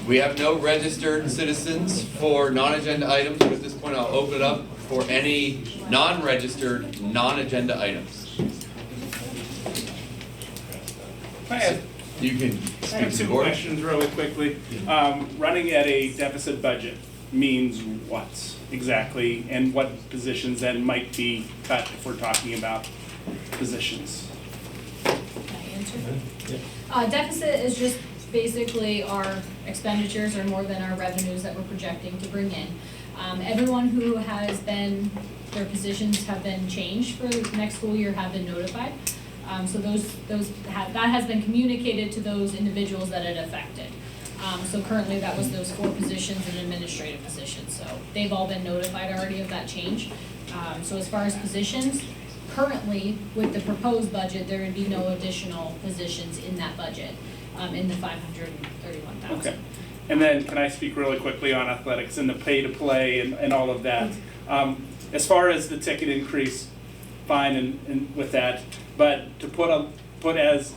Speaker 1: We have no registered citizens for non-agenda items, but at this point I'll open it up for any non-registered, non-agenda items. You can
Speaker 5: I
Speaker 1: speak
Speaker 5: have
Speaker 1: to
Speaker 5: two
Speaker 1: the board.
Speaker 5: questions really quickly. Running at a deficit budget means what exactly, and what positions then might be cut if we're talking about positions?
Speaker 20: Can I answer? Deficit is just basically our expenditures are more than our revenues that we're projecting to bring in. Everyone who has been, their positions have been changed for the next school year have been notified. So that has been communicated to those individuals that it affected. So currently that was those 4 positions and administrative positions. So they've all been notified already of that change. So as far as positions, currently with the proposed budget, there would be no additional positions in that budget, in the 531,000.
Speaker 5: Okay. And then can I speak really quickly on athletics and the pay to play and all of that? As far as the ticket increase, fine and with that, but to put as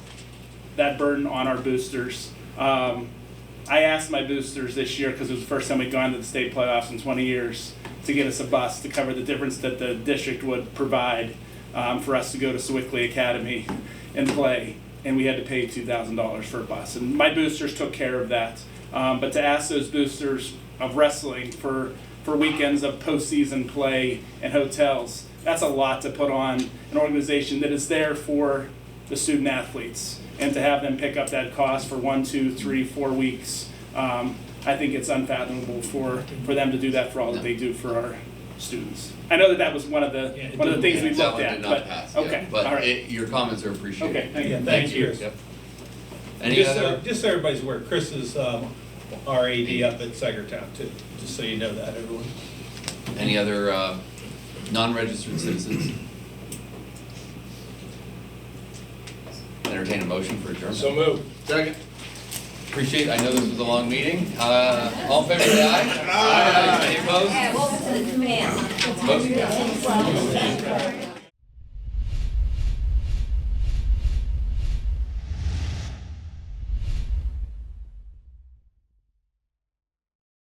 Speaker 5: that burden on our boosters, I asked my boosters this year, because it was the first time we'd gone to the state playoffs in 20 years, to get us a bus to cover the difference that the district would provide for us to go to Sewickley Academy and play. And we had to pay $2,000 for a bus. And my boosters took care of that. But to ask those boosters of wrestling for weekends of postseason play and hotels, that's a lot to put on an organization that is there for the student athletes. And to have them pick up that cost for 1, 2, 3, 4 weeks, I think it's unfathomable for them to do that for all that they do for our students. I know that was one of the things we looked at, but okay, all right.
Speaker 1: But your comments are appreciated.
Speaker 5: Okay, thank you.
Speaker 4: Thank you.
Speaker 1: Yep. Any other?
Speaker 4: Just so everybody's aware, Chris is our AD up at Sagertown too, just so you know that, everyone.
Speaker 1: Any other non-registered citizens? Entertain a motion for adjournment.
Speaker 16: So moved.
Speaker 1: Second. Appreciate, I know this was a long meeting. All in favor, say aye. Aye. Any opposed?
Speaker 22: Welcome to the command.
Speaker 1: Motion passes.